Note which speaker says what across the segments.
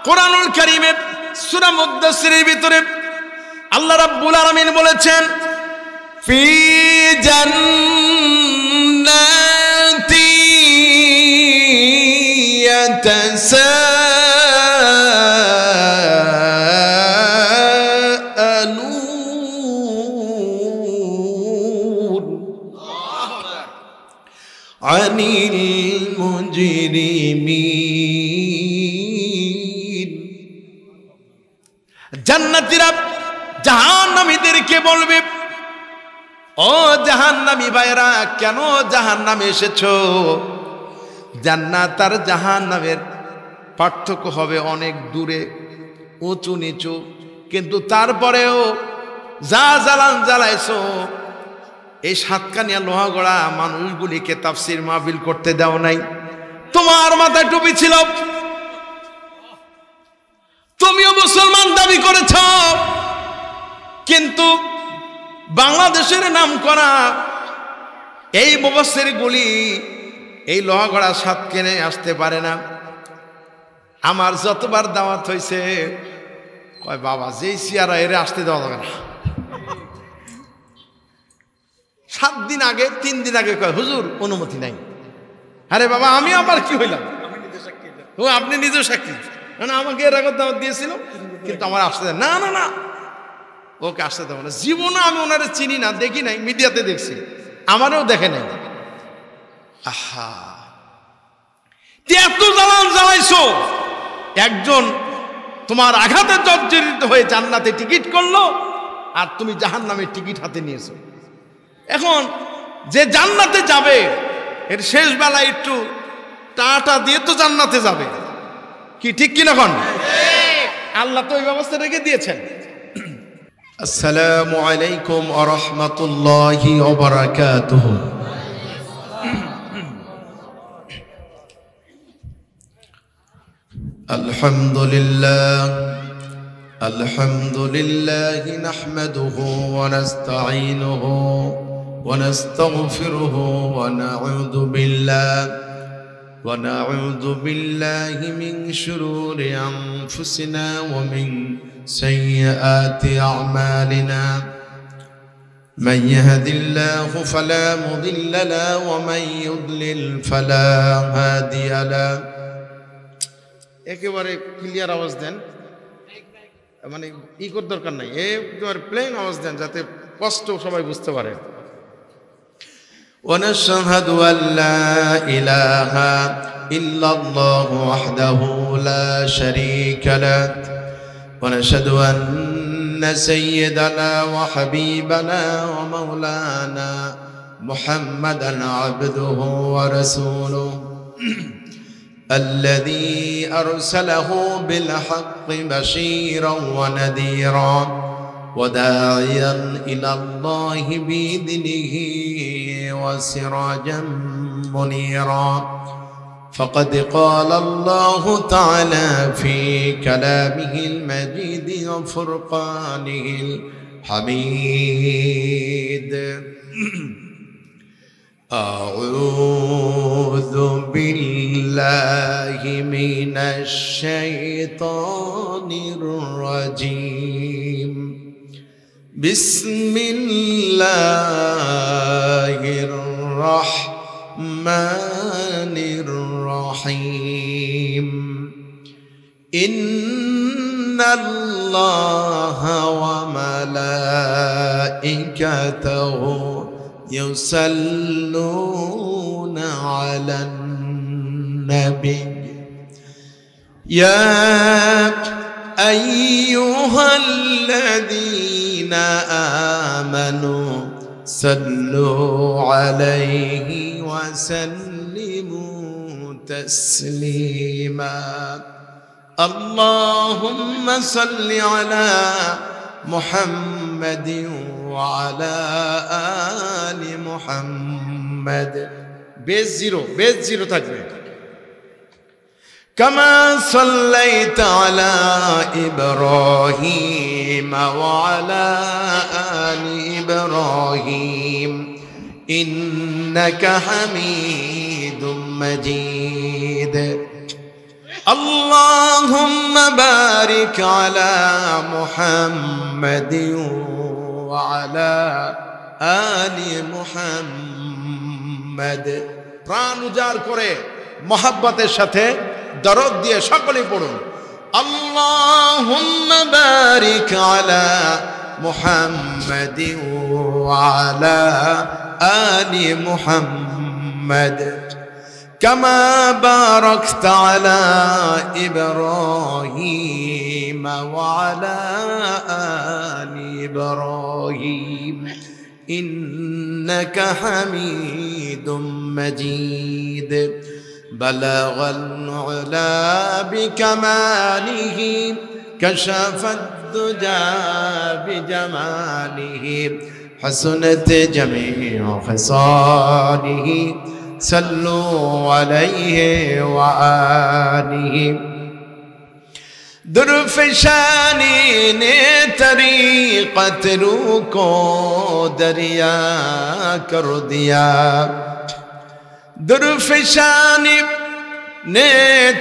Speaker 1: কুরআনুল কারীমের সূরা মুদ্দাসসিরের ভিতরে আল্লাহ রাব্বুল আলামিন বলেছেন, ফি জান্নাতি ইয়াতাসাআলুন আনিল মুজরিমিন। জান্নাতীরা জাহান্নামীদেরকে বলবে, ও জাহান্নামী ভাইরা, কেন জাহান্নামে এসেছো? জান্নাত আর জাহান্নামের পার্থক্য হবে অনেক দূরে, উঁচু নিচু, কিন্তু তারপরেও যা জ্বালান জ্বালাইছো, এই সাতকানিয়া লোহাগড়া মানুষগুলিকে তাফসির মাহফিল করতে দাও নাই। তোমার মাথায় টুপি ছিল, তুমিও মুসলমান দাবি করেছ, কিন্তু বাংলাদেশের নাম করা এই মুফাসসির গুলি এই লোহাগড়া সাতকানিয়ায় আসতে পারে না। আমার যতবার দাওয়াত হয়েছে, কয় বাবা যেই সিয়ারা এরে আসতে দেওয়া যাবে না। 7 দিন আগে 3 দিন আগে কয় হুজুর অনুমতি নাই। আরে বাবা আমি আবার কি হইলাম? ও আপনি নিজেও সাক্ষী, না আমাকে এর আগে দাওয়াত দিয়েছিল, কিন্তু আমার আসতে দেয় না। না না ওকে আসতে দেবো না। জীবনে আমি ওনারে চিনি না, দেখি নাই, মিডিয়াতে দেখছি, আমারও দেখে নাই। আহা, এত জ্বালান জ্বালাইছো, একজন তোমার আঘাতে জর্জরিত হয়ে জান্নাতে টিকিট করলো, আর তুমি জাহান্নামের টিকিট হাতে নিয়েছো। এখন যে জান্নাতে যাবে, এর শেষ বেলায় একটু টাটা দিয়ে তো জান্নাতে যাবে, কি ঠিক কিনা কোন? আল্লাহ তো এই ব্যবস্থা রেখে দিয়েছেন। আসসালামু আলাইকুম ওয়া রাহমাতুল্লাহি ওয়া বারাকাতুহু। আলহামদুলিল্লাহ নাহমাদুহু ওয়া নাস্তাঈনুহু ওয়া নাস্তাগফিরুহু ওয়া নাউযু বিল্লাহি মিন শুরুরি আনফুসিনা ওয়া মিন সাইয়্যাতি আ'মালিনা। মান ইয়াহদিল্লাহু ফালা মুদিল্লা লাহু ওয়া মান ইউদ্লিল ফালা হাদিয়া লাহু। একেবারে ক্লিয়ার আওয়াজ দেন, মানে ইকোর দরকার নাই, একেবারে প্লেন আওয়াজ দেন যাতে স্পষ্ট সবাই বুঝতে পারে। ونشهد أن لا إله إلا الله وحده لا شريك له ونشهد أن سيدنا وحبيبنا ومولانا محمدا عبده ورسوله الذي أرسله بالحق بشيرا ونذيرا وداعيا إلى الله بإذنه وسراجا منيرا. فقد قال الله تعالى في كلامه المجيد وفرقانه الحميد: أعوذ بالله من الشيطان الرجيم. بسم الله الرحمن الرحيم. إن الله وملائكته يصلون على النبي يا أيها الذين آمنوا صلوا عليه وسلموا تسليما. اللهم صل على محمد وعلى آل محمد. বেস জিরো থাকবে। كما صليت على إبراهيم وعلى آل إبراهيم إنك حميد مجيد.
Speaker 2: আল্লাহুম্মা বারিক আলা মুহাম্মাদিন ওয়া আলা আলি মুহাম্মাদ।
Speaker 1: প্রাণ উজাড় করে মহাব্বতের সাথে দরদ দিয়ে সকলে পড়ুন,
Speaker 2: আল্লাহুম্মা বারিক আলা মুহাম্মাদিন ওয়া আলা আলি মুহাম্মাদ কামা বারাকতা আলা ইব্রাহিম ওয়া আলা আলি ইব্রাহিম ইন্নাকা হামিদুম মাজিদ। بلغ العلا بكماله كشف الدجى بجماله حسنت جميع خصاله صلوا عليه وآله درفشانی نے طریقت روح کو دریا کر دیا، درفشانی نے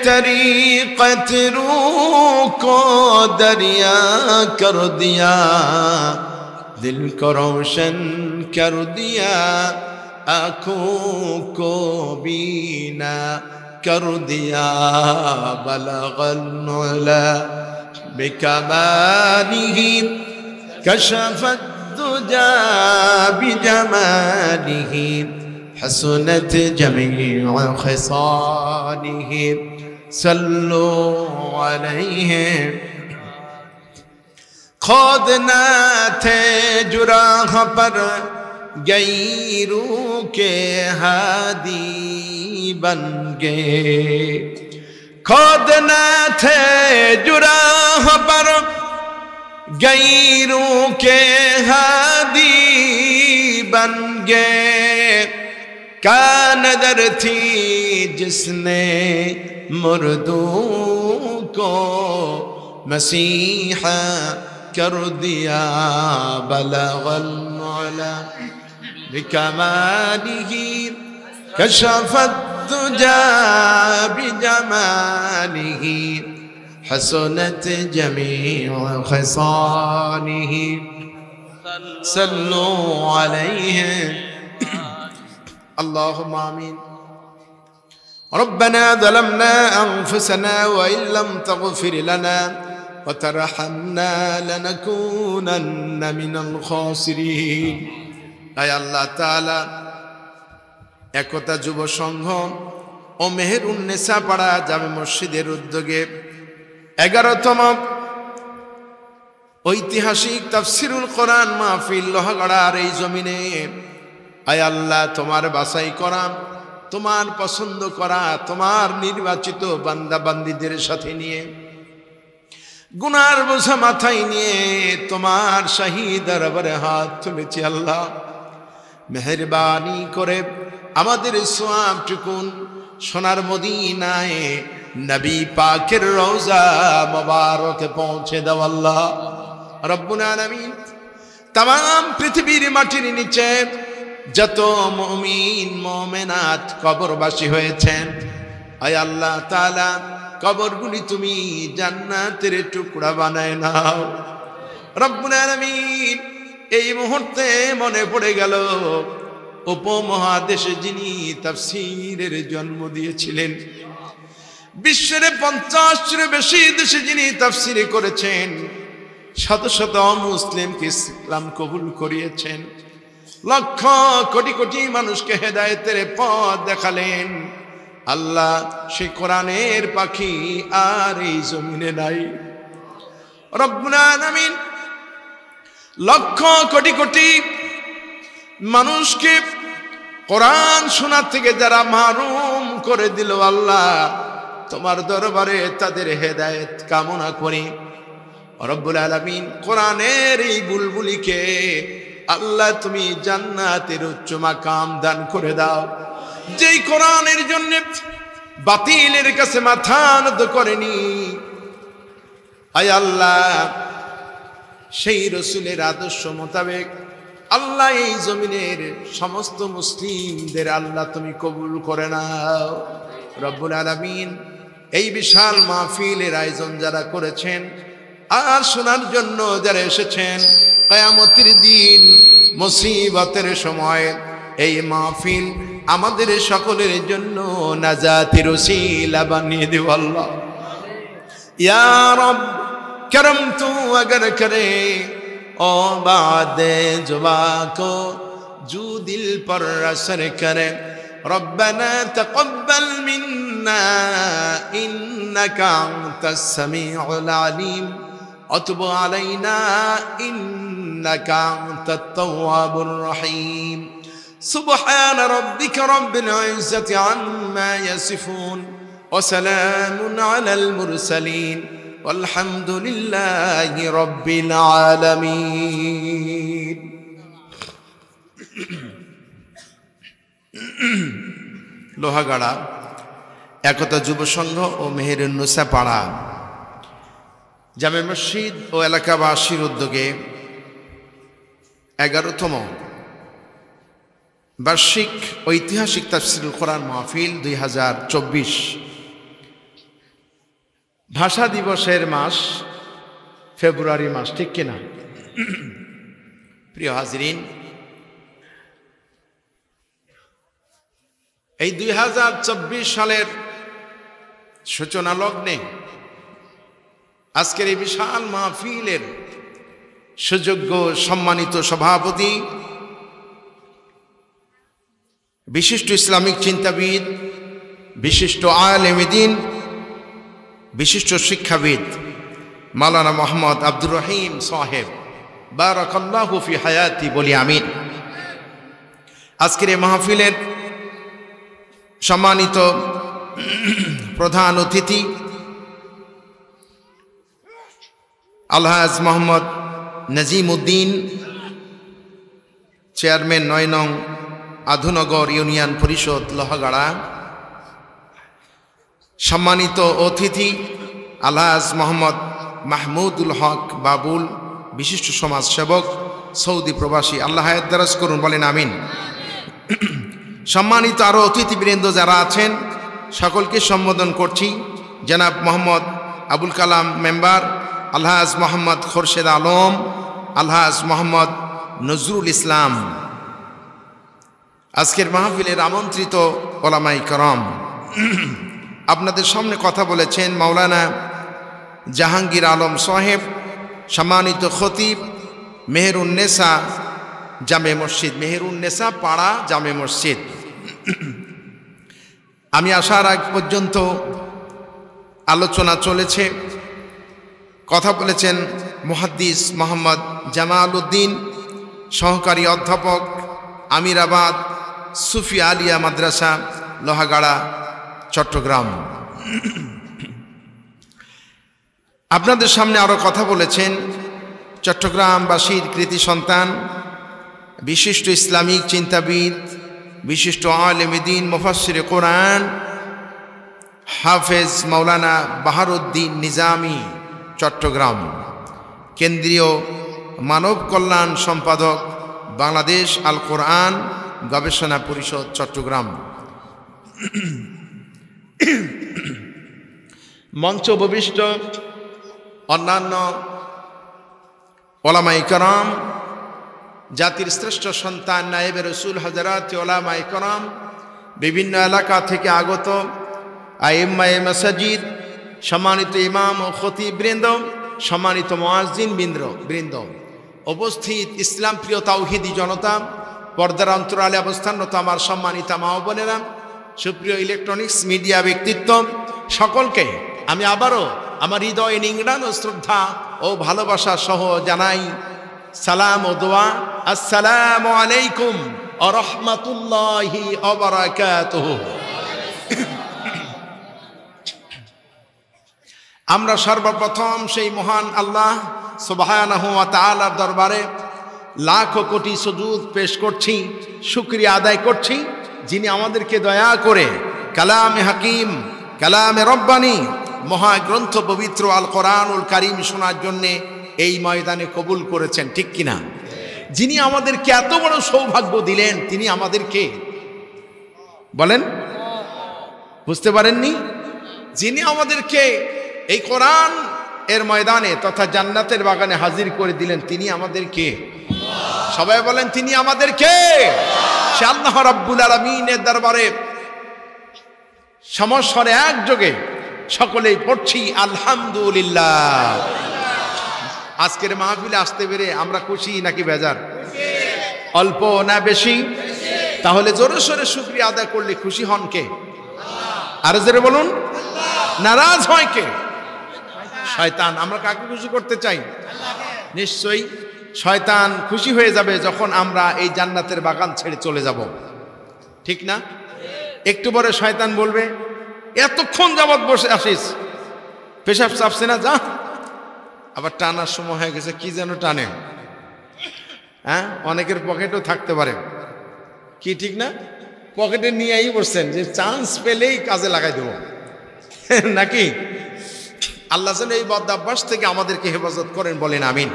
Speaker 2: طریقت روح کو دریا کر دیا، دل کو روشن کر دیا، آنکھوں کو بینا کر دیا، بلغ العلا بکمالہ کشف الدجى بجمالہ حسنت جميع خصاله صلوا عليه۔ خود نہ تھے جراح پر غیروں کے ہادی بن گئے، خود نہ تھے جراح پر غیروں کے ہادی بن گئے، کیا نظر تھی جس نے مردوں کو مسیحا کر دیا، بلغ العلا بکمالہ کشف الدجى بجمالہ حسنت جميع خصاله صلوا عليه اللهم آمين۔ ربنا ظلمنا أنفسنا وإن لم تغفر لنا وترحمنا لنكونن من الخاسرين۔ আয় আল্লাহ তাআলা একতা যুব সংঘ ও মেহেরুন্নেসা পাড়া জামে মসজিদের উদ্যোগে 11তম ঐতিহাসিক তাফসিরুল কোরআন মাহফিল লোহাগড়ার এই জমিনে আয় আল্লাহ তোমার বাছাই করা, তোমার পছন্দ করা, তোমার নির্বাচিত বান্দা বান্দীদের সাথে নিয়ে গুনার বোঝা মাথায় নিয়ে তোমার শাহী দরবারে হাত তুলেছি। আল্লাহ মেহেরবানি করে আমাদের সওয়াব টুকুন সোনার মদিনায় নবী পাকের রওজা মোবারকে পৌঁছে দাও আল্লাহ রব্বুল আলামিন। तमाम পৃথিবীর মাটির নিচে যত মুমিন মুমিনাত কবরবাসী হয়েছেন, আয় আল্লাহ তাআলা কবরগুলি তুমি জান্নাতের টুকরা বানায় নাও রব্বুল আলামিন। এই মুহূর্তে মনে পড়ে গেল উপমহাদেশে যিনি তাফসীরের জন্ম দিয়েছিলেন, বিশ্বের 50টির বেশি দেশে যিনি তাফসীর করেছেন, শত শত মুসলিমকে ইসলাম কবুল করিয়েছেন, লক্ষ কোটি কোটি মানুষকে হেদায়েতের পথ দেখালেন। আল্লাহ সেই কোরআনের পাখি আর এই জমিনে নাই রব্বুল আলামিন। লক্ষ কোটি কোটি মানুষকে কোরআন শোনার থেকে যারা মাহরুম করে দিল, আল্লাহ তোমার দরবারে তাদের হেদায়েত কামনা করি রব্বুল আলামিন। কোরআনের এই বুলবুলিকে আল্লাহ তুমি জান্নাতের উচ্চ মাকাম দান করে দাও। যেই কোরআনের জন্য বাতিলের কাছে মাথা নত করেনি, আয় আল্লাহ সেই রসুলের আদর্শ মোতাবেক আল্লাহ এই জমিনের সমস্ত মুসলিমদের আল্লাহ তুমি কবুল করে নাও রব্বুল আলামিন। এই বিশাল মাহফিলের আয়োজন যারা করেছেন আর শোনার জন্য যারা এসেছেন, কিয়ামতের দিন মুসিবতের সময় এই মাহফিল আমাদের সকলের জন্য নাজাতের ওসিলা বানিয়ে দিও আল্লাহ। ইয়া রব करम तू अगर करे ओ बादे जुबा को जू दिल पर असर करे, रब्बना तक़ब्बल मिन्ना इन्नका अंतस समीउल अलीम वतुब अलैना इन्नका अंतत तव्वाबुर रहीम। सुब्हान रब्बिका रब्बिल इज्जति अम्मा यसिफून व सलामुन अलल मुरसलीन वल्हम्दुलिल्लाहि रब्बिल आलामीन। লোহাগাড়া একতা যুব সংঘ ও মেহেরুন্নেসা পাড়া জামে মসজিদ ও এলাকাবাসীর উদ্যোগে 11তম বার্ষিক ঐতিহাসিক তাফসীরুল কোরআন মাহফিল 2024। ভাষা দিবসের মাস ফেব্রুয়ারি মাস, ঠিক কিনা? প্রিয় হাজিরিন, এই 2024 সালের সূচনা লগ্নে আজকের এই বিশাল মাহফিলের সুযোগ্য সম্মানিত সভাপতি, বিশিষ্ট ইসলামিক চিন্তাবিদ, বিশিষ্ট আলেম দ্বীন, বিশিষ্ট শিক্ষাবিদ মাওলানা মোহাম্মদ আব্দুর রহিম সাহেব, বারাকাল্লাহু ফি হায়াতি, বলি আমিন। আজকের এই মাহফিলের সম্মানিত প্রধান অতিথি আলহাজ মোহাম্মদ নাজিম উদ্দিন, চেয়ারম্যান ৯ নং আধুনগর ইউনিয়ন পরিষদ লোহাগাড়া। সম্মানিত অতিথি আলহাজ মোহাম্মদ মাহমুদুল হক বাবুল, বিশিষ্ট সমাজসেবক, সৌদি প্রবাসী, আল্লাহ হায়াত দারাজ করুন, বলেন আমিন। সম্মানিত আরও অতিথিবৃন্দ যারা আছেন সকলকে সম্বোধন করছি। জনাব মোহাম্মদ আবুল কালাম মেম্বার, আলহাজ মোহাম্মদ খোরশেদ আলম, আলহাজ মোহাম্মদ নজরুল ইসলাম, আজকের মাহফিলের আমন্ত্রিত ওলামায়ে কেরাম। আপনাদের সামনে কথা বলেছেন মাওলানা জাহাঙ্গীর আলম সাহেব, সম্মানিত খতিব মেহেরুন্নেসা জামে মসজিদ, মেহেরুন্নেসা পাড়া জামে মসজিদ। আমি আসার আগ পর্যন্ত আলোচনা চলেছে, কথা বলেছেন মুহাদ্দিস মোহাম্মদ জামাল উদ্দিন, সহকারী অধ্যাপক, আমিরাবাদ সুফি আলিয়া মাদ্রাসা, লোহাগাড়া, চট্টগ্রাম। আপনাদের সামনে আরও কথা বলেছেন চট্টগ্রামবাসীর কৃতি সন্তান, বিশিষ্ট ইসলামিক চিন্তাবিদ, বিশিষ্ট আলেম দ্বীন, মুফাসসিরে কোরআন, হাফেজ মাওলানা বাহারউদ্দিন নিজামী, চট্টগ্রাম, কেন্দ্রীয় মানব কল্যাণ সম্পাদক, বাংলাদেশ আল কোরআন গবেষণা পরিষদ, চট্টগ্রাম। মঞ্চ উপবিষ্ট অন্যান্য ওলামায়ে কেরাম, জাতির শ্রেষ্ঠ সন্তান নায়েবে রাসূল হযরত ওলামায়ে কেরাম, বিভিন্ন এলাকা থেকে আগত আইম্মায়ে মাসাজিদ, সম্মানিত ইমাম ও খতিব বৃন্দ, সম্মানিত মুয়াজ্জিন বৃন্দ, উপস্থিত ইসলাম প্রিয় তাওহীদি জনতা, পর্দার অন্তরালে অবস্থানরত আমার সম্মানিতা মা ও বোনেরা, সুপ্রিয় ইলেকট্রনিক্স মিডিয়া ব্যক্তিত্ব, সকলকে আমি আবারও আমার হৃদয়ে নিংড়ানো শ্রদ্ধা ও ভালোবাসা সহ জানাই সালাম ও দোয়া। আসসালামু আলাইকুম ওয়া রাহমাতুল্লাহি ওয়া বারাকাতুহু। আমরা সর্বপ্রথম সেই মহান আল্লাহ সুবহানাহু ওয়া তাআলার দরবারে লাখো কোটি সুজুদ পেশ করছি, শুকরিয়া আদায় করছি, যিনি আমাদেরকে দয়া করে কালামে হাকিম, কালামে রব্বানি, মহাগ্রন্থ পবিত্র আল কোরআনুল কারীম শোনার জন্যে এই ময়দানে কবুল করেছেন, ঠিক কিনা? যিনি আমাদেরকে এত বড় সৌভাগ্য দিলেন, তিনি আমাদেরকে বলেন, বুঝতে পারেননি? যিনি আমাদেরকে এই কোরআন এর ময়দানে তথা জান্নাতের বাগানে হাজির করে দিলেন তিনি আমাদের কে? সবাই বলেন তিনি আমাদের কে? সে আল্লাহ রাব্বুল আলামিনের দরবারে সমস্বরে একযোগে সকলেই পড়ছি আলহামদুলিল্লাহ। আজকের মাহফিলে আসতে পেরে আমরা খুশি নাকি বেজার? অল্প না বেশি? তাহলে জোরে সোরে শুকরিয়া আদায় করলে খুশি হন কে? আরো জোরে বলুন। নারাজ হয় কে? শয়তান। আমরা কাকে খুশি করতে চাই? নিশ্চয়ই শয়তান খুশি হয়ে যাবে যখন আমরা এই জান্নাতের বাগান ছেড়ে চলে যাব, ঠিক না? একটু পরে শয়তান বলবে এতক্ষণ যাবৎ বসে আসিস, পেশাব চাপছে না, যা। আবার টানার সময় হয়ে গেছে, কি যেন টানে। হ্যাঁ, অনেকের পকেটও থাকতে পারে, কি ঠিক না? পকেটে নিয়েই বসছেন যে চান্স পেলেই কাজে লাগাই দেব নাকি? আল্লাহ যেন এই বদঅভ্যাস থেকে আমাদেরকে হেফাজত করেন, বলেন আমিন।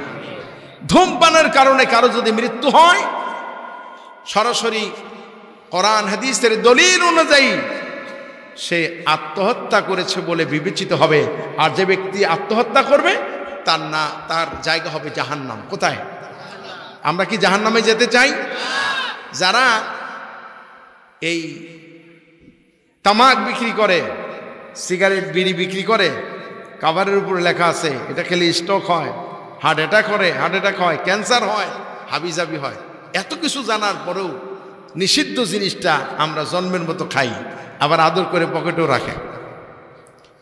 Speaker 2: ধূমপানের কারণে কারো যদি মৃত্যু হয়, সরাসরি কোরআন হাদিসের দলিল অনুযায়ী সে আত্মহত্যা করেছে বলে বিবেচিত হবে। আর যে ব্যক্তি আত্মহত্যা করবে তার জায়গা হবে জাহান্নাম। কোথায়? আমরা কি জাহান্নামে যেতে চাই? যারা এই তামাক বিক্রি করে, সিগারেট বিড়ি বিক্রি করে, কাভারের উপরে লেখা আছে এটা খেলে স্ট্রোক হয়, হার্ট অ্যাটাক হয়, ক্যান্সার হয়, হাবিজাবি হয়, এত কিছু জানার পরেও নিষিদ্ধ জিনিসটা আমরা জন্মের মতো খাই, আবার আদর করে পকেটেও রাখে।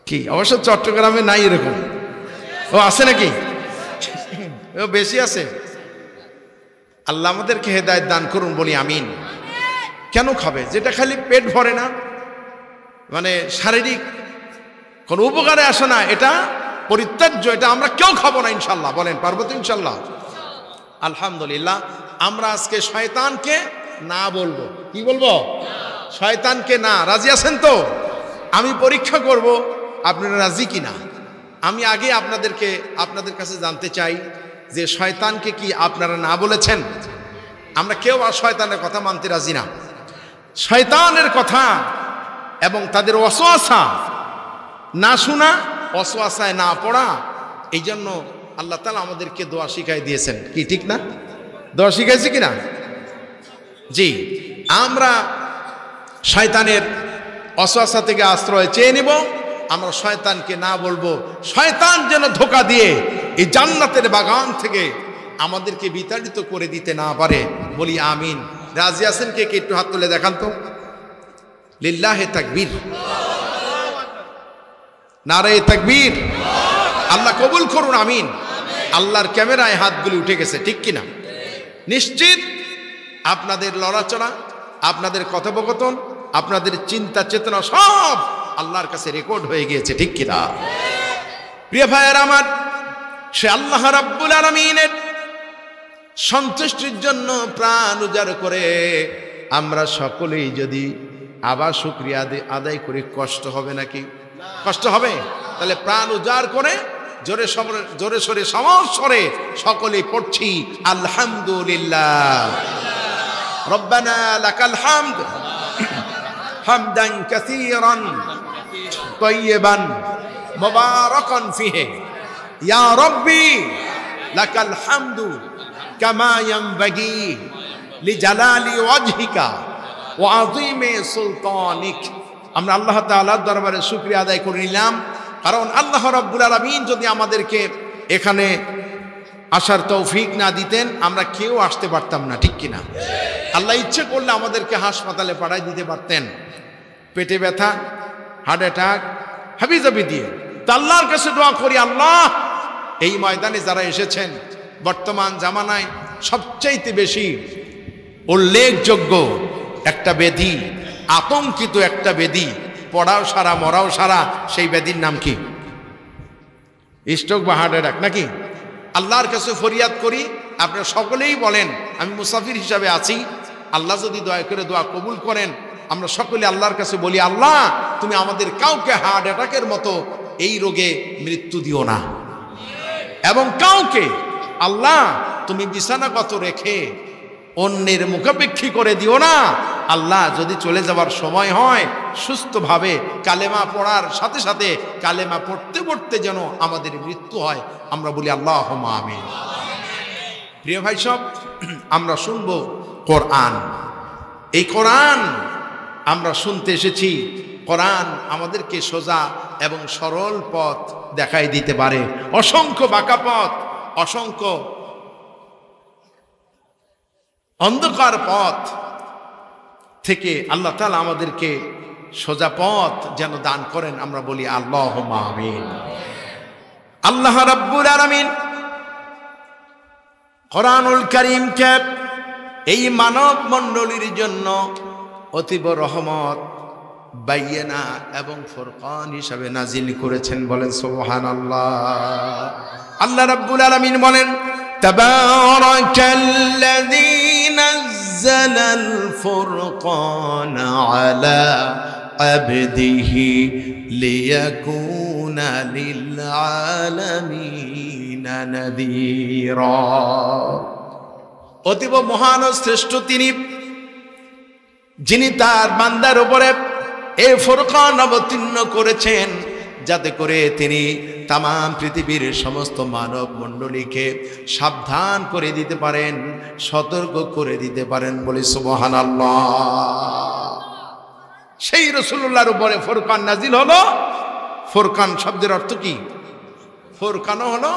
Speaker 2: কি অবশ্য চট্টগ্রামে নাই এরকম, ও আছে নাকি? ও বেশি আছে। আল্লাহ আমাদেরকে হেদায়েত দান করুন, বলি আমিন। কেন খাবে? যেটা খালি পেট ভরে না, মানে শারীরিক কোন উপকারে আসে না, এটা পরিত্যাজ্য, এটা আমরা কেউ খাবো না ইনশাল্লাহ। বলেন পারবো তো ইনশাল্লাহ? আলহামদুলিল্লাহ। আমরা আজকে শয়তানকে না বলবো। কি বলবো? শয়তানকে না। রাজি আছেন তো? আমি পরীক্ষা করব আপনারা রাজি কিনা। আমি আগে আপনাদের কাছে জানতে চাই যে শয়তানকে কি আপনারা না বলেছেন? আমরা কেউ আর শয়তানের কথা মানতে রাজি না। শয়তানের কথা এবং তাদের ওয়াসওয়াসা না শোনা, ওয়াসওয়াসায় না পড়া, এই জন্য আল্লাহ তাআলা আমাদেরকে দোয়া শিখাই দিয়েছেন। কি ঠিক না? দোয়া শিখাইছি কিনা? জি। আমরা শয়তানের ওয়াসওয়াসা থেকে আশ্রয় চেয়ে নিব, আমরা শয়তানকে না বলবো। শয়তান যেন ধোঁকা দিয়ে এই জান্নাতের বাগান থেকে আমাদেরকে বিতাড়িত করে দিতে না পারে, বলি আমিন। রাজি আছেন কে? একটু হাত তুলে দেখান তো। লিল্লাহে তাকবীর, নারে তাকবীর। আল্লাহ কবুল করুন, আমিন। আল্লাহর ক্যামেরায় হাতগুলি উঠে গেছে, ঠিক কিনা? নিশ্চিত আপনাদের লড়াচড়া, আপনাদের কথোপকথন, আপনাদের চিন্তা চেতনা সব আল্লাহর কাছে রেকর্ড হয়ে গিয়েছে, ঠিক কিনা? প্রিয় ভাইয়ের আমার, সে আল্লাহ রাব্বুল আলামিনের সন্তুষ্টির জন্য প্রাণ উজাড় করে আমরা সকলেই যদি আবার শুকরিয়া আদায় করি, কষ্ট হবে নাকি? কষ্ট হবে। তাহলে প্রাণ উজাড় করে জোরে সরে সমস্বরে সকলেই পড়ছি আলহামদুলিল্লাহ। রব্বানা লাকাল হামদ হামদান কাসীরান তাইয়িবান মুবারাকান ফিহি ইয়া রাব্বি লাকাল হামদু কামা ইয়ানবাগি লিজালালি ওয়াজহিকা ওয়া আযীমি সুলতানিক। আমরা আল্লাহ তাআলার দরবারে শুকরিয়া আদায় করে নিলাম, কারণ আল্লাহ রাব্বুল আলামিন যদি আমাদেরকে এখানে আসার তৌফিক না দিতেন আমরা কেউ আসতে পারতাম না, ঠিক কিনা? আল্লাহ ইচ্ছে করলে আমাদেরকে হাসপাতালে পাঠাই দিতে পারতেন, পেটে ব্যথা, হার্ট অ্যাটাক, হাবিজাবি দিয়ে। তো আল্লাহর কাছে দোয়া করি, আল্লাহ এই ময়দানে যারা এসেছেন, বর্তমান জামানায় সবচাইতে বেশি উল্লেখযোগ্য একটা ব্যাধি, আতঙ্কিত একটা ব্যাধি, পড়াও সারা মরাও সারা, সেই ব্যাধির নাম কি? স্ট্রোক বা হার্ট অ্যাটাক নাকি? আল্লাহর কাছে ফরিয়াদ করি, আপনারা সকলেই বলেন আমি মুসাফির হিসাবে আছি, আল্লাহ যদি দয়া করে দোয়া কবুল করেন, আমরা সকলে আল্লাহর কাছে বলি, আল্লাহ তুমি আমাদের কাউকে হার্ট অ্যাটাকের মতো এই রোগে মৃত্যু দিও না, এবং কাউকে আল্লাহ তুমি বিছানাগত রেখে অন্যের মুখাপেক্ষী করে দিও না। আল্লাহ যদি চলে যাবার সময় হয় সুস্থভাবে কালেমা পড়ার সাথে সাথে কালেমা পড়তে পড়তে যেন আমাদের মৃত্যু হয়, আমরা বলি আল্লাহুম্মা আমিন। প্রিয় ভাই সব, আমরা শুনব কোরআন। এই কোরআন আমরা শুনতে এসেছি। কোরআন আমাদেরকে সোজা এবং সরল পথ দেখাই দিতে পারে। অসংখ্য বাঁকা পথ, অসংখ্য অন্ধকার পথ থেকে আল্লাহ তাআলা আমাদেরকে সোজা পথ যেন দান করেন, আমরা বলি আল্লাহুম্মা আমিন। আল্লাহ রাব্বুল আলামিন কোরআনুল কারীমকে এই মানব মণ্ডলীর জন্য অতীব রহমত, বাইয়িনা এবং ফুরকান হিসাবে নাজিল করেছেন। বলেন সুবহানাল্লাহ। আল্লাহ রাব্বুল আলামিন বলেন, তাবারাকাল্লাযী নাযালাল ফুরকানা আলা আবদিহি লিয়াকুনা লিল আলামিনা নাযীরা। অতীব মহান ও শ্রেষ্ঠ তিনি, যিনি তার বান্দার উপরে এই ফুরকান অবতীর্ণ করেছেন, যাতে করে তিনি তাম পৃথিবীর সমস্ত মানব মণ্ডলীকে সাবধান করে দিতে পারেন, সতর্ক করে দিতে পারেন। বলি সুবহানাল্লাহ। সেই রাসূলুল্লাহর উপরে ফুরকান নাজিল হলো। ফুরকান শব্দের অর্থ কি? ফুরকানও হলো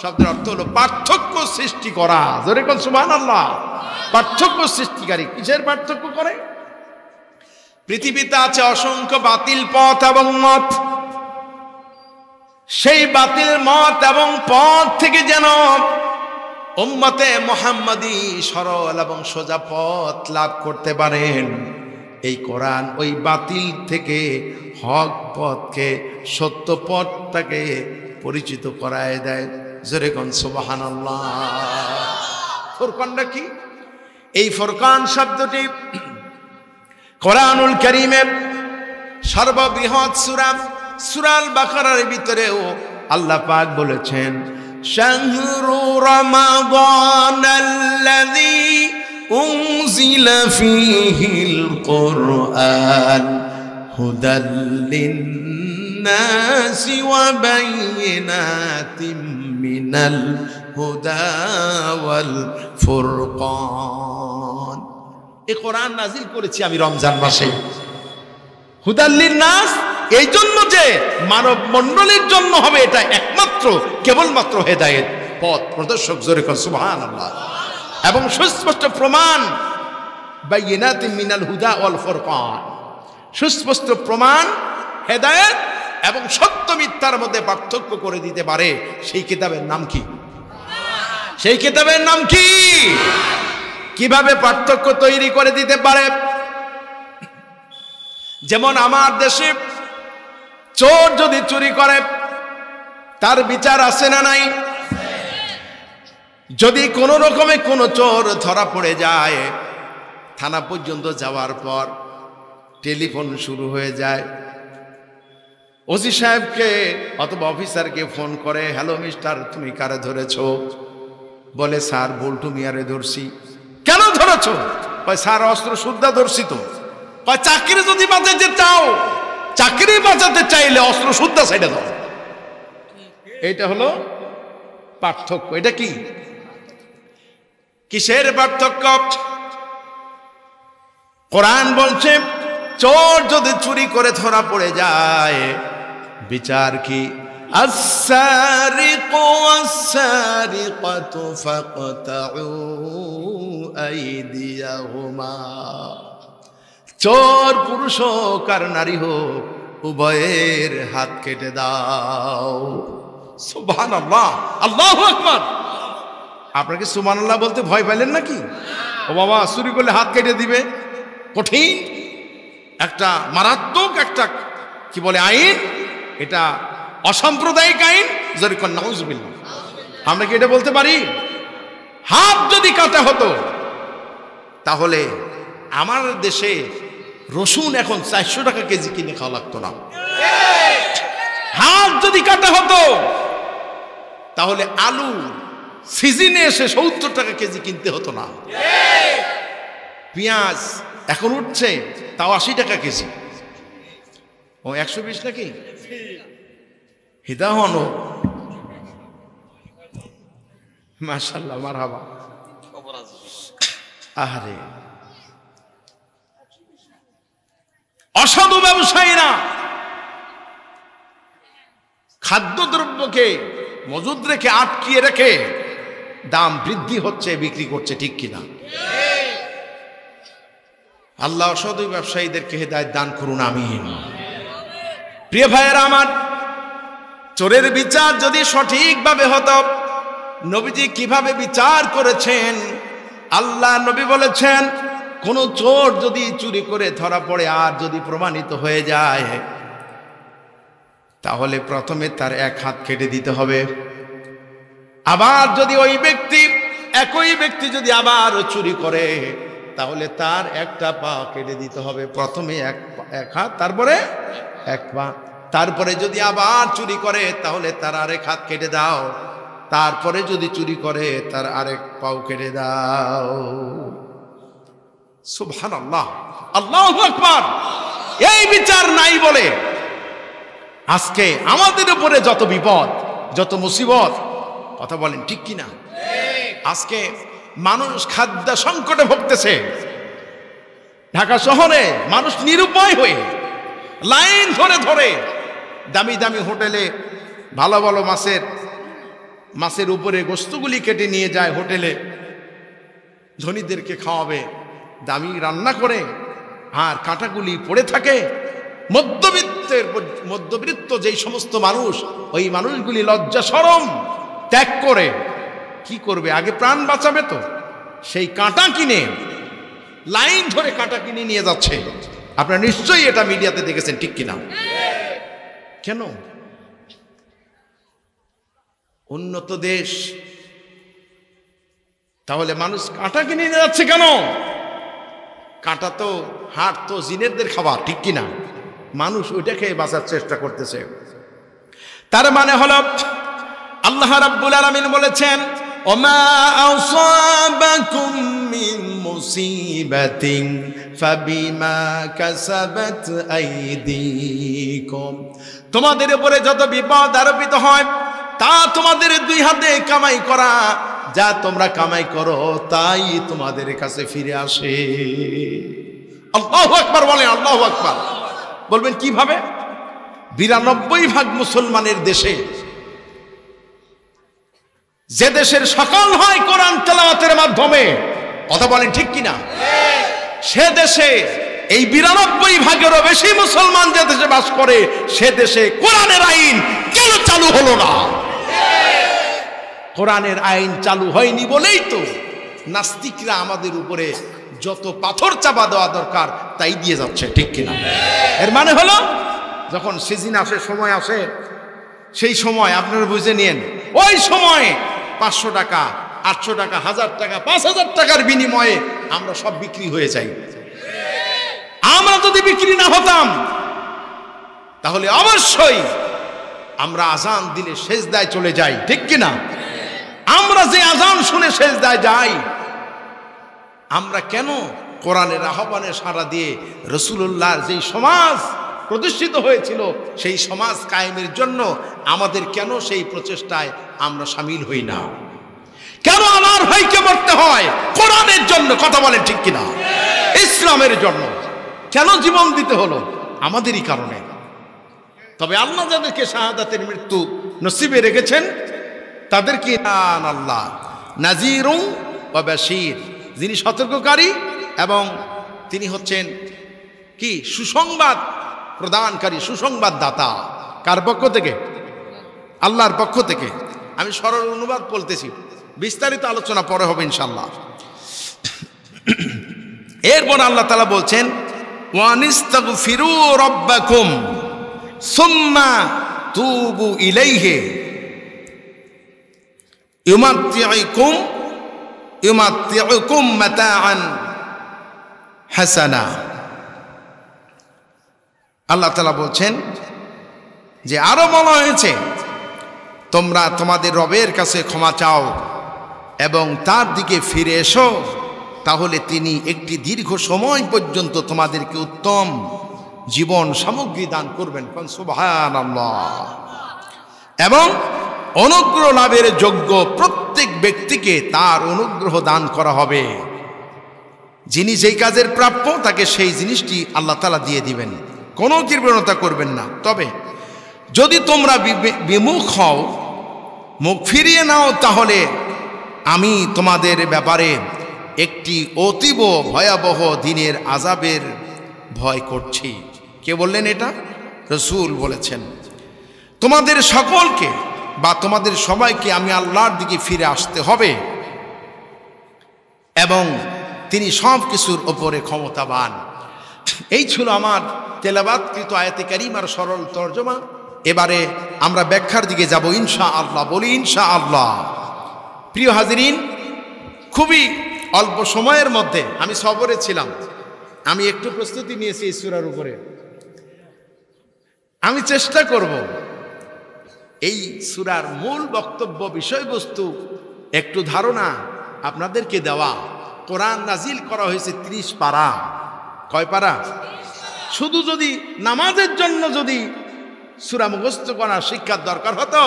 Speaker 2: শব্দের অর্থ হলো পার্থক্য সৃষ্টি করা। জোরে কোন সুবহানাল্লাহ। পার্থক্য সৃষ্টিকারী। কিসের পার্থক্য করে? পৃথিবীতে আছে অসংখ্য বাতিল পথ এবং মত। সেই বাতিল মত এবং পথ থেকে যেন উম্মতে মুহাম্মাদী সরল এবং সোজা পথ লাভ করতে পারেন, এই কোরআন ওই বাতিল থেকে হক পথকে, সত্য পথটাকে পরিচিত করায় দেয়। জোরে কোন সুবহানাল্লাহ। ফুরকানটা কি? এই ফুরকান শব্দটি কোরআনুল কারীমের সর্ববৃহৎ সূরা সূরাল বাকারার ভিতরেও আল্লাহ পাক বলেছেন, শাহরু রমাদানাল্লাযী উনজিলা ফীহিল কুরআন হুদাল লিন্নাসি ওয়া বায়িনাতিম মিনাল হুদা ওয়াল ফুরকান। এই কোরআন নাজিল করেছি আমি রমজান মাসে। হুদাল লিন্নাস, এই জন্য যে মানব মণ্ডলীর জন্য হবে, এটা একমাত্র কেবলমাত্র হেদায়েত, পথ প্রদর্শক। জোরে কোন সুবহানাল্লাহ। এবং সুস্পষ্ট প্রমাণ, বায়িনাতিম মিনাল হুদা ওয়াল ফুরকান, সুস্পষ্ট প্রমাণ, হেদায়েত এবং সত্য মিথ্যার মধ্যে পার্থক্য করে দিতে পারে। সেই কিতাবের নাম কি? সেই কিতাবের নাম কি? কিভাবে পার্থক্য তৈরি করে দিতে পারে? যেমন আমার দেশে চোর যদি চুরি করে, তার বিচার আছে না নাই? যদি কোনো রকমে কোনো চোর ধরা পড়ে যায়, থানা পর্যন্ত যাওয়ার পর টেলিফোন শুরু হয়ে যায়। ওসি সাহেবকে অথবা অফিসারকে ফোন করে, হ্যালো মিস্টার, তুমি কারে ধরেছো? বলে, স্যার বল্টু মিয়ারে ধরছি। কেন ধরেছো? কয়, স্যার অস্ত্র শুদ্ধা ধরছি তো। কয়, চাকরি যদি বাঁচাতে চাও, চাকরি বাঁচাতে চাইলে অস্ত্র শুদ্ধা সাইডে দাও। এটা হলো পার্থক্য। এটা কি? কিসের পার্থক্য? কোরআন বলছে, চোর যদি চুরি করে ধরা পড়ে যায়, বিচার কি? السارق والسارقة فاقطعوا أيديهما। চোর পুরুষ হোক আর নারী হোক, উভয়ের হাত কেটে দাও। সুবহানাল্লাহ, আল্লাহু আকবার। আপনাকে সুবহানাল্লাহ বলতে ভয় পেলেন নাকি? ও বাবা, চুরি করলে হাত কেটে দিবে, কঠিন একটা মারাত্মক একটা কি বলে আইন, এটা অসাম্প্রদায়িক আইন। যেরকম নাউজুবিল্লাহ, আমরা কি এটা বলতে পারি? হাত যদি কাটা হতো, তাহলে আমার দেশে রসুন এখন 400 টাকা কেজি কিনে খাওয়া লাগতো না। হাত যদি কাটা হতো, তাহলে আলু সিজনে এসে 70 টাকা কেজি কিনতে হতো না। পেঁয়াজ এখন উঠছে, তাও 80 টাকা কেজি।
Speaker 1: ও 120 নাকি হিদা হন মাশাআল্লাহ মারহাবা। আহারে অসাধু ব্যবসায়ীরা খাদ্যদ্রব্যকে মজুদ রেখে আটকিয়ে রেখে দাম বৃদ্ধি হচ্ছে, বিক্রি করছে, ঠিক কিনা? আল্লাহ অসাধু ব্যবসায়ীদেরকে হেদায়েত দান করুন, আমিন। প্রিয় ভাইয়েরা আমার, চোরের বিচার যদি সঠিকভাবে হতো, নবীজি কিভাবে বিচার করেছেন? আল্লাহ নবী বলেছেন, কোন চোর যদি চুরি করে ধরা পড়ে আর যদি প্রমাণিত হয়ে যায়, তাহলে প্রথমে তার এক হাত কেটে দিতে হবে। আবার যদি ওই ব্যক্তি, একই ব্যক্তি যদি আবার চুরি করে, তাহলে তার একটা পা কেটে দিতে হবে। প্রথমে এক হাত, তারপরে এক পা। তারপরে যদি আবার চুরি করে, তাহলে তার আরেক হাত কেটে দাও। তারপরে যদি চুরি করে, তার আরেক পাও কেটে দাও। সুবহানাল্লাহ, আল্লাহু আকবার। এই বিচার নাই বলে আজকে আমাদের উপরে যত বিপদ, যত মুসিবত। কথা বলেন ঠিক কিনা? আজকে মানুষ খাদ্য সংকটে ভুগতেছে। ঢাকা শহরে মানুষ নিরুপায় হয়ে লাইন ধরে ধরে দামি দামি হোটেলে ভালো ভালো মাছের উপরে গোস্তগুলি কেটে নিয়ে যায় হোটেলে, ধনীদেরকে খাওয়াবে, দামি রান্না করে, আর কাঁটাগুলি পড়ে থাকে। মধ্যবিত্ত যেই সমস্ত মানুষ, ওই মানুষগুলি লজ্জা শরম ত্যাগ করে কি করবে? আগে প্রাণ বাঁচাবে তো, সেই কাঁটা কিনে, লাইন ধরে কাঁটা কিনে নিয়ে যাচ্ছে। আপনারা নিশ্চয়ই এটা মিডিয়াতে দেখেছেন, ঠিক কিনা? কেন? উন্নত দেশ, তাহলে মানুষ কাঁটা কিনে নিয়ে যাচ্ছে কেন? কাঁটা তো, হাট তো জিনেরদের খাবার, ঠিক কিনা? মানুষ ওইটা খেয়ে বাঁচার চেষ্টা করতেছে। তার মানে হলো আল্লাহ রাব্বুল আলামিন বলেছেন, ওমা আসাবাকুম মিন মুসিবাতিন ফাবিমা কাসাবাত আইদিকুম। তোমাদের উপরে যত বিপদ আরোপিত হয়, তা তোমাদের দুই হাতে কামাই করা, যা তোমরা কামাই করো তাই তোমাদের কাছে ফিরে আসে। আল্লাহু আকবার বলেন, আল্লাহু আকবার। বলবেন কিভাবে? 92% মুসলমানের দেশে, যে দেশের সকাল হয় কোরআন তেলাওয়াতের মাধ্যমে, কথা বলেন ঠিক কিনা? সে দেশে এই 92%-এরও বেশি মুসলমান যে দেশে বাস করে, সে দেশে কোরআনের আইন কেন চালু হলো না? কোরআনের আইন চালু হয়নি বলেই তো নাস্তিকরা আমাদের উপরে যত পাথর চাপা দেওয়া দরকার তাই দিয়ে যাচ্ছে, ঠিক কিনা? এর মানে হলো, যখন সিজন আসে, সময় আসে, সেই সময় আপনারা বুঝে নিন, ওই সময় 500 টাকা, 800 টাকা, 1000 টাকা, 5000 টাকার বিনিময়ে আমরা সব বিক্রি হয়ে যাই। আমরা যদি বিক্রি না হতাম, তাহলে অবশ্যই আমরা আজান দিলে সেজদায় চলে যাই, ঠিক কিনা? আমরা যে আজান শুনে সেজদায় যাই, আমরা কেন কোরআনের আহ্বানে সাড়া দিয়ে রাসূলুল্লাহর যেই সমাজ প্রতিষ্ঠিত হয়েছিল, সেই সমাজ কায়েমের জন্য আমাদের কেন সেই প্রচেষ্টায় আমরা শামিল হই না? কেন আমার ভাইকে মরতে হয় কোরআনের জন্য? কথা বলেন ঠিক কিনা? ইসলামের জন্য কেন জীবন দিতে হলো? আমাদেরই কারণে। তবে আল্লাহ যাদেরকে শাহাদাতের মৃত্যু নসিবে রেখেছেন, তাদেরকে আল্লাহ নাজিরুন ওয়া বাশীর, যিনি সতর্ককারী এবং তিনি হচ্ছেন কি? সুসংবাদ প্রদানকারী, সুসংবাদ দাতা। কার পক্ষ থেকে? আল্লাহর পক্ষ থেকে। আমি সরল অনুবাদ বলতেছি, বিস্তারিত আলোচনা পরে হবে ইনশাআল্লাহ। এরপর আল্লাহ তাআলা বলছেন, ওয়ানিস্তাগফিরু রাব্বাকুম সুম্মা তুবু ইলাইহি ইউমাত্তিউকুম মাতাআন হাসানা। আল্লাহ তাআলা বলছেন যে আরো বলা হয়েছে, তোমরা তোমাদের রবের কাছে ক্ষমা চাও এবং তার দিকে ফিরে এসো, তাহলে তিনি একটি দীর্ঘ সময় পর্যন্ত তোমাদেরকে উত্তম
Speaker 2: জীবন সামগ্রী দান করবেন। সুবহানাল্লাহ। এবং অনুগ্রহ লাভের যোগ্য প্রত্যেক ব্যক্তিকে তার অনুগ্রহ দান করা হবে। যিনি যেই কাজের প্রাপ্য তাকে সেই জিনিসটি আল্লাহ তাআলা দিয়ে দিবেন, কোনো কৃপণতা করবেন না। তবে যদি তোমরা বিমুখ হও, মুখ ফিরিয়ে নাও, তাহলে আমি তোমাদের ব্যাপারে একটি অতীব ভয়াবহ দিনের আযাবের ভয় করছি। কে বললেন এটা? রাসূল বলেছেন, তোমাদের সকলকে বা তোমাদের সবাইকে আমি আল্লাহর দিকে ফিরে আসতে হবে এবং তিনি সব কিছুর ওপরে ক্ষমতাবান। এই ছিল আমার তেলাওয়াতকৃত আয়াতে কারিমার সরল তর্জমা। এবারে আমরা ব্যাখ্যার দিকে যাব ইনশাআল্লাহ। বলি ইনশাআল্লাহ। প্রিয় হাজিরিন, খুবই অল্প সময়ের মধ্যে আমি সবরে ছিলাম, আমি একটু প্রস্তুতি নিয়েছি এই সূরার উপরে। আমি চেষ্টা করব এই সূরার মূল বক্তব্য, বিষয়বস্তু একটু ধারণা আপনাদেরকে দেওয়া। কোরআন নাজিল করা হয়েছে 30 পারা। কয় পারা? শুধু যদি নামাজের জন্য যদি সূরা মুখস্থ করা শিক্ষার দরকার হতো,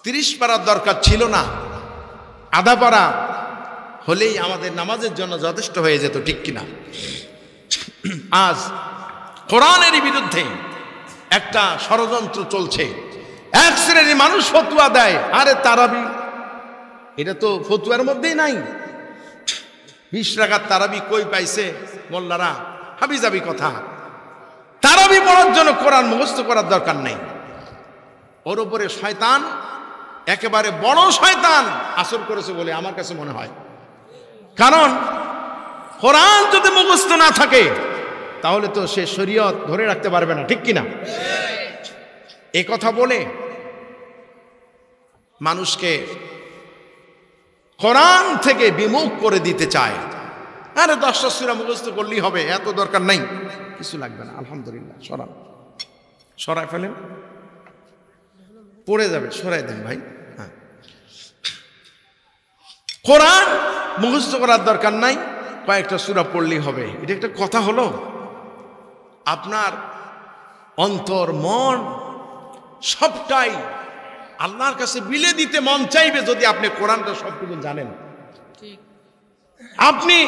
Speaker 2: 30 পারার দরকার ছিল না, আধা পারা হলেই আমাদের নামাজের জন্য যথেষ্ট হয়ে যেত, ঠিক কিনা? আজ কোরআনের বিরুদ্ধে একটা ষড়যন্ত্র চলছে। এক শ্রেণীর মানুষ ফতুয়া দেয়, আরে তারাবি, এটা তো ফতুয়ার মধ্যেই নাই। 20 রাকাত তারাবি কই পাইছে মোল্লারা? হাবিজাবি কথা। তারাবি পড়ার জন্য কোরআন মুখস্থ করার দরকার নেই। ওর উপরে শয়তান, একেবারে বড় শয়তান আসর করেছে বলে আমার কাছে মনে হয়। কারণ কোরআন যদি মুখস্থ না থাকে তাহলে তো সে শরীয়ত ধরে রাখতে পারবে না, ঠিক কিনা? এই কথা বলে মানুষকে কোরআন থেকে বিমুখ করে দিতে চায়। আরে 10টা সূরা মুখস্থ করলেই হবে, এত দরকার নাই, কিছু লাগবে না। আলহামদুলিল্লাহ, সরাই ফেলেন, পড়ে যাবে, সরাই দেন ভাই। হ্যাঁ, কোরআন মুখস্থ করার দরকার নাই, কয়েকটা সূরা পড়লেই হবে, এটা একটা কথা হলো? আপনার অন্তর, মন সবটাই আল্লাহর কাছে বিলে দিতে মন চাইবে যদি আপনি কোরআনটা সবটুকু জানেন। আপনি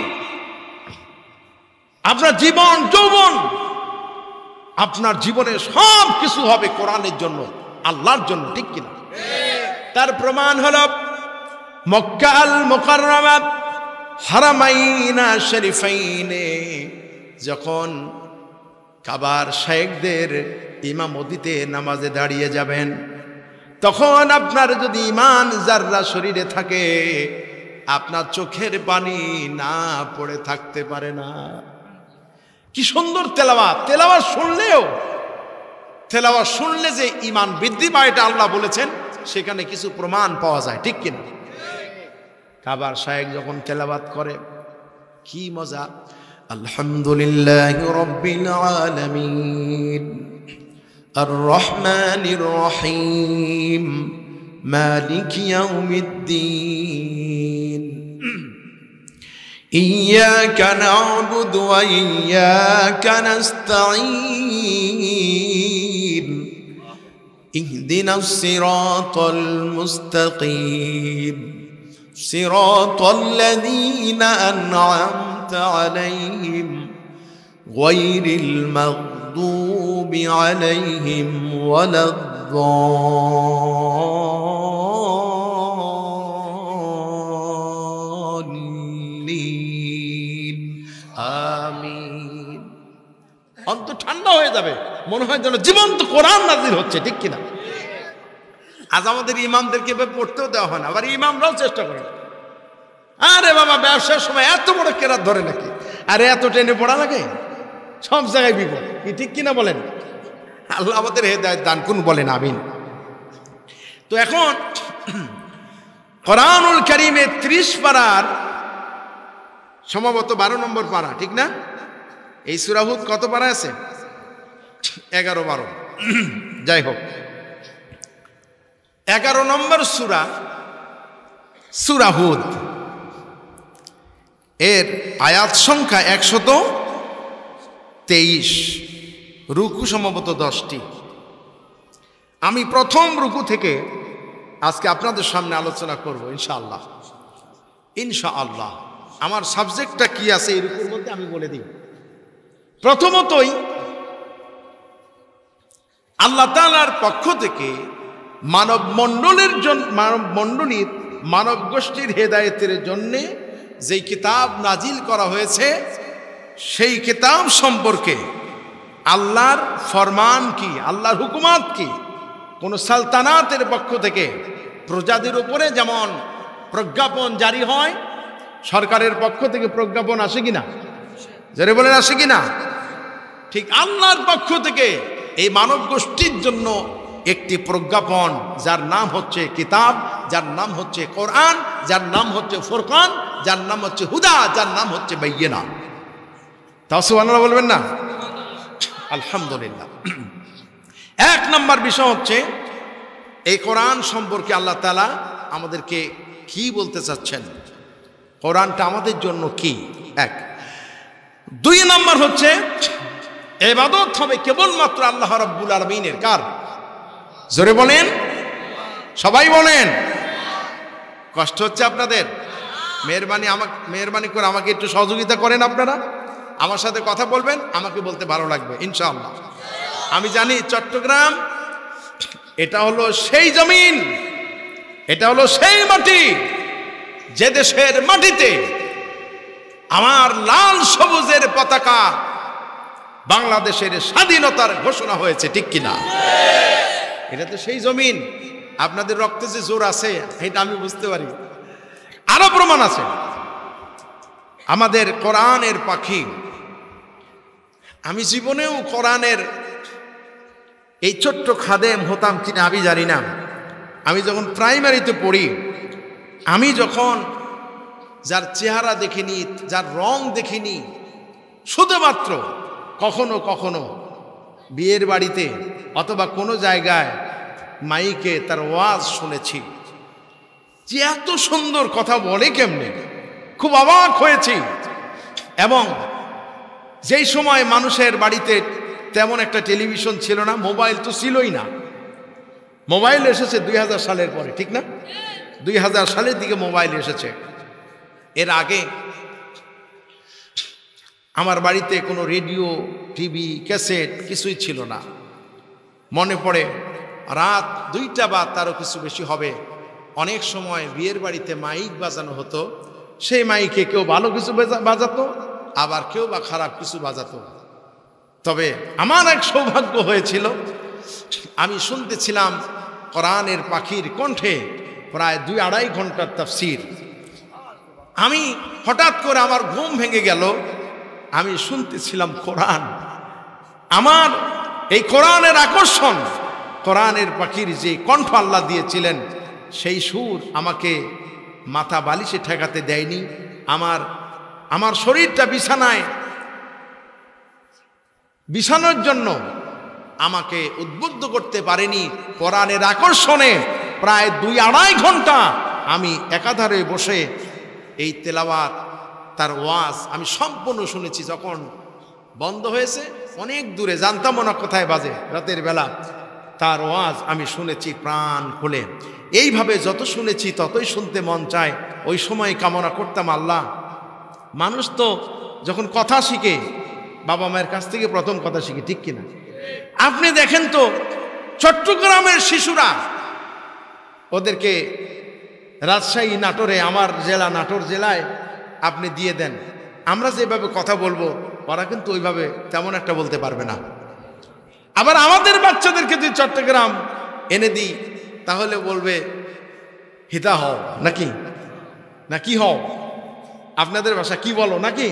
Speaker 2: আপনার জীবন যৌবন, আপনার জীবনে সব কিছু হবে কোরআনের জন্য, আল্লাহর জন্য, ঠিক কিনা? তার প্রমাণ হলো মক্কা আল মুকাররমা হারামাইনা শরীফাইনে যখন কাবার শায়েখদের ইমামতিতে নামাজে দাঁড়িয়ে যাবেন, তখন আপনার যদি ঈমান যাররা শরীরে থাকে, আপনার চোখের পানি না পড়ে থাকতে পারে না। কি সুন্দর তেলাওয়াত! তেলাওয়াত শুনলে যে ঈমান বৃদ্ধি পায়, এটা আল্লাহ বলেছেন, সেখানে কিছু প্রমাণ পাওয়া যায়, ঠিক কিনা? কাবার শায়েখ যখন তেলাওয়াত করে, কি মজা! আলহামদুলিল্লাহি রাব্বিল আলামিন আর রহমানির রহিম মালিকি ইয়াউমিদ্দিন ইয়্যাকা না'বুদু ওয়া ইয়্যাকা নাস্তাঈন ইহদিনাস সিরাতাল মুস্তাকিম সিরাতাল লাযীনা আন'আমতা আলাইহিম গায়রিল মাগদুবি আলাইহিম ওয়ালাদ-দাল্লিন। আমিন। অন্তর ঠান্ডা হয়ে যাবে, মনে হয় যেন জীবন্ত কোরআন নাজিল হচ্ছে, ঠিক কিনা? আজ আমাদের ইমামদেরকে পড়তেও দেওয়া হয় না, আবার ইমামরাও চেষ্টা করে। আরে বাবা, ব্যবসার সময় এত বড় কেরাত ধরে নাকি? আরে এত টেনে পড়া লাগে? সব জায়গায় বিপদ, কি ঠিক কিনা বলেন? আল্লাহ আমাদের হেদায়েত দান করুন, বলেন আমিন। তো এখন কোরআনুল কারীমে 30 পারার সম্ভবত 12 নম্বর পারা, ঠিক না? এই সূরা হুদ কত পারা আছে? 11-12, যাই হোক, 11 নম্বর সূরা হুদ। এর আয়াত সংখ্যা
Speaker 1: 23, রুকু সম্ভবত 10টি। আমি প্রথম রুকু থেকে আজকে আপনাদের সামনে আলোচনা করব ইনশাআল্লাহ। ইনশাআল্লাহ আমার সাবজেক্টটা কি আছে এই রুকুর মধ্যে আমি বলে দিই। প্রথমতই আল্লাহ তাআলার পক্ষ থেকে মানব গোষ্ঠীর হেদায়েতের জন্যে যেই কিতাব নাজিল করা হয়েছে, সেই কিতাব সম্পর্কে আল্লাহর ফরমান কি, আল্লাহর হুকুমাত কি। কোন সালতানাতের পক্ষ থেকে প্রজাদের উপরে যেমন প্রজ্ঞাপন জারি হয়, সরকারের পক্ষ থেকে প্রজ্ঞাপন আসে কিনা, যারা বলেন আসে কিনা, ঠিক আল্লাহর পক্ষ থেকে এই মানব গোষ্ঠীর জন্য একটি প্রজ্ঞাপন, যার নাম হচ্ছে কিতাব, যার নাম হচ্ছে কোরআন, যার নাম হচ্ছে ফুরকান, যার নাম হচ্ছে হুদা, যার নাম হচ্ছে বাইয়িনা। তাও সুবহানাল্লাহ বলবেন না? আলহামদুলিল্লাহ। এক নম্বর বিষয় হচ্ছে এই কোরআন সম্পর্কে আল্লাহ তাআলা আমাদেরকে কি বলতে চাচ্ছেন, কোরআনটা আমাদের জন্য কি। এক। 2 নম্বর হচ্ছে ইবাদত হবে কেবলমাত্র আল্লাহ রাব্বুল আলামিনের। কার? জোরে বলেন, সবাই বলেন। কষ্ট হচ্ছে আপনাদের? মেহেরবানি করে আমাকে একটু সহযোগিতা করেন। আপনারা আমার সাথে কথা বলবেন, আমাকে বলতে ভালো লাগবে ইনশাআল্লাহ। আমি জানি চট্টগ্রাম এটা হলো সেই জমিন, এটা হলো সেই মাটি, যে দেশের মাটিতে আমার লাল সবুজের পতাকা বাংলাদেশের স্বাধীনতার ঘোষণা হয়েছে, ঠিক কিনা? এটা তো সেই জমিন। আপনাদের রক্তে যে জোর আছে এটা আমি বুঝতে পারি, আরো প্রমাণ আছে। আমাদের কোরআনের পাখি। আমি জীবনেও কোরআনের এই ছোট্ট খাদেম হতাম কিনা আমি জানি না। আমি যখন প্রাইমারিতে পড়ি, আমি যখন যার চেহারা দেখিনি, যার রং দেখিনি, শুধুমাত্র কখনো কখনো বিয়ের বাড়িতে অথবা কোনো জায়গায় মাইকে তার ওয়াজ শুনেছি, যে এত সুন্দর কথা বলে কেমনে, খুব অবাক হয়েছি। এবং যেই সময় মানুষের বাড়িতে তেমন একটা টেলিভিশন ছিল না, মোবাইল তো ছিলই না। মোবাইল এসেছে 2000 সালের পরে, ঠিক না? 2000 সালের দিকে মোবাইল এসেছে। এর আগে আমার বাড়িতে কোনো রেডিও, টিভি, ক্যাসেট কিছুই ছিল না। মনে পড়ে রাত 2টা বা তারও কিছু বেশি হবে, অনেক সময় বিয়ের বাড়িতে মাইক বাজানো হতো। সেই মাইকে কেউ ভালো কিছু বাজাতো, আবার কেউ বা খারাপ কিছু বাজাতো। তবে আমার এক সৌভাগ্য হয়েছিল, আমি শুনতেছিলাম কোরআনের পাখির কণ্ঠে প্রায় 2-2.5 ঘন্টার তাফসীর। আমি হঠাৎ করে আমার ঘুম ভেঙে গেল, আমি শুনতেছিলাম কোরআন। আমার এই কোরআনের আকর্ষণ, কোরআনের পাখির যে কণ্ঠ আল্লাহ দিয়েছিলেন, সেই সুর আমাকে মাথা বালিশে ঠেকাতে দেয়নি। আমার শরীরটা বিছানোর জন্য আমাকে উদ্বুদ্ধ করতে পারেনি। কোরআনের আকর্ষণে প্রায় 2-2.5 ঘন্টা আমি একাধারে বসে এই তেলাওয়াত, তার ওয়াজ আমি সম্পূর্ণ শুনেছি। যখন বন্ধ হয়েছে, অনেক দূরে, জানতাম না কোথায় বাজে, রাতের বেলা, তার ওয়াজ আমি শুনেছি প্রাণ খুলে। এইভাবে যত শুনেছি ততই শুনতে মন চায়। ওই সময় কামনা করতাম, আল্লাহ, মানুষ তো যখন কথা শিখে বাবা মায়ের কাছ থেকে প্রথম কথা শিখে, ঠিক কিনা? আপনি দেখেন তো চট্টগ্রামের শিশুরা, ওদেরকে রাজশাহী, নাটোরে, আমার জেলা নাটোর জেলায় আপনি দিয়ে দেন, আমরা যেভাবে কথা বলবো ওরা কিন্তু ওইভাবে তেমন একটা বলতে পারবে না। আবার আমাদের বাচ্চাদেরকে যদি চট্টগ্রাম এনে দিই, তাহলে বলবে হিতা হও নাকি, না কি হও, আপনাদের ভাষা কি বলো নাকি,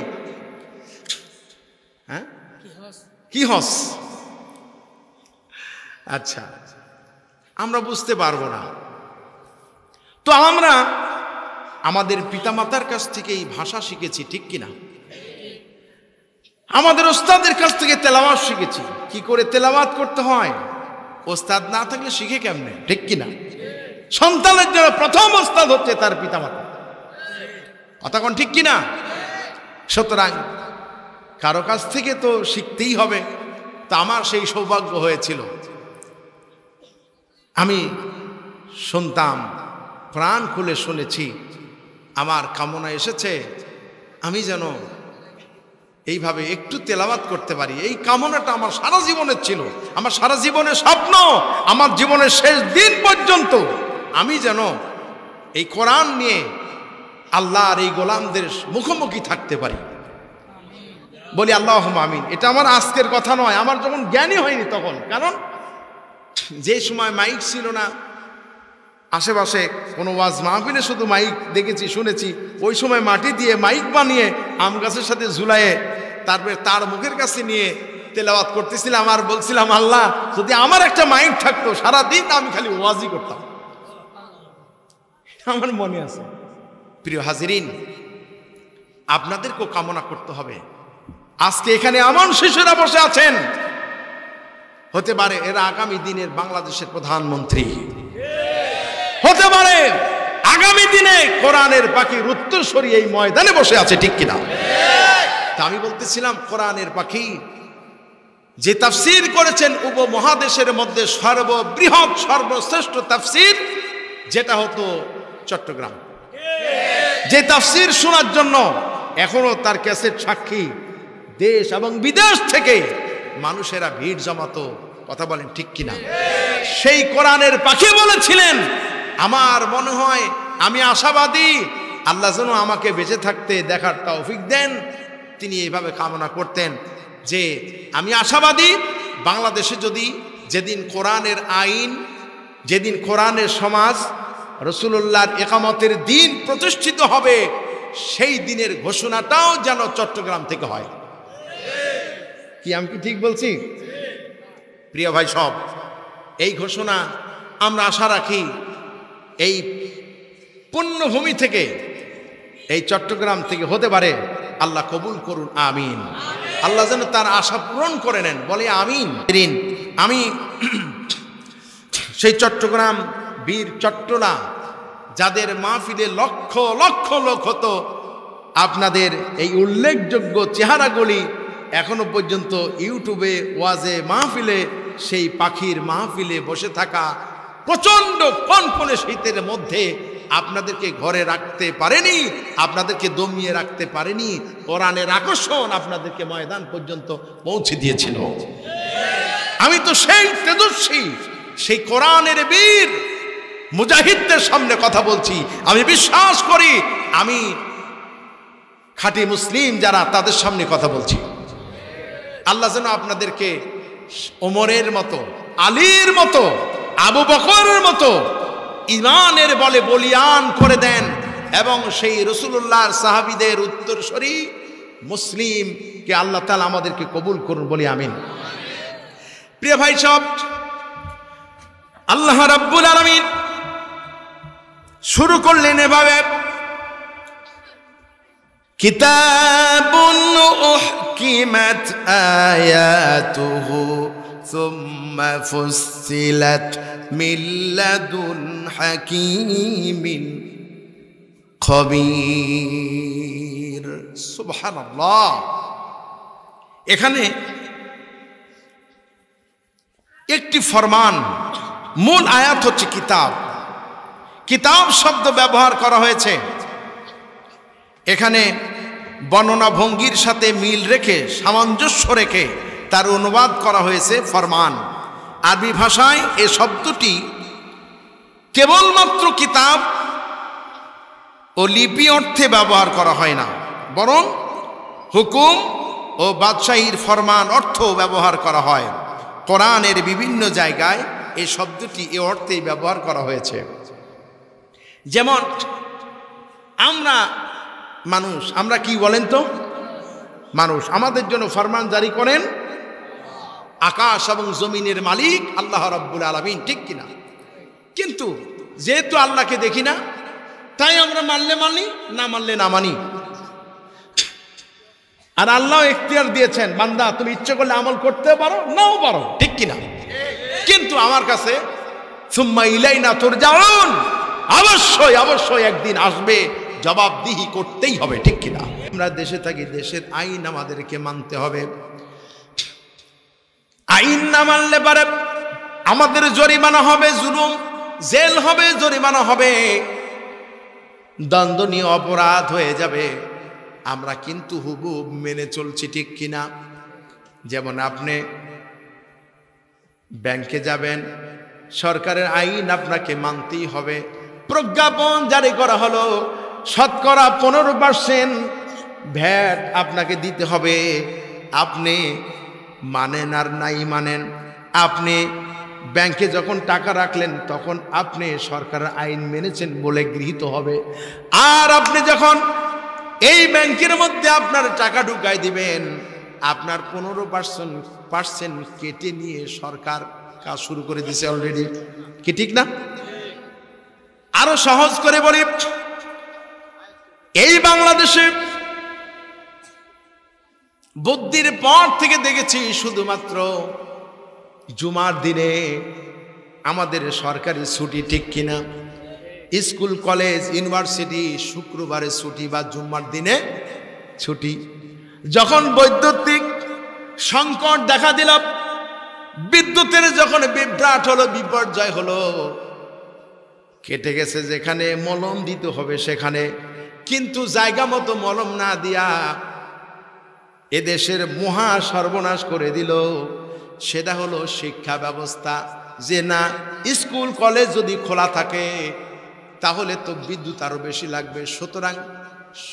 Speaker 1: হ্যাঁ কি হস। আচ্ছা, আমরা বুঝতে পারবো না। তো আমরা আমাদের পিতামাতার কাছ থেকে এই ভাষা শিখেছি, ঠিক কিনা? আমাদের ওস্তাদের কাছ থেকে তেলাওয়াত শিখেছি। কি করে তেলাওয়াত করতে হয়, ওস্তাদ না থাকলে শিখে কেমনে, ঠিক কিনা? সন্তানের জন্য প্রথম ওস্তাদ হচ্ছে তার পিতামাতা, কথা কোন ঠিক কিনা? সুতরাং
Speaker 2: কারো কাছ থেকে তো শিখতেই হবে। তা আমার সেই সৌভাগ্য হয়েছিল, আমি শুনতাম, প্রাণ খুলে শুনেছি। আমার কামনা এসেছে আমি যেন এইভাবে একটু তেলাওয়াত করতে পারি। এই কামনাটা আমার সারা জীবনের ছিল, আমার সারা জীবনের স্বপ্ন, আমার জীবনের শেষ দিন পর্যন্ত আমি যেন এই কোরআন নিয়ে আল্লাহর এই গোলামদের মুখোমুখি থাকতে পারি। বলি আল্লাহুম্মা আমিন। এটা আমার আজকের কথা নয়, আমার যখন জ্ঞানই হয়নি তখন। কারণ যে সময় মাইক ছিল না, আশেপাশে কোনো ওয়াজ মাহফিলে শুধু মাইক দেখেছি, শুনেছি। ওই সময় মাটি দিয়ে মাইক বানিয়ে আম গাছের সাথে ঝুলায়ে তারপরে তার মুখের কাছে নিয়ে তেলাওয়াত করতেছিলাম আর বলছিলাম, আল্লাহ যদি আমার একটা মাইক থাকতো সারাদিন আমি খালি ওয়াজই করতাম। আমার মনে আছে। প্রিয় হাজিরিন, আপনাদেরকেও কামনা করতে হবে। আজকে এখানে এমন শিশুরা বসে আছেন, হতে পারে এরা আগামী দিনের বাংলাদেশের প্রধানমন্ত্রী, হতে পারে আগামী দিনে কোরআনের পাখির উত্তরসূরি এই ময়দানে বসে আছে, ঠিক কিনা? তা আমি বলতেছিলাম, কোরআনের পাখি যে তাফসীর করেছেন উপমহাদেশের মধ্যে সর্ববৃহৎ সর্বশ্রেষ্ঠ তাফসীর, যেটা হতো চট্টগ্রাম, যে তাফসীর শোনার জন্য এখনো তার ক্যাসেট সাক্ষী দেশ এবং বিদেশ থেকে মানুষেরা ভিড় জমাতো। কথা বলেন ঠিক কিনা? সেই কোরআনের পাখি বলেছিলেন, আমার মনে হয়, আমি আশাবাদী, আল্লাহ যেন আমাকে বেঁচে থাকতে দেখার তৌফিক দেন। তিনি এইভাবে কামনা করতেন যে আমি আশাবাদী, বাংলাদেশে যদি যেদিন কোরআনের আইন, যেদিন কোরআনের সমাজ, রাসূলুল্লাহর ইকামতের দিন প্রতিষ্ঠিত হবে, সেই দিনের ঘোষণাটাও যেন চট্টগ্রাম থেকে হয়। কি আমি কি ঠিক বলছি? প্রিয় ভাই সব, এই ঘোষণা আমরা আশা রাখি এই পুণ্যভূমি থেকে, এই চট্টগ্রাম থেকে হতে পারে। আল্লাহ কবুল করুন, আমিন। আল্লাহ যেন তার আশা পূরণ করে নেন, বলে আমিন। আমি সেই চট্টগ্রাম বীর চট্টলা, যাদের মাহফিলে লক্ষ লক্ষ লোক হতো, আপনাদের এই উল্লেখযোগ্য চেহারাগুলি এখনো পর্যন্ত ইউটিউবে ওয়াজে মাহফিলে, সেই পাখির মাহফিলে বসে থাকা, প্রচন্ড কনকনে শীতের মধ্যে আপনাদেরকে ঘরে রাখতে পারেনি, আপনাদেরকে দমিয়ে রাখতে পারেনি। কোরআনের আকর্ষণ আপনাদেরকে ময়দান পর্যন্ত পৌঁছে দিয়েছিল। আমি তো সেই তেজস্বী, সেই কোরআনের বীর মুজাহিদদের সামনে কথা বলছি। আমি বিশ্বাস করি আমি খাঁটি মুসলিম যারা, তাদের সামনে কথা বলছি। আল্লাহ যেন আপনাদেরকে ওমরের মতো, আলীর মতো, আবু বকরের মতো ঈমানের বলে বলিয়ান করে দেন, এবং সেই রাসূলুল্লাহর সাহাবীদের উত্তরসূরি মুসলিমকে আল্লাহ তাআলা আমাদেরকে কবুল করুন, বলি আমিন। প্রিয় ভাই সব, আল্লাহ রাব্বুল আলামিন শুরু করলেন এভাবে, কিতাবুন উহকিমাত আয়াতুহু সুম্মা ফুসসিলাত মিন লাদুন হাকীমিন খবীর। সুবহানাল্লাহ। এখানে একটি ফরমান, মূল আয়াত হচ্ছে কিতাব। কিতাব শব্দ ব্যবহার করা হয়েছে এখানে বর্ণনা ভঙ্গির সাথে মিল রেখে, সামঞ্জস্য রেখে তার অনুবাদ করা হয়েছে ফরমান। আরবি ভাষায় এ শব্দটি কেবলমাত্র কিতাব ও লিপি অর্থে ব্যবহার করা হয় না, বরং হুকুম ও বাদশাহীর ফরমান অর্থও ব্যবহার করা হয়। কোরআনের বিভিন্ন জায়গায় এই শব্দটি এ অর্থেই ব্যবহার করা হয়েছে। যেমন আমরা মানুষ, আমরা কি বলেন তো, মানুষ, আমাদের জন্য ফরমান জারি করেন আকাশ এবং জমিনের মালিক আল্লাহ রাব্বুল আলামিন, ঠিক কিনা? কিন্তু যেহেতু আল্লাহকে দেখি না, তাই আমরা মানলে মানি, না মানলে না মানি। আর আল্লাহ এখতিয়ার দিয়েছেন, বান্দা তুমি ইচ্ছে করলে আমল করতে পারো, নাও পারো, ঠিক কিনা? কিন্তু আমার কাছে সুম্মা ইলাইনা তুরজাউন, অবশ্যই অবশ্যই একদিন আসবে, জবাবদিহি করতেই হবে, ঠিক কিনা? আমরা দেশে থাকি, দেশের আইন আমাদেরকে মানতে হবে। আইন না মানলে পারে আমাদের জরিমানা হবে, জুলুম, জেল হবে, জরিমানা হবে, দণ্ডনীয় অপরাধ হয়ে যাবে। আমরা কিন্তু হুবহুব মেনে চলছি, ঠিক কিনা? যেমন আপনি ব্যাংকে যাবেন, সরকারের আইন আপনাকে মানতেই হবে। প্রজ্ঞাপন জারি করা হলো, শতকরা 15% ভ্যাট আপনাকে দিতে হবে। আপনি মানেন আর নাই মানেন, আপনি ব্যাংকে যখন টাকা রাখলেন তখন আপনি সরকারের আইন মেনেছেন বলে গৃহীত হবে। আর আপনি যখন এই ব্যাংকের মধ্যে আপনার টাকা ঢুকাই দিবেন, আপনার 15% কেটে নিয়ে সরকার কাজ শুরু করে দিছে অলরেডি, কি ঠিক না? আরো সহজ করে বলি, এই বাংলাদেশে বুদ্ধির পর থেকে দেখেছি শুধুমাত্র জুমার দিনে আমাদের সরকারি ছুটি, ঠিক কিনা? স্কুল, কলেজ, ইউনিভার্সিটি শুক্রবারে ছুটি বা জুম্মার দিনে ছুটি। যখন বৈদ্যুতিক সংকট দেখা দিল, বিদ্যুতের যখন বিভ্রাট হলো, বিপর্যয় হলো, কেটে গেছে যেখানে মলম দিতে হবে সেখানে, কিন্তু জায়গা মতো মলম না দিয়া এদেশের মহা সর্বনাশ করে দিল। সেটা হলো শিক্ষা ব্যবস্থা। যে না, স্কুল কলেজ যদি খোলা থাকে তাহলে তো বিদ্যুৎ আরো বেশি লাগবে, সুতরাং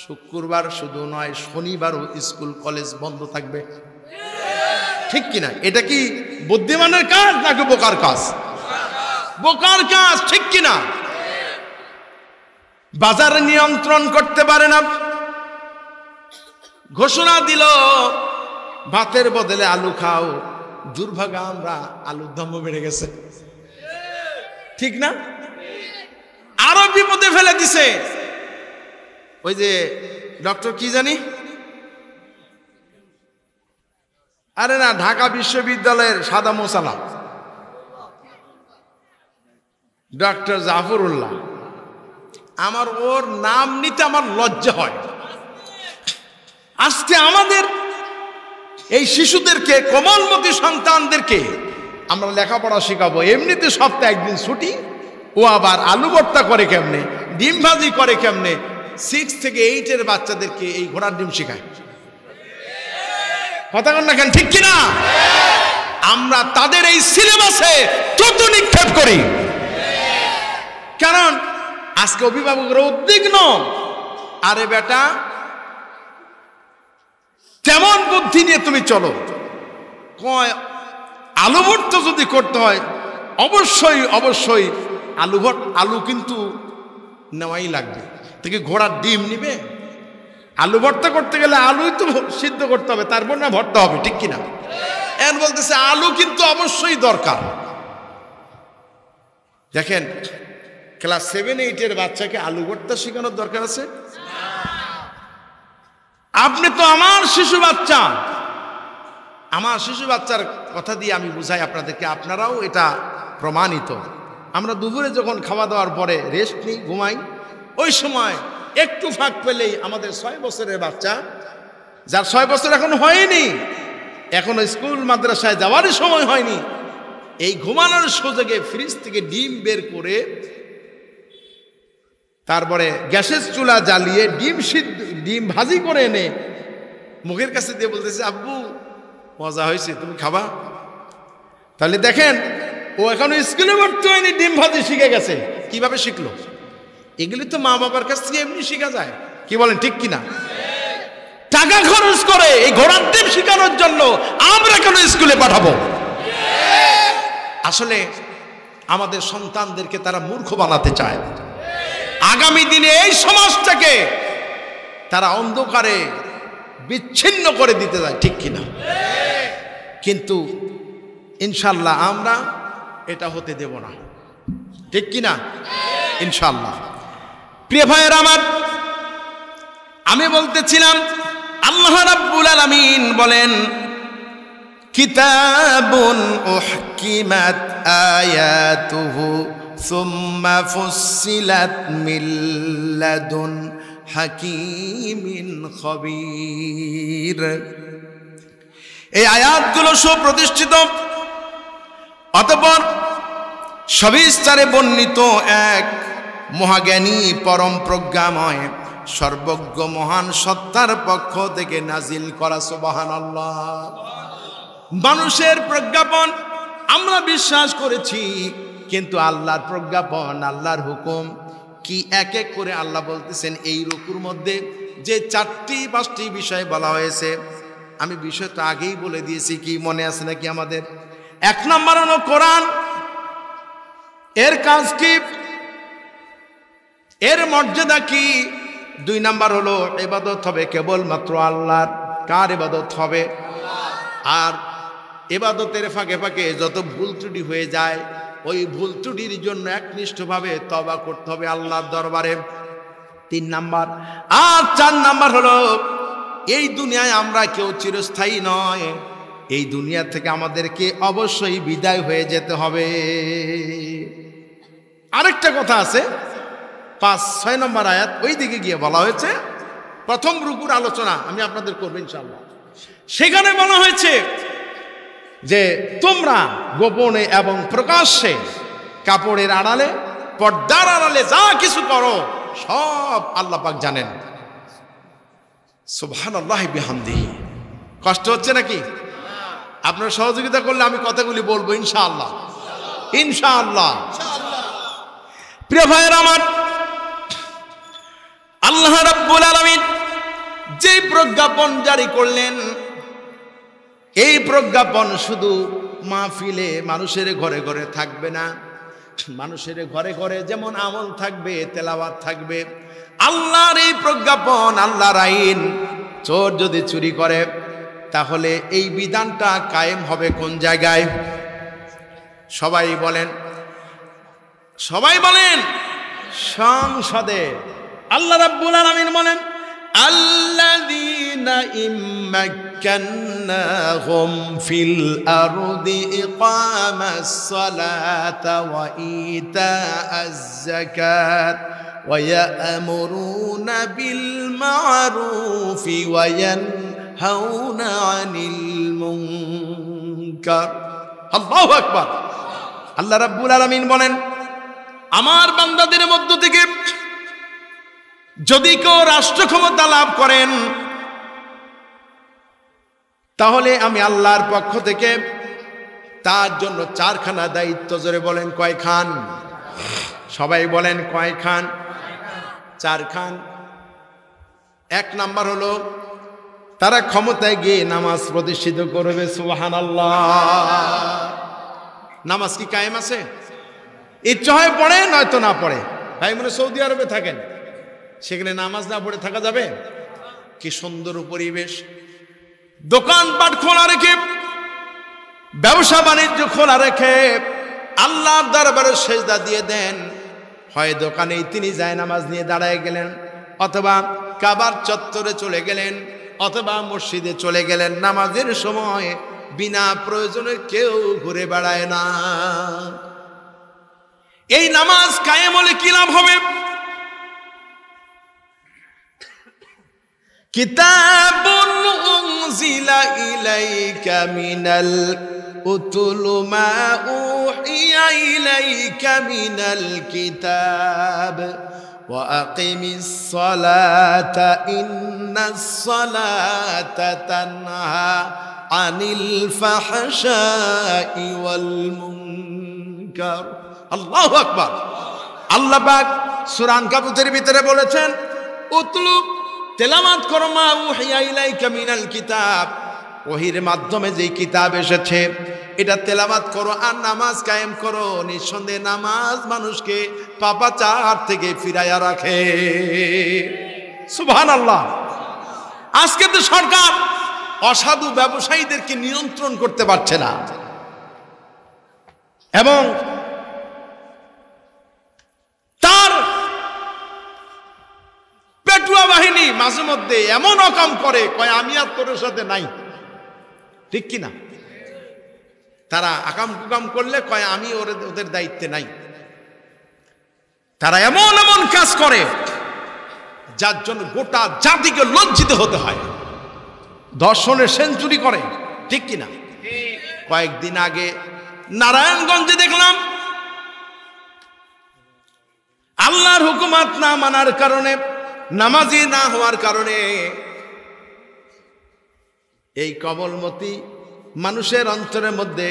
Speaker 2: শুক্রবার শুধু নয়, শনিবারও স্কুল কলেজ বন্ধ থাকবে, ঠিক কিনা? এটা কি বুদ্ধিমানের কাজ নাকি বোকার কাজ? বোকার কাজ, ঠিক কিনা? বাজার নিয়ন্ত্রণ করতে পারে না, ঘোষণা দিল ভাতের বদলে আলু খাও। দুর্ভাগ্য আমরা আলুর দাম বেড়ে গেছে, ঠিক না? আরো বিপদে ফেলে দিছে। ওই যে ডক্টর কি জানি, আরে না, ঢাকা বিশ্ববিদ্যালয়ের সাদা মোসালা ডক্টর জাফরুল্লাহ, আমার ওর নাম নিতে আমার লজ্জা হয়। আজকে আমাদের এই শিশুদেরকে, কোমলমতি সন্তানদেরকে আমরা লেখাপড়া শেখাবো, এমনিতে সপ্তাহে একদিন ছুটি, ও আবার আলু ভর্তা করে কেমনে, ডিম ভাজি করে কেমনে। 6 থেকে 8 বাচ্চাদেরকে এই ঘোড়ার ডিম শেখায়, কথা বল না কেন, ঠিক কিনা? আমরা তাদের এই সিলেবাসে তত নিক্ষেপ করি, কারণ আজকে অভিভাবকরা উদ্বিগ্ন। আরে বেটা, কেমন বুদ্ধি নিয়ে তুমি চলো, কয় আলু ভর্তা যদি করতে হয় অবশ্যই অবশ্যই আলু কিন্তু নেওয়াই লাগবে। থেকে ঘোড়ার ডিম নিবে? আলু ভর্তা করতে গেলে আলুই তো সিদ্ধ করতে হবে, তারপর না ভর্তা হবে, ঠিক কিনা? এর বলতেছে আলু কিন্তু অবশ্যই দরকার। দেখেন, ক্লাস 7-8 বাচ্চাকে আলু ভর্তা শেখানোর দরকার আছে? আপনি তো আমার শিশু বাচ্চা, আমার শিশু বাচ্চার কথা দিয়ে আমি বুঝাই আপনাদেরকে, আপনারাও এটা প্রমাণিত। আমরা দুপুরে যখন খাওয়া দাওয়ার পরে রেস্ট নিই, ঘুমাই, ওই সময় একটু ফাঁক পেলেই আমাদের 6 বছরের বাচ্চা, যার 6 বছর এখন হয়নি, এখনো স্কুল মাদ্রাসায় যাওয়ারই সময় হয়নি, এই ঘুমানোর সুযোগে ফ্রিজ থেকে ডিম বের করে, তারপরে গ্যাসের চুলা জ্বালিয়ে ডিম ভাজি করে এনে মুখের কাছে দিয়ে বলতেছে, আব্বু মজা হয়েছে, তুমি খাবা? তাহলে দেখেন, ও এখনো স্কুলে ভর্তি হয়নি, ডিম ভাজি শিখে গেছে। কিভাবে শিখলো? এগুলি তো মা বাবার কাছ থেকে এমনি শেখা যায়, কি বলেন, ঠিক কিনা? টাকা খরচ করে এই ঘোড়ার ডিম শেখানোর জন্য আমরা কেন স্কুলে পাঠাবো? আসলে আমাদের সন্তানদেরকে তারা মূর্খ বানাতে চায়। আগামী দিনে এই সমাজটাকে তারা অন্ধকারে বিচ্ছিন্ন করে দিতে যায়, ঠিক কিনা? কিন্তু ইনশাল্লাহ আমরা এটা হতে দেব না, ঠিক কিনা? ইনশাল্লাহ। প্রিয় ভাইয়েরা আমার, আমি বলতেছিলাম আল্লাহ রাব্বুল আলামিন বলেন, কিতাবুন উহকিমাত আয়াতুহু সুম্মা ফুসসিলাত মিন লাদুন হাকীমিন খবীর। এই আয়াতগুলো সুপ্রতিষ্ঠিত, অতঃপর সবিস্তারে বর্ণিত এক মহাজ্ঞানী পরম প্রজ্ঞাময় সর্বজ্ঞ মহান সত্তার পক্ষ থেকে নাজিল করা। সুবহানাল্লাহ। মানুষের প্রজ্ঞাপন আমরা বিশ্বাস করেছি, কিন্তু আল্লাহর প্রজ্ঞাপন, আল্লাহর হুকুম কি এক এক করে আল্লাহ বলতেছেন। এই রুকুর মধ্যে যে 4-5টি বিষয় বলা হয়েছে, আমি বিষয়টা আগেই বলে দিয়েছি, কি মনে আছে নাকি আমাদের? 1 নম্বর হলো কোরআন, এর কাজ কি, এর মর্যাদা কি। 2 নম্বর হলো ইবাদত হবে কেবলমাত্র আল্লাহর। কার ইবাদত হবে? আর ইবাদতের ফাঁকে ফাঁকে যত ভুল ত্রুটি হয়ে যায়, ওই ভুল ত্রুটির জন্য একনিষ্ঠভাবে তওবা করতে হবে আল্লাহর দরবারে। 3 নাম্বার। আর 4 নাম্বার হলো এই দুনিয়ায় আমরা কেউ চিরস্থায়ী নয়, এই দুনিয়া থেকে আমাদেরকে অবশ্যই বিদায় হয়ে যেতে হবে। আরেকটা কথা আছে, 5-6 নম্বর আয়াত, ওই দিকে গিয়ে বলা হয়েছে, প্রথম রুকুর আলোচনা আমি আপনাদের করবো ইনশাআল্লাহ। সেখানে বলা হয়েছে যে তোমরা গোপনে এবং প্রকাশ্যে, কাপড়ের আড়ালে, পর্দার আড়ালে যা কিছু করো সব আল্লাহ পাক জানেন। সুবহানাল্লাহি বিহামদিহি। কষ্ট হচ্ছে নাকি? আপনারা সহযোগিতা করলে আমি কথাগুলি বলবো ইনশাআল্লাহ, ইনশাআল্লাহ। প্রিয় ভাইয়েরা আমার, আল্লাহ রাব্বুল আলামিন যেই প্রজ্ঞাপন জারি করলেন, এই প্রজ্ঞাপন শুধু মাহফিলে মানুষের ঘরে ঘরে থাকবে না, মানুষের ঘরে ঘরে যেমন আমল থাকবে, তেলাওয়াত থাকবে। আল্লাহর এই প্রজ্ঞাপন, আল্লাহর আইন, চোর যদি চুরি করে তাহলে এই বিধানটা কায়েম হবে কোন জায়গায়? সবাই বলেন, সবাই বলেন, সংসদে। আল্লাহ রাব্বুল আলামিন বলেন, আল্লাযীনা ইম্মাক্কান্নাহুম ফিল আরদি ইকামাস সালাতা ওয়া ইতাআজ যাকাত ওয়া ইয়া'মুরুনা বিল মা'রুফি ওয়া ইয়ানহাউনা আনিল মুনকার। আল্লাহু আকবার। আল্লাহ রাব্বুল আলামিন বলেন, আমার বান্দাদের মধ্য থেকে যদি কেউ রাষ্ট্র ক্ষমতা লাভ করেন, তাহলে আমি আল্লাহর পক্ষ থেকে তার জন্য 4খানা দায়িত্ব। জোরে বলেন কয়খান? সবাই বলেন কয়খান? 4 খান। 1 নাম্বার হলো তারা ক্ষমতায় গিয়ে নামাজ প্রতিষ্ঠিত করবে। সুবহানাল্লাহ। নামাজ কি কায়েম আছে? ইচ্ছা হয় পড়ে, নয়তো না পড়ে। ভাই মনে সৌদি আরবে থাকেন, সেখানে নামাজ না পড়ে থাকা যাবে? কি সুন্দর পরিবেশ। দোকানপাট খোলা রেখে, ব্যবসা বাণিজ্য খোলা রেখে আল্লাহর দরবারে সেজদা দিয়ে দেন। হয় দোকানেই তিনি যায় নামাজ নিয়ে দাঁড়ায় গেলেন, অথবা কাবার চত্বরে চলে গেলেন, অথবা মসজিদে চলে গেলেন। নামাজের সময় বিনা প্রয়োজনে কেউ ঘুরে বেড়ায় না। এই নামাজ কায়েম হলে কি লাভ হবে? কিতাবুন উনজিলা ইলাইকা মিনাল উতুলু মা উহিয়া ইলাইকা মিনাল কিতাব ওয়া আকিমিস সালাতা ইন্নাস সালাতা তানহা আনিল ফাহশাই ওয়াল মুনকার। আল্লাহু আকবার। আল্লাহ পাক সূরা আনকাবুতের ভিতরে বলেছেন, উতলু, তেলাওয়াত করো, মা উহিয়া ইলাইকা মিনাল কিতাব, ওহীর মাধ্যমে যে কিতাব এসেছে এটা তেলাওয়াত করো আর নামাজ কায়েম করো। নিঃসন্দেহে নামাজ মানুষকে পাপাচার থেকে ফিরাইয়া রাখে। সুবহানাল্লাহ। আজকে তো সরকার অসাধু ব্যবসায়ীদেরকে নিয়ন্ত্রণ করতে পারছে না, এবং তার পেটুয়া বাহিনী মাঝে মধ্যে এমন অকাম করে, কয় আমি আর তোর সাথে নাই। ঠিক কিনা? তারা আকাম কুকাম করলে কয় আমি ওদের দায়িত্বে নাই। তারা এমন এমন কাজ করে
Speaker 1: যার জন্য গোটা জাতিকে লজ্জিত হতে হয়। দর্শনের সেঞ্চুরি করে, ঠিক কিনা? কয়েকদিন আগে নারায়ণগঞ্জে দেখলাম আল্লাহর হুকুমাত না মানার কারণে, নামাজি না হওয়ার কারণে এই কমলমতি মানুষের অন্তরের মধ্যে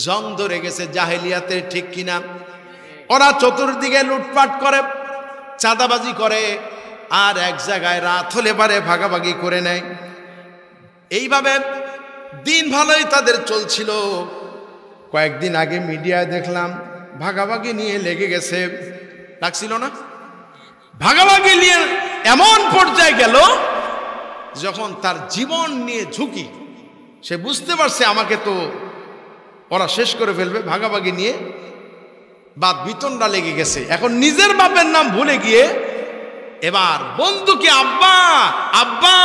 Speaker 1: জং ধরে গেছে জাহেলিয়াতে, ঠিক কিনা? ওরা চতুর্দিকে লুটপাট করে, চাঁদাবাজি করে, আর এক জায়গায় রাত হলে পারে ভাগাভাগি করে নেয়। এইভাবে দিন ভালোই তাদের চলছিল। কয়েকদিন আগে মিডিয়ায় দেখলাম ভাগাভাগি নিয়ে লেগে গেছে, লাগছিল না? ভাগাভাগি নিয়ে এমন পর্যায়ে গেল যখন তার জীবন নিয়ে ঝুঁকি, সে বুঝতে পারছে আমাকে তো ওরা শেষ করে ফেলবে, ভাগাভাগি নিয়ে বাদ বিতণ্ডা লেগে গেছে। এখন নিজের বাপের নাম ভুলে গিয়ে এবার বন্ধুকে আব্বা আব্বা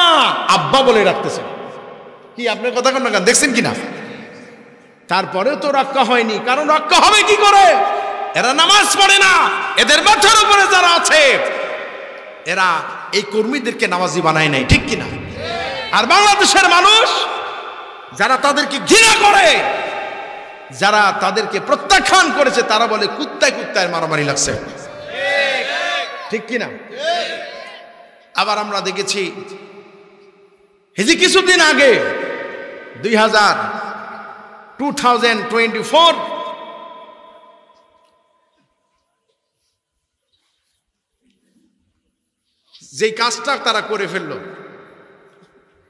Speaker 1: আব্বা বলে রাখতেছে। কি আপনার কথা কোন দেখছেন কিনা? তারপরেও তো রক্ষা হয়নি, কারণ রক্ষা হবে কি করে? এরা নামাজ পড়ে না, এদের মাথার উপরে যারা আছে এরা এই কর্মীদেরকে নামাজি বানায় নাই, ঠিক কিনা? আর বাংলাদেশের মানুষ যারা তাদেরকে ঘৃণা করে, যারা তাদেরকে প্রত্যাখ্যান করেছে, তারা বলে কুত্তায় কুত্তায় মারামারি লাগছে, ঠিক কিনা? আবার আমরা দেখেছি এই যে কিছুদিন আগে 2024 যেই কাজটা তারা করে ফেললো,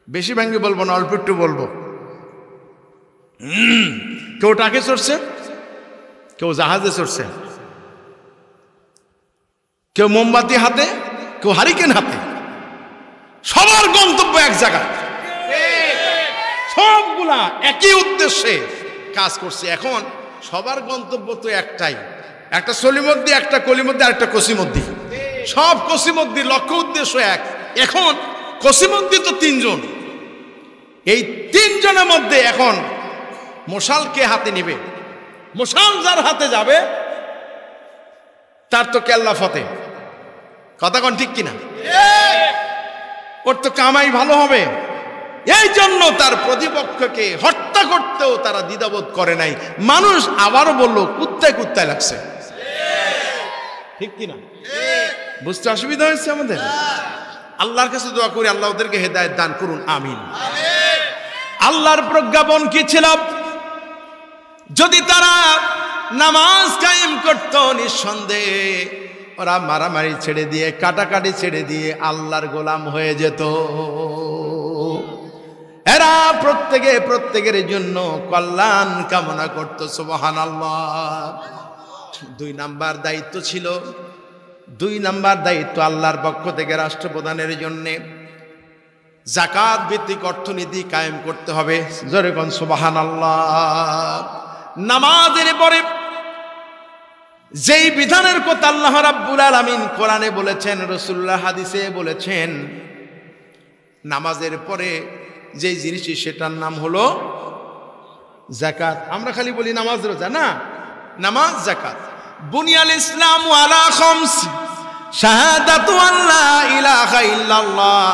Speaker 1: বেশি ভাঙ্গি বলবো না, অল্প একটু বলবো। কেউ টাকে চড়ছে, কেউ জাহাজে চড়ছে, কেউ মোমবাতি হাতে, কেউ হারিকেন হাতে, সবার গন্তব্য এক জায়গায়, সবগুলা একই উদ্দেশ্যে কাজ করছে। এখন সবার গন্তব্য তো একটাই, একটা সলিমদ্দি, একটা কলিমদ্দি, আর একটা কসিমদ্দি। সব কসিমদ্দির লক্ষ্য উদ্দেশ্য এক। এখন কসিমদ্দি তো তিনজন, এই তিনজনের মধ্যে এখন মশাল কে হাতে নিবে? মশাল যার হাতে যাবে তার তো কেল্লা ফতে, কথা কোন ঠিক কিনা? ওর তো কামাই ভালো হবে। এই জন্য তার প্রতিপক্ষকে হত্যা করতেও তারা দ্বিধাবোধ করে নাই। মানুষ আবারও বলল কুত্তায় কুত্তায় লাগছে, ঠিক কিনা? বুঝতে অসুবিধা হয়েছে আমাদের? আল্লাহর কাছে দোয়া করি আল্লাহ ওদেরকে হেদায়েত দান করুন, আমিন। আল্লাহর প্রজ্ঞাপন কি ছিল? যদি তারা নামাজ কায়েম করত, নিঃসন্দেহে ওরা মারামারি ছেড়ে দিয়ে, কাটাকাটি ছেড়ে দিয়ে আল্লাহর গোলাম হয়ে যেত। এরা প্রত্যেকের জন্য কল্যাণ কামনা করত, সুবহানাল্লাহ। 2 নাম্বার দায়িত্ব ছিল, 2 নাম্বার দায়িত্ব আল্লাহর পক্ষ থেকে রাষ্ট্রপ্রধানের জন্য যাকাত ভিত্তিক অর্থনীতি কায়েম করতে হবে। জোরে কোন সুবহানাল্লাহ। নামাজের পরে যেই বিধানের কথা আল্লাহ রাব্বুল আলামিন কোরআনে বলেছেন, রাসূলুল্লাহ হাদিসে বলেছেন, নামাজের পরে যেই জিনিসটি সেটার নাম হলো যাকাত। আমরা খালি বলি নামাজ রোজা, না, নামাজ যাকাত। বুনিয়াল ইসলামু আলা খামস, শাহাদাতু আল্লা ইলাহা ইল্লাল্লাহ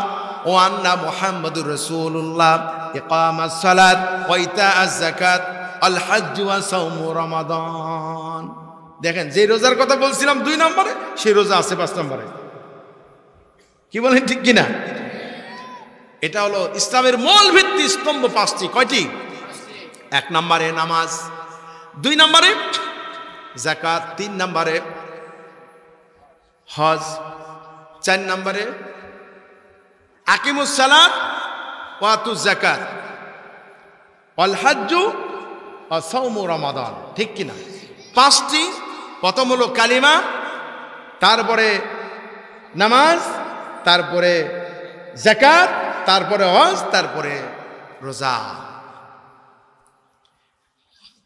Speaker 1: ওয়া আন্না মুহাম্মাদুর রাসূলুল্লাহ, ইকামাস সালাত ওয়া ইতাআজ যাকাত, আল হজ্জ ওয়া সাওমু রমাদান। দেখেন, যে রোজার কথা বলছিলাম 2 নম্বরে, সেই রোজা আছে 5 নম্বরে। কি বলেন, ঠিক কিনা? এটা হলো ইসলামের মূল ভিত্তি স্তম্ভ 5টি। কয়টি? 1 নম্বরে নামাজ, 2 নম্বরে যাকাত, 3 নম্বরে হজ, 4 নম্বরে আকিমুস সালাত ওয়া আতুজ যাকাত, আল হজ্জ ওয়া সাওমু রমাদান, ঠিক কিনা? 5টি। প্রথম হলো কালিমা, তারপরে নামাজ, তারপরে যাকাত, তারপরে হজ, তারপরে রোজা।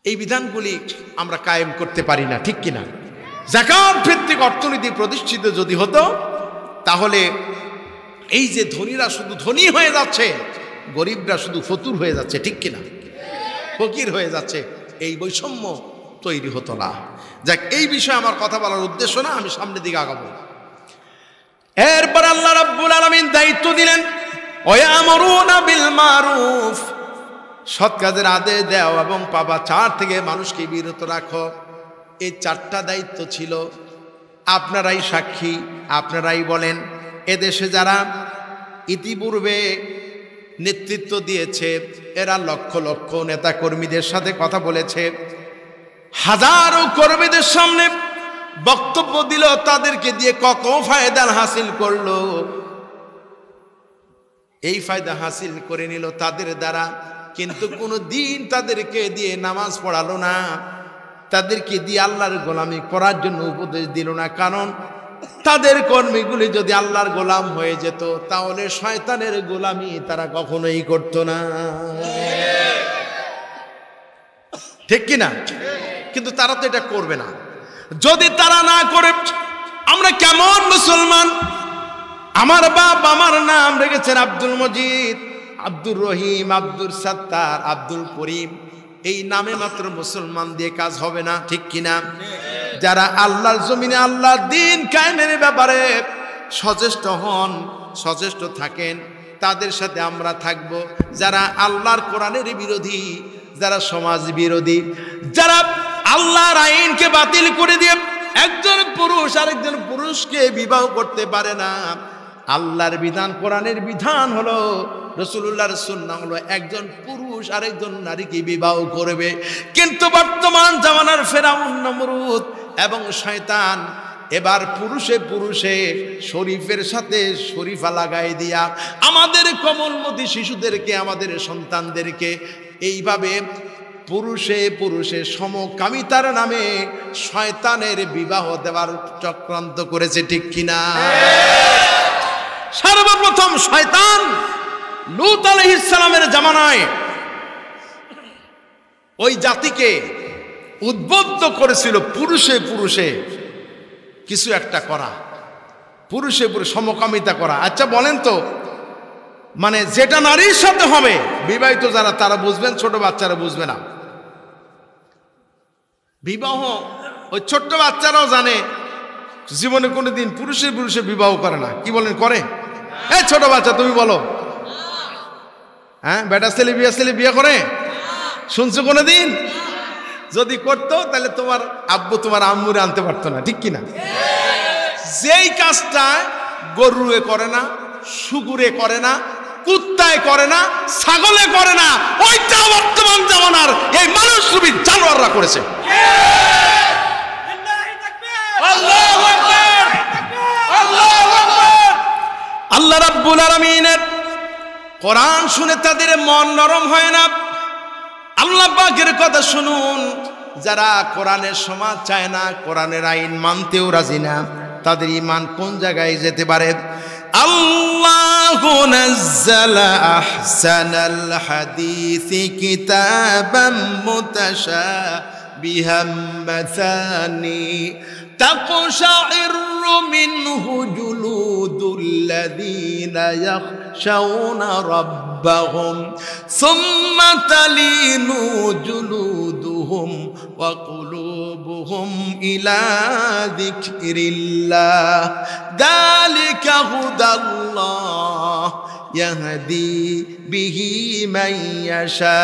Speaker 1: এই বিধানগুলি আমরা কায়েম করতে পারি না, ঠিক কিনা? যাকাত ভিত্তিক অর্থনীতি প্রতিষ্ঠিত যদি হতো, তাহলে এই যে ধনীরা শুধু ধনী হয়ে যাচ্ছে, গরিবরা শুধু ফতুর হয়ে যাচ্ছে, ঠিক কিনা? ফকির হয়ে যাচ্ছে, এই বৈষম্য তৈরি হতো না। যাক, এই বিষয়ে আমার কথা বলার উদ্দেশ্য না, আমি সামনের দিকে আগাবো। এরপর আল্লাহ রাব্বুল আলামিন দায়িত্ব দিলেন ওয়ায়ামুরুনা বিল মারুফ, সৎ কাজের আদেশ দাও এবং পাপাচার থেকে মানুষকে বিরত রাখো। এই 4টা দায়িত্ব ছিল। আপনারাই সাক্ষী, আপনারাই বলেন এদেশে যারা ইতিপূর্বে নেতৃত্ব দিয়েছে এরা লক্ষ লক্ষ নেতা কর্মীদের সাথে কথা বলেছে, হাজারো কর্মীদের সামনে বক্তব্য দিল, তাদেরকে দিয়ে কত ফায়দা হাসিল করলো। এই ফায়দা হাসিল করে নিল তাদের দ্বারা, কিন্তু কোনো দিন তাদেরকে দিয়ে নামাজ পড়ালো না, তাদেরকে দিয়ে আল্লাহর গোলামি করার জন্য উপদেশ দিল না। কারণ তাদের কর্মীগুলি যদি আল্লাহর গোলাম হয়ে যেত তাহলে শয়তানের গোলামি তারা কখনোই করত না। ঠিক কিনা? কিন্তু তারা তো এটা করবে না। যদি তারা না করে আমরা কেমন মুসলমান? আমার বাপ আমার নাম রেখেছেন আব্দুল মজিদ, আব্দুর রহিম, আব্দুল সাত্তার, আব্দুল করিম। এই নামে মাত্র মুসলমান দিয়ে কাজ হবে না। ঠিক কিনা? যারা আল্লাহর জমিনে আল্লাহর দ্বীন কায়েমের ব্যাপারে সচেষ্ট হন, সচেষ্ট থাকেন, তাদের সাথে আমরা থাকব। যারা আল্লাহর কোরআনের বিরোধী, যারা সমাজ বিরোধী, যারা আল্লাহর আইনকে বাতিল করে দিয়ে একজন পুরুষ আরেকজন পুরুষকে বিবাহ করতে পারে না। আল্লাহর বিধান, কোরআনের বিধান হলো, রাসূলুল্লাহর সুন্নাহ হলো একজন পুরুষ আরেকজন নারীকে বিবাহ করবে। কিন্তু বর্তমান জামানার ফেরাউন, নমরুদ এবং শয়তান এবার পুরুষে পুরুষে শরীফের সাথে শরীফা লাগাই দিয়া আমাদের কোমলমতি শিশুদেরকে, আমাদের সন্তানদেরকে এইভাবে পুরুষে পুরুষে সমকামিতার নামে শয়তানের বিবাহ দেওয়ার চক্রান্ত করেছে। ঠিক কিনা? সর্বপ্রথম শয়তান লূত আলাইহিস সালামের জামানায় ওই জাতিকে উদ্বুদ্ধ করেছিল পুরুষে পুরুষে কিছু একটা করা, পুরুষে পুরুষে সমকামিতা করা। আচ্ছা বলেন তো, মানে যেটা নারীর সাথে হবে, বিবাহিত যারা তারা বুঝবেন, ছোট বাচ্চারা বুঝবে না। বিবাহ ওই ছোট্ট বাচ্চারাও জানে, জীবনে কোনোদিন পুরুষে পুরুষে বিবাহ করে না। কি বলেন? করে? এই ছোট বাচ্চা তুমি বলো, হ্যাঁ বেটা ছেলে বিয়ে করে? শুনছো কোনোদিন? যদি করতো তাহলে তোমার আব্বু তোমার আম্মুরে আনতে পারতো না। ঠিক কিনা? যেই কাজটা গরুরে করে না, শুকুরে করে না, কুত্তায় করে না, ছাগলে করে না, ওইটা বর্তমান জামানার এই মানুষরূপী জানোয়াররা করেছে। আল্লাহ রাব্বুল আলামিনের কোরআন শুনে তাদের মন নরম হয় না। আল্লাহ পাকের কথা শুনুন, যারা কোরআনের সমাজ চায় না, কোরআনের আইন মানতেও রাজি না, তাদের ঈমান কোন জায়গায় যেতে পারে? আল্লাহু নাযালা আহসানাল হাদিসি কিতাবাম মুতাশাবিহাম মাসানি তাকশাইরু মিনহু জুলুদুল্লাযীনা ইয়াখশাউনা রাব্বাহুম সুম্মা তালিনু জুলুদুহুম ওয়া কুলুবুহুম ইলা যিকরিল্লাহ যালিকা হুদাল্লাহ ইয়াহদি বিহি মান ইয়াশা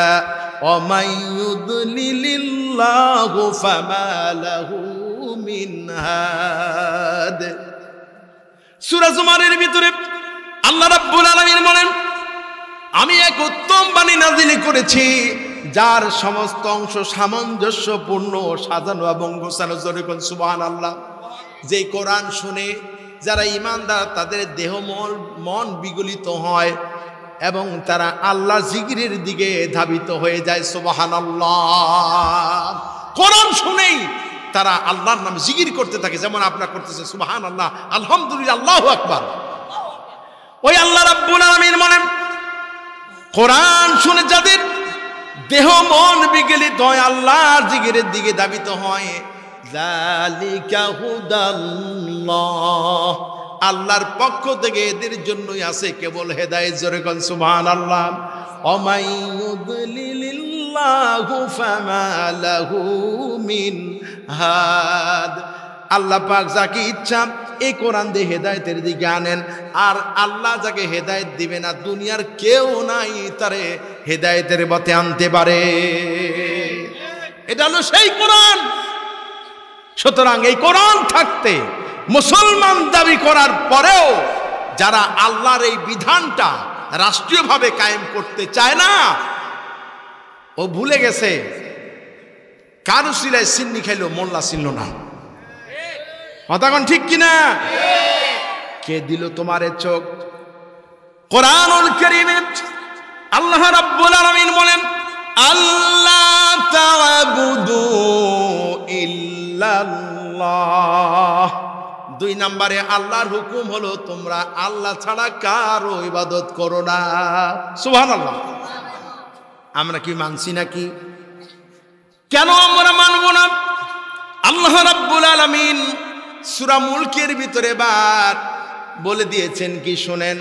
Speaker 1: ওয়া মান ইউদ্লিলিল্লাহু ফামা লাহু মিন হাদ। সূরা জুমারের ভিতরে আল্লাহ রাব্বুল আলামিন বলেন, আমি এক উত্তম বাণী নাযিল করেছি যার সমস্ত অংশ সামঞ্জস্যপূর্ণ, সাজানো এবং গোছানো। জোরে কোন সুবহানাল্লাহ। যে কোরআন শুনে যারা ঈমানদার তাদের দেহ মন বিগলিত হয় এবং তারা আল্লাহর জিকিরের দিকে ধাবিত হয়ে যায়। সুবহানাল্লাহ। কোরআন শুনেই তারা আল্লাহর নামে জিকির করতে থাকে, যেমন আপনারা করতেছেন সুবহানাল্লাহ, আলহামদুলিল্লাহ, আল্লাহু আকবার। ওই আল্লাহ রাব্বুল আলামিন বলেন, কোরআন শুনে যাদের দেহ মন বিগলিত হয়, আল্লাহর জিকিরের দিকে ধাবিত হয়, যালিকা হুদাল্লাহ, আল্লাহর পক্ষ থেকে এদের জন্যই আছে কেবল হেদায়েত। জোরে কোন সুবহানাল্লাহ। ওমাই ইউদ্লিলিল্লাহু ফামা লাহু মিন হাদ। আল্লাহ পাক যাকে ইচ্ছা
Speaker 2: এই কোরআন দিয়ে হেদায়েতের দিকে আনেন। আর আল্লাহ যাকে হেদায়েত দিবে না, দুনিয়ার কেউ নাই তারে হেদায়েতের পথে আনতে পারে। এটা হলো সেই কোরআন। সুতরাং এই কোরআন থাকতে মুসলমান দাবি করার পরেও যারা আল্লাহর এই বিধানটা রাষ্ট্রীয়ভাবে কায়েম করতে চায় না, ও ভুলে গেছে কারু সিলায় সিন্নি খাইলো, মোল্লা ছিল না। কথাগণ ঠিক কিনা? কে দিল তোমারে চোখ? কোরআনুল কারীমে আল্লাহ রাব্বুল আলামিন বলেন, আল্লাহ তা'বুদু ইল্লাল্লাহ। 2 নম্বরে আল্লাহর হুকুম হলো তোমরা আল্লাহ ছাড়া কারো ইবাদত করো না। সুবহানাল্লাহ। আমরা কি মানছি নাকি? কেন আমরা মানব না? আল্লাহ রাব্বুল আলামিন সূরা মুলকের ভিতরে বার বলে দিয়েছেন কি শুনেন,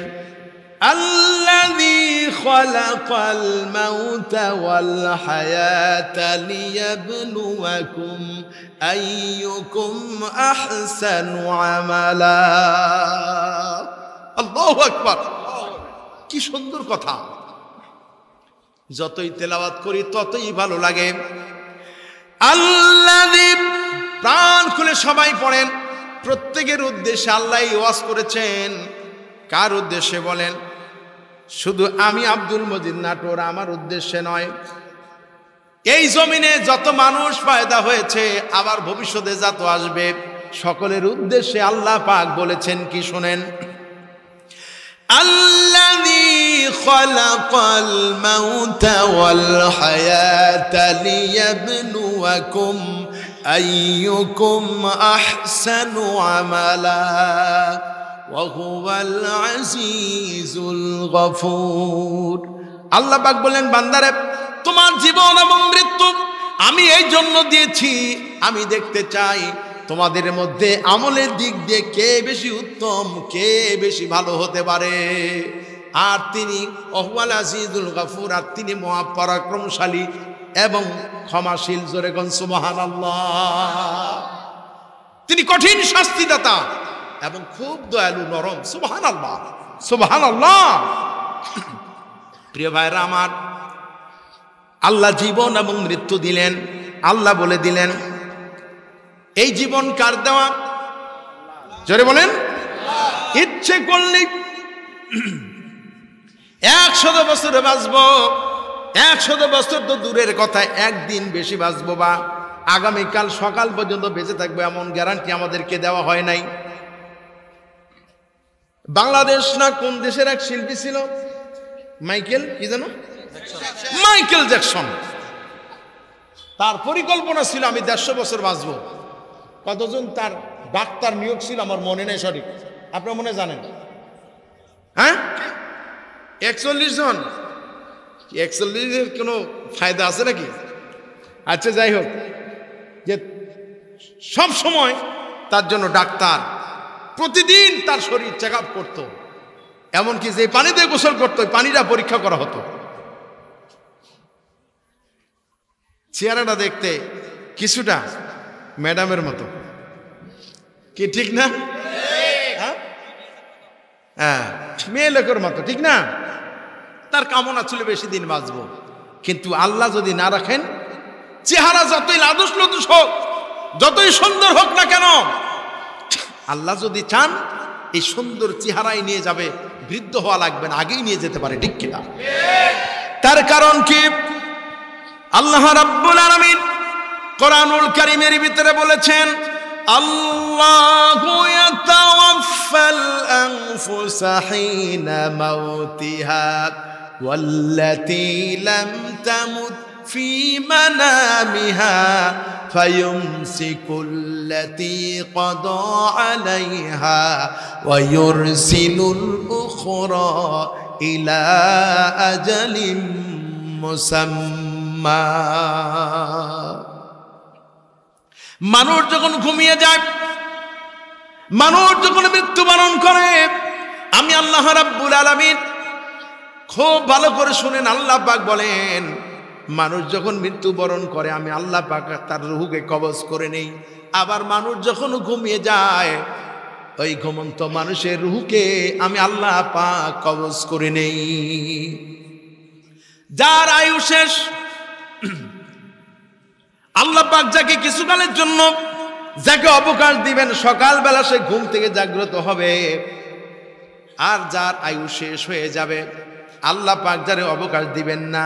Speaker 2: আল্লাযী খালাকাল মাউতা ওয়াল হায়াতা লিয়াবলুয়াকুম আইয়ুকুম আহসানু আমালা। আল্লাহু আকবার, কি সুন্দর কথা। যতই তেলাওয়াত করি ততই ভালো লাগে। আল্লাযী, প্রাণ খুলে সবাই পড়েন। প্রত্যেকের উদ্দেশ্যে আল্লাহ ওয়াজ করেছেন। কার উদ্দেশ্যে বলেন? শুধু আমি আব্দুল মজিদ নাটোর আমার উদ্দেশ্যে নয়, এই জমিনে যত মানুষ পয়দা হয়েছে আবার ভবিষ্যতে যত আসবে সকলের উদ্দেশ্যে আল্লাহ পাক বলেছেন কি শুনেন, আল্লাযী খালাকাল মাউতা ওয়াল হায়াতা লিয়াবলুয়াকুম আইয়ুকুম আহসানু আমালা ওয়া হুয়াল আজিজুল গফুর। আল্লাহ পাক বলেন, বান্দারে তোমার জীবন এবং মৃত্যু আমি এই জন্য দিয়েছি, আমি দেখতে চাই তোমাদের মধ্যে আমলের দিক দিয়ে কে বেশি উত্তম, কে বেশি ভালো হতে পারে। আর তিনি ওয়াহুয়াল আজিজুল গফুর, আর তিনি মহাপরাক্রমশালী এবং ক্ষমাশীল। জোরে কোন সুবহানাল্লাহ। তিনি কঠিন শাস্তিদাতা এবং খুব দয়ালু, নরম। সুবহানাল্লাহ, সুবহানাল্লাহ। প্রিয় ভাইরা আমার, আল্লাহ জীবন এবং মৃত্যু দিলেন। আল্লাহ বলে দিলেন, এই জীবন কার দেওয়া? জোরে বলেন। ইচ্ছে করলে 100 বছরে বাঁচবো, 100 বছর তো দূরের কথা, একদিন বেশি বাঁচবো বা আগামীকাল সকাল পর্যন্ত বেঁচে থাকবো এমন গ্যারান্টি আমাদেরকে দেওয়া হয় নাই। বাংলাদেশ না কোন দেশের এক শিল্পী ছিল, মাইকেল কি জানো, মাইকেল জ্যাকসন। তার পরিকল্পনা ছিল আমি 150 বছর বাঁচবো। কতজন তার ডাক্তার নিয়োগ ছিল আমার মনে নেই সঠিক, আপনার মনে জানেন? হ্যাঁ, 41 জন। 41-এর কোনো ফায়দা আছে নাকি? আচ্ছা, যাই হোক, যে সব সময় তার জন্য ডাক্তার প্রতিদিন তার শরীর চেক আপ করতো, এমনকি যে পানিতে গোসল করতো ওই পানিটা পরীক্ষা করা হতো। চেহারাটা দেখতে কিছুটা ম্যাডামের মতো, কি ঠিক না? হ্যাঁ, মেয়ে লোকের মতো, ঠিক না? তার কামনা ছিল বেশি দিন বাঁচবো, কিন্তু আল্লাহ যদি না রাখেন, চেহারা যতই লাদুস লদুস হোক, যতই সুন্দর হোক না কেন, আল্লাহ যদি চান এই সুন্দর চেহারাই নিয়ে যাবে, বৃদ্ধ হওয়া লাগবে না, আগেই নিয়ে যেতে পারে, ঠিক কিনা? তার কারণ কি? আল্লাহ রাব্বুল আলামিন কোরআনুল কারীমের ভিতরে বলেছেন, আল্লাহু ইয়াতাওয়াফাল আনফুসা হিনা মাউতিহা ওয়াল্লাতী লাম তামুত ফি মানামিহা ফায়ুমসিকুল্লাতী ক্বাদা আলাইহা ওয়া ইউরসিলুল উখরা ইলা আজালিম মুসাম্মা। মানুষ যখন ঘুমিয়ে যায়, মানুষ যখন মৃত্যুবরণ করে, আমি আল্লাহ রাব্বুল আলামিন, খুব ভালো করে শুনেন, আল্লাহ পাক বলেন, মানুষ যখন মৃত্যুবরণ করে আমি আল্লাহ পাক তার রূহকে কবজ করে নেই। আবার মানুষ যখন ঘুমিয়ে যায় ওই ঘুমন্ত মানুষের রুহকে আমি আল্লাহ পাক কবজ করে নেই।
Speaker 1: যার আয়ু শেষ, আল্লাহ পাক যাকে কিছুকালের জন্য যাকে অবকাশ দিবেন, সকালবেলা সে ঘুম থেকে জাগ্রত হবে।
Speaker 2: আর যার আয়ু শেষ হয়ে যাবে, আল্লাহ পাক যারে অবকাশ দিবেন না,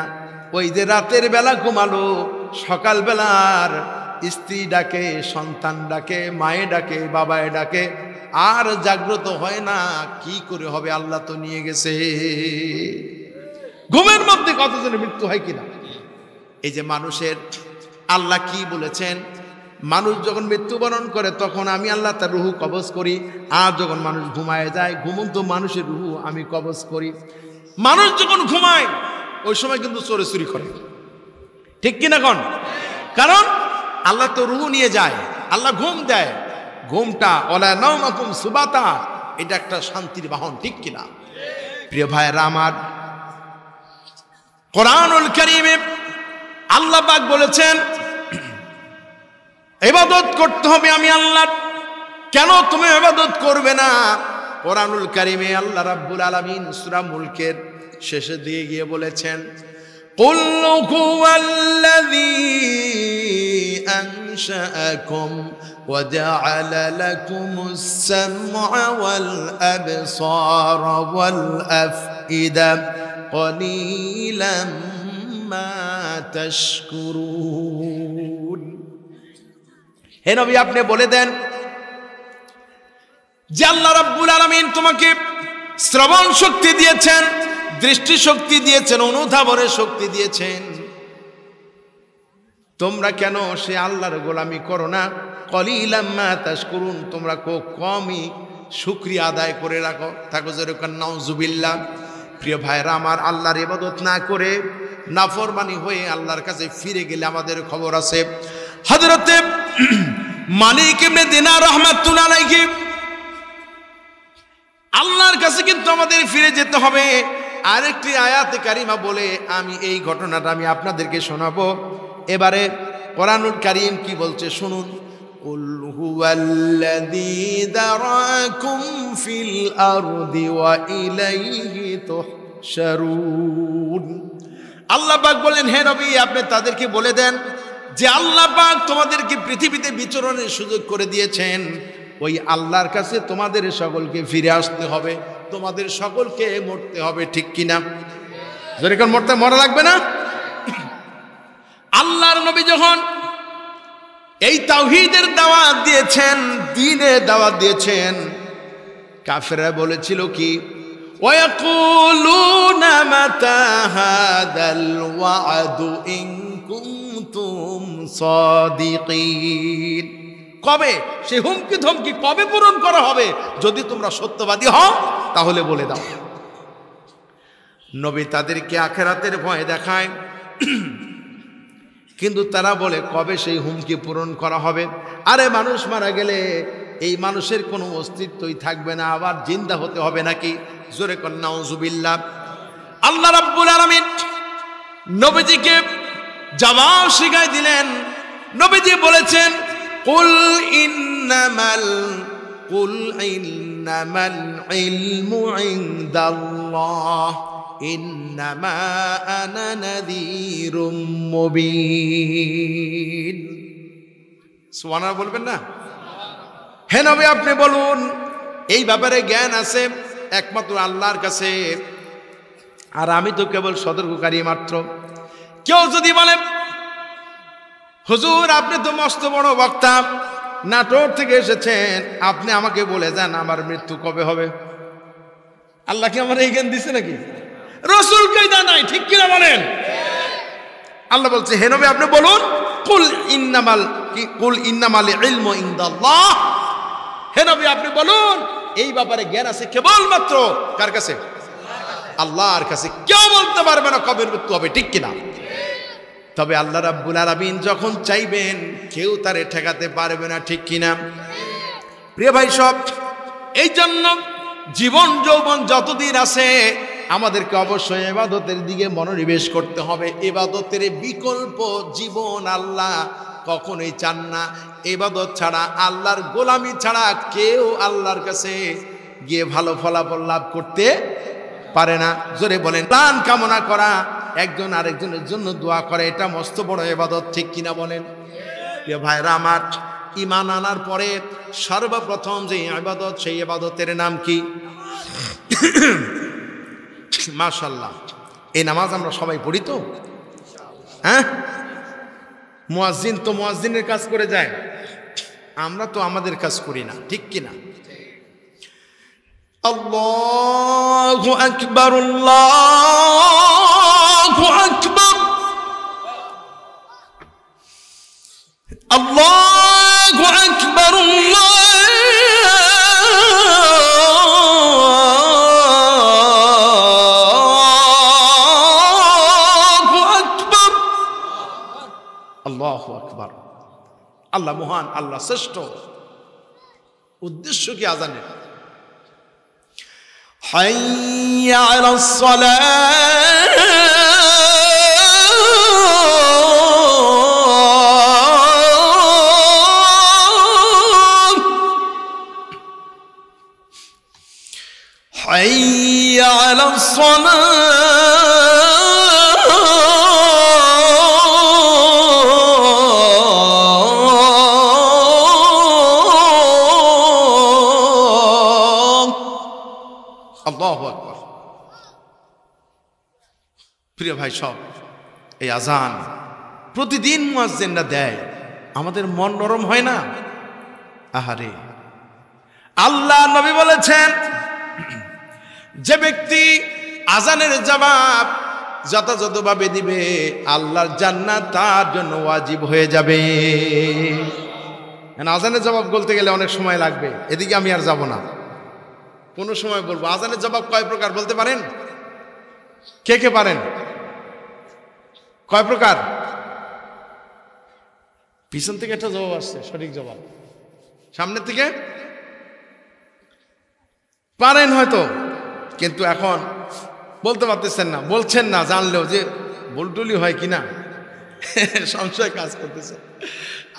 Speaker 2: ওই যে রাতের বেলা ঘুমালো, সকালবেলার স্ত্রী ডাকে, সন্তান ডাকে, মায়ে ডাকে, বাবায় ডাকে, আর জাগ্রত হয় না। কি করে হবে? আল্লাহ তো নিয়ে গেছে।
Speaker 1: ঘুমের মধ্যে কতজনের মৃত্যু হয় কিনা।
Speaker 2: এই যে মানুষের, আল্লাহ কি বলেছেন? মানুষ যখন মৃত্যুবরণ করে তখন আমি আল্লাহ তার রুহু কবজ করি, আর যখন মানুষ ঘুমায় যায়, ঘুমন্ত মানুষের রুহু আমি কবজ করি।
Speaker 1: মানুষ যখন ঘুমায় ওই সময় কিন্তু চোরে চুরি করে, ঠিক কিনা কোন? কারণ
Speaker 2: আল্লাহ তো রুহু নিয়ে যায়, আল্লাহ ঘুম দেয়। ঘুমটা ওলা নাওমাকুম সুবাতা, এটা একটা শান্তির বাহন, ঠিক কিনা? প্রিয় ভাইরা আমার,
Speaker 1: কোরআনুল কারীমে আল্লাহ পাক বলেছেন ইবাদত করতে হবে আমি আল্লাহ। কেন তুমি ইবাদত করবে না?
Speaker 2: কোরআনুল কারীমে আল্লাহ রাব্বুল আলামিন সূরা মুলকের শেষে দিয়ে গিয়ে বলেছেন,
Speaker 1: কুল হুয়াল্লাযী
Speaker 2: আনশাআকুম ওয়া জাআলা লাকুমুস সামআ ওয়াল আবসারা ওয়াল আফইদা ক্বালীলাম মা তাশকুরুন।
Speaker 1: হে নবী, আপনি বলে দেন যে আল্লাহ রাব্বুল আলামিন তোমাকে শ্রবণ শক্তি দিয়েছেন, দৃষ্টি শক্তি দিয়েছেন, অনুধাবনের শক্তি দিয়েছেন,
Speaker 2: তোমরা কেন সে আল্লাহর গোলামি করো না? ক্বালীলাম মা তাশকুরুন, তোমরা কমই শুকরিয়া আদায় করে রাখো থাকো। যেরকম নাউজুবিল্লাহ। প্রিয় ভাইরা আমার, আল্লাহর ইবাদত না করে নাফরমানি হয়ে আল্লাহর কাছে ফিরে গেলে আমাদের খবর আছে।
Speaker 1: হযরতে মালিক ইবনে দিনার রাহমাতুল্লাহ আলাইহি, আল্লাহর কাছে কিন্তু আমাদের ফিরে যেতে হবে।
Speaker 2: আরেকটি আয়াতে কারিমা বলে আমি এই ঘটনাটা আমি আপনাদেরকে শোনাবো। এবারে কোরআনুল কারীম কি বলছে শুনুন। কুল হুয়াল্লাযী দারাকুম ফিল আরদি ওয়া ইলাইহি তুহশারুন।
Speaker 1: আল্লাহ পাক বলেন, হে নবী, আপনি তাদেরকে বলে দেন যে আল্লাহ পাক তোমাদেরকে পৃথিবীতে বিচরণের সুযোগ করে দিয়েছেন।
Speaker 2: ওই আল্লাহর কাছে তোমাদের সকলকে ফিরে আসতে হবে, তোমাদের সকলকে মরতে হবে, ঠিক কিনা?
Speaker 1: যেরকম মরা লাগবে না। আল্লাহর নবী যখন এই তাওহীদের দাওয়াত দিয়েছেন,
Speaker 2: দ্বীনের দাওয়াত দিয়েছেন, কাফেররা বলেছিল কি?
Speaker 1: ওয়ায়াকুলুনা
Speaker 2: মাতা হাদাল ওয়াদু ইন কুনতুম সাদিকিন।
Speaker 1: কবে সে হুমকি ধমকি কবে পূরণ করা হবে? যদি তোমরা সত্যবাদী হও তাহলে বলে দাও।
Speaker 2: নবী তাদেরকে আখিরাতের ভয় দেখায়, কিন্তু তারা বলে কবে সেই হুমকি পূরণ করা হবে? আরে মানুষ মারা গেলে এই মানুষের কোনো অস্তিত্বই থাকবে না, আবার জিন্দা হতে হবে নাকি? জোরে কর নাউজুবিল্লাহ।
Speaker 1: আল্লাহ রাব্বুল আলামিন নবীজিকে জবাব শিখাই দিলেন। নবীজি বলেছেন,
Speaker 2: কুল ইন্নামাল ইলমু ইনদাল্লাহ ইন্নামা আনা নাযীরুম মুবিন। সুবহানাল্লাহ বলবেন না? হে নবী, আপনি বলুন, এই ব্যাপারে জ্ঞান আছে একমাত্র আল্লাহর কাছে, আর আমি তো কেবল সতর্ককারী মাত্র।
Speaker 1: কেউ যদি বলে,
Speaker 2: হুজুর আপনি তো মস্ত বড় বক্তা, নাটোর থেকে এসেছেন, আপনি আমাকে বলে যান আমার মৃত্যু কবে হবে?
Speaker 1: আল্লাহ কি আমার এই জ্ঞান দিছে নাকি? রাসূল কায়দা নাই, ঠিক কিনা বলেন?
Speaker 2: আল্লাহ বলছে, হে নবী আপনি বলুন, কুল ইন্নামাল ইলমু ইনদাল্লাহ।
Speaker 1: হে নবী আপনি বলুন,
Speaker 2: এই ব্যাপারে জ্ঞান আছে কেবলমাত্র কার কাছে? আল্লাহর কাছে। কেউ বলতে পারবে না কবে মৃত্যু হবে, ঠিক কিনা? তবে আল্লাহ রাব্বুল আলামিন যখন চাইবেন কেউ তারে ঠেকাতে পারবে না, ঠিক কিনা? প্রিয় ভাই সব,
Speaker 1: এই জন্য জীবন যৌবন যতদিন আছে আমাদেরকে অবশ্যই ইবাদতের দিকে মনোনিবেশ করতে হবে।
Speaker 2: ইবাদতের বিকল্প জীবন আল্লাহ কখনোই চান না। ইবাদত ছাড়া, আল্লাহর গোলামি ছাড়া কেউ আল্লাহর কাছে গিয়ে ভালো ফলাফল লাভ করতে পারে না। জোরে বলেন। প্রাণ কামনা করা, একজন আরেকজনের জন্য দোয়া করে, এটা মস্ত বড় ইবাদত, ঠিক কিনা বলেন? প্রিয় ভাইরা আমার, ঈমান আনার পরে সর্বপ্রথম যে ইবাদত, সেই ইবাদতের নাম কি? মাশাআল্লাহ, এই নামাজ আমরা সবাই পড়ি তো? হ্যাঁ, মুয়াজ্জিন তো মুয়াজ্জিনের কাজ করে যায়, আমরা তো আমাদের কাজ করি না, ঠিক কিনা? আল্লাহু আকবার, আল্লাহু আকবার, আল্লাহু আকবার, আল্লাহু আকবার। আল্লাহ মহান, আল্লাহ শ্রেষ্ঠ। উদ্দেশ্য কি আযানের? হাইয়া আলাস সালাহ, হাইয়া আলাস সালাহ, আল্লাহু আকবার। প্রিয় ভাই সব, এই আজান প্রতিদিন মুয়াজ্জিনরা দেয়, আমাদের মন নরম হয় না? আহারে, আল্লাহ নবী বলেছেন, যে ব্যক্তি আজানের জবাব যথাযথভাবে দিবে, আল্লাহর জান্নাত তার জন্য ওয়াজিব হয়ে যাবে। আজানের জবাব বলতে গেলে অনেক সময় লাগবে, এদিকে আমি আর যাব না, কোনো সময় বলবো। আজানের জবাব কয় প্রকার বলতে পারেন? কে কে পারেন? কয় প্রকার? পিছন থেকে একটা জবাব আসছে, সঠিক জবাব। সামনের থেকে পারেন হয়তো, কিন্তু এখন বলতে পারতেছেন না, বলছেন না, জানলেও যে বলটুলি হয় কিনা সংশয় কাজ করতেছে।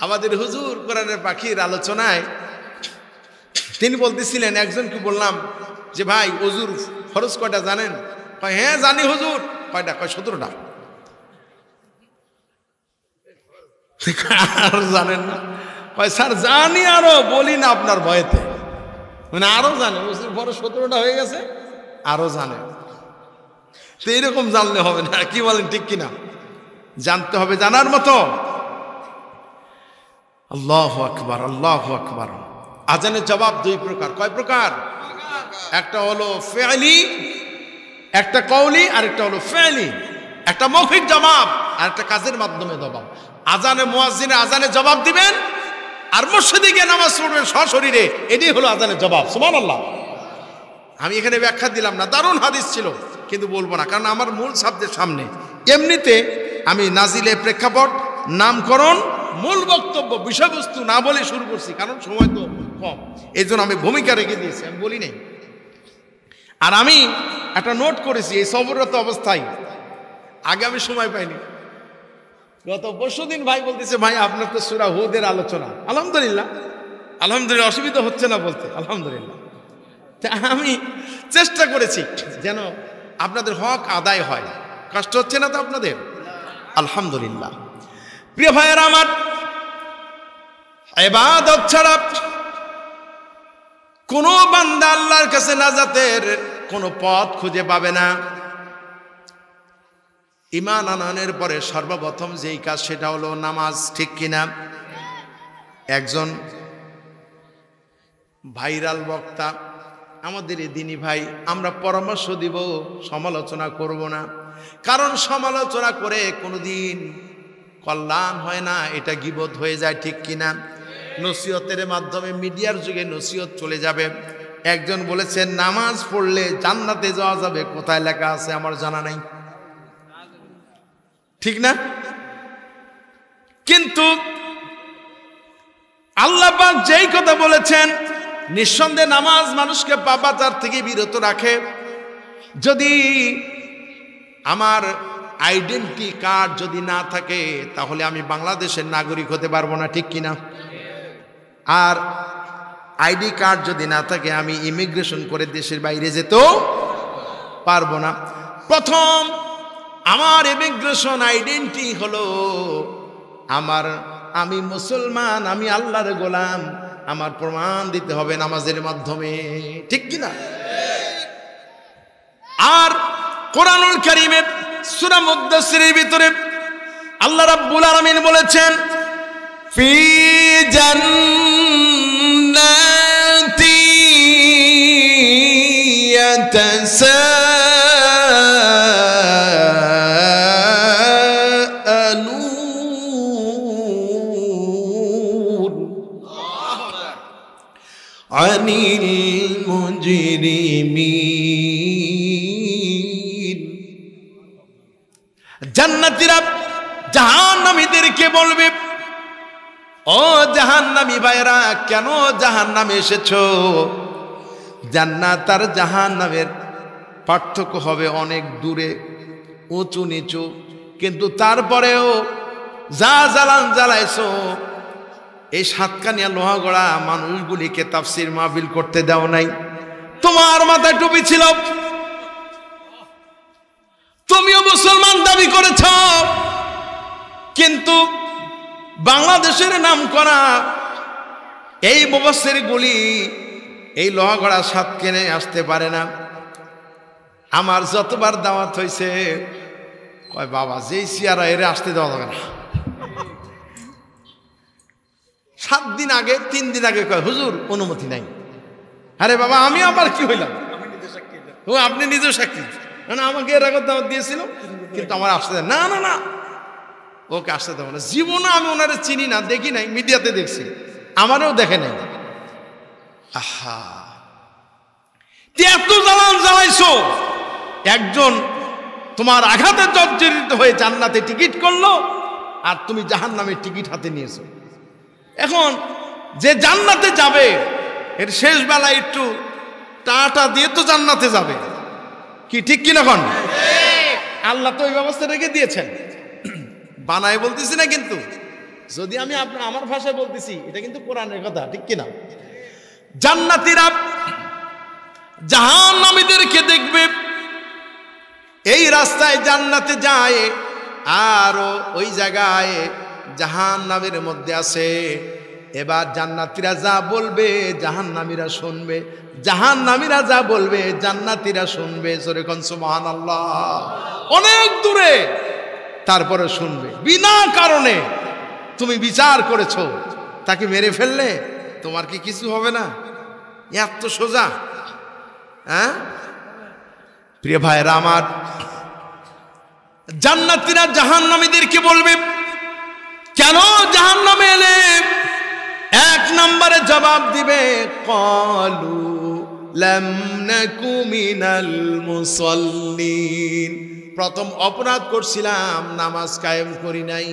Speaker 2: আমাদের হুজুর কোরআনের পাখির আলোচনায় তিনি বলতেছিলেন, একজনকে বললাম যে ভাই ওযুর ফরজ কয়টা জানেন? কয় হ্যাঁ জানি হুজুর। কয়টা? কয় 17টা। আর জানেন না? কয় স্যার জানি, আরো বলি না আপনার ভয়েতে। মানে আরো জানে, ওযুর ফরজ 17টা হয়ে গেছে, আরো জানে। তো এরকম জানলে হবে না, কি বলেন, ঠিক কিনা? জানতে হবে জানার মতো। আল্লাহু আকবার, আল্লাহু আকবার। আজানের জবাব দুই প্রকার। কয় প্রকার? একটা হলো ফি'লি, একটা কওলি, আর একটা হলো ফি'লি। একটা মৌখিক জবাব আর একটা কাজের মাধ্যমে জবাব। আজানে মুয়াজ্জিনে আজানে জবাব দিবেন, আর মসজিদে গিয়ে নামাজ পড়বেন সশরীরে, এটাই হলো আজানের জবাব। সুবহানাল্লাহ। আমি এখানে ব্যাখ্যা দিলাম না, দারুণ হাদিস ছিল, কিন্তু বলবো না, কারণ আমার মূল সাবজেক্ট সামনে। এমনিতে আমি নাজিলে প্রেক্ষাপট, নামকরণ, মূল বক্তব্য, বিষয়বস্তু না বলে শুরু করছি, কারণ সময় তো কম, এই জন্য আমি ভূমিকা রেখে দিয়েছি, আমি বলি নাই। আর আমি একটা নোট করেছি, এই সফররত অবস্থায়, আগে আমি সময় পাইনি। গত পরশুদিন ভাই বলতেছে, ভাই আপনার তো সূরা হুদের আলোচনা। আলহামদুলিল্লাহ, আলহামদুলিল্লাহ, অসুবিধা হচ্ছে না বলতে, আলহামদুলিল্লাহ। আমি চেষ্টা করেছি যেন আপনাদের হক আদায় হয়। কষ্ট হচ্ছে না তো আপনাদের? আলহামদুলিল্লাহ। প্রিয় ভাইয়েরা আমার, ইবাদত ছাড়া কোনো বান্দা আল্লাহর কাছে নাজাতের কোনো পথ খুঁজে পাবে না। ঈমান আনয়নের পরে সর্বপ্রথম যেই কাজ, সেটা হলো নামাজ, ঠিক কিনা? একজন ভাইরাল বক্তা, আমাদের এই দিনী ভাই, আমরা পরামর্শ দিব, সমালোচনা করব না, কারণ সমালোচনা করে কোনোদিন কল্যাণ হয় না, এটা গীবত হয়ে যায়, ঠিক কিনা? নসিহতের মাধ্যমে, মিডিয়ার যুগে নসিহত চলে যাবে। একজন বলেছেন নামাজ পড়লে জান্নাতে যাওয়া যাবে, কোথায় লেখা আছে আমার জানা নাই, ঠিক না? কিন্তু আল্লাহ পাক যেই কথা বলেছেন, নিঃসন্দেহে নামাজ মানুষকে পাপাচার থেকে বিরত রাখে। যদি আমার আইডেন্টি কার্ড যদি না থাকে তাহলে আমি বাংলাদেশের নাগরিক হতে পারবো না, ঠিক কিনা? আর আইডি কার্ড যদি না থাকে আমি ইমিগ্রেশন করে দেশের বাইরে যেতেও পারবো না। প্রথম আমার ইমিগ্রেশন আইডেন্টি হলো আমি মুসলমান, আমি আল্লাহর গোলাম। আমার প্রমাণ দিতে হবে নামাজের মাধ্যমে, ঠিক কিনা? আর কোরআনুল কারীমে সূরা মুদ্দাসসিরের ভিতরে আল্লাহ রাব্বুল আলামিন বলেছেন, ফি জান্নাতি ইয়াতাসাআলুন আনিল মুজরিমিন। জান্নাতীরা জাহান্নামীদেরকে বলবে, ও জাহান্নামী ভাইরা, কেন জাহান্নামে এসেছো? জান্নাত আর জাহান্নামের পার্থক্য হবে অনেক দূরে, উঁচু নিচু, কিন্তু তারপরেও যা জ্বালান জ্বালাইছো, এই সাতকানিয়া লোহাগড়া মানুষগুলিকে তাফসির মাহফিল করতে দাও নাই। তোমার মাথায় টুপি ছিল, তুমিও মুসলমান দাবি করেছ, কিন্তু বাংলাদেশের নাম করা এই মুফাসসির গুলি এই লোহাগড়া সাতকানিয়ায় আসতে পারে না। আমার যতবার দাওয়াত হয়েছে কয়, বাবা যেই সিয়ারা এরে আসতে দেওয়া যাবে না। 7 দিন আগে 3 দিন আগে কয়, হুজুর অনুমতি নাই। আরে বাবা, আমি আবার কি হইলাম? ও আপনি নিজেও সাক্ষী, মানে আমাকে এর আগে দাওয়াত দিয়েছিল, কিন্তু আমার আসতে দেয় না। না না, ওকে আসতে দেবো না। জীবনে আমি ওনারে চিনি না, দেখি নাই, মিডিয়াতে দেখছি, আমারও দেখে নাই। আহা, এত জ্বালান জ্বালাইছো, একজন তোমার আঘাতে জর্জরিত হয়ে জান্নাতে টিকিট করলো, আর তুমি জাহান্নামের টিকিট হাতে নিয়েছো। এখন যে জান্নাতে যাবে, এর শেষ বেলায় একটু টাটা দিয়ে তো জান্নাতে যাবে, কি ঠিক কিনা? এখন আল্লাহ তো ওই ব্যবস্থা রেখে দিয়েছেন, বানায় বলতেছি না, কিন্তু যদি আমি আমার ভাষায় বলতেছি, এটা কিন্তু কোরআনের কথা, ঠিক কিনা? জান্নাতীরা জাহান্নামীদেরকে দেখবে, এই রাস্তায় জান্নাতে যায়, আর ওই জায়গায় জাহান্নামের মধ্যে আছে। এবার জান্নাতীরা যা বলবে জাহান্নামীরা শুনবে, জাহান্নামীরা যা বলবে জান্নাতীরা শুনবে। জোরে কোন সুবহানাল্লাহ। অনেক দূরে, তারপরে শুনবে। বিনা কারণে তুমি বিচার করেছো, তাকে মেরে ফেললে তোমার কি কিছু হবে না? এত সোজা? হ্যাঁ প্রিয় ভাইরা আমার, জান্নাতীরা জাহান্নামীদেরকে বলবে, কেন জাহান্নামে এলে? 1 নম্বরে জবাব দিবে, ক্বালু লাম নাকু মিনাল মুসাল্লিন। প্রথম অপরাধ করছিলাম, নামাজ কায়েম করি নাই,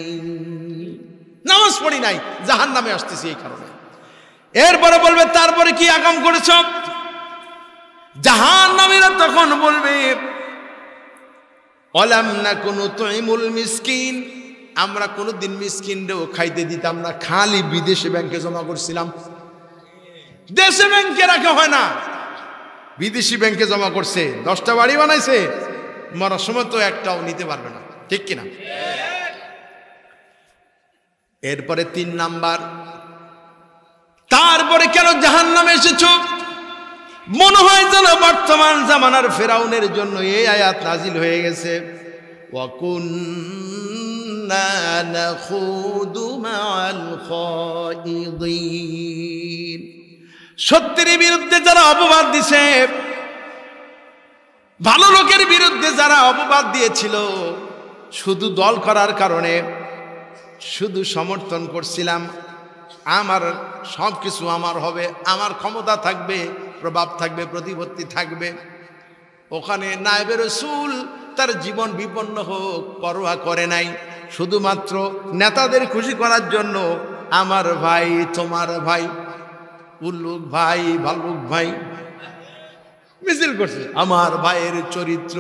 Speaker 2: নামাজ পড়ি নাই, জাহান্নামে আসতেছি এই কারণে। এরপরে বলবে, তারপরে কি আকাম করেছ? জাহান্নামীরা তখন বলবে, অলাম নাকু নুতঈমুল মিসকিন, আমরা কোনোদিন মিসকিনরেও খাইতে দিতাম না, খালি বিদেশি ব্যাংকে জমা করছিলাম। দেশে ব্যাংকে রাখা হয় না, বিদেশি ব্যাংকে জমা করছে। 10টা বাড়ি বানাইছে, মরার সময় তো একটাও নিতে পারবে না, ঠিক কিনা? এরপরে 3 নাম্বার, তারপরে কেন জাহান্নামে এসেছো? মনে হয় যেন বর্তমান জামানার ফেরাউনের জন্য এই আয়াত নাজিল হয়ে গেছে, ওয়াকুন্না নাখুদু মাআল খাইদিন। সত্যের বিরুদ্ধে যারা অপবাদ দিছে, ভালো লোকের বিরুদ্ধে যারা অপবাদ দিয়েছিল, শুধু দল করার কারণে শুধু সমর্থন করছিলাম, আমার সব কিছু আমার হবে, আমার ক্ষমতা থাকবে, প্রভাব থাকবে, প্রতিপত্তি থাকবে, ওখানে নায়েবে রাসূল তার জীবন বিপন্ন হোক পরোয়া করে নাই, শুধুমাত্র নেতাদের খুশি করার জন্য আমার ভাই, তোমার ভাই, উল্লুক ভাই, ভাল্লুক ভাই মিছিল করছে। আমার ভাইয়ের চরিত্র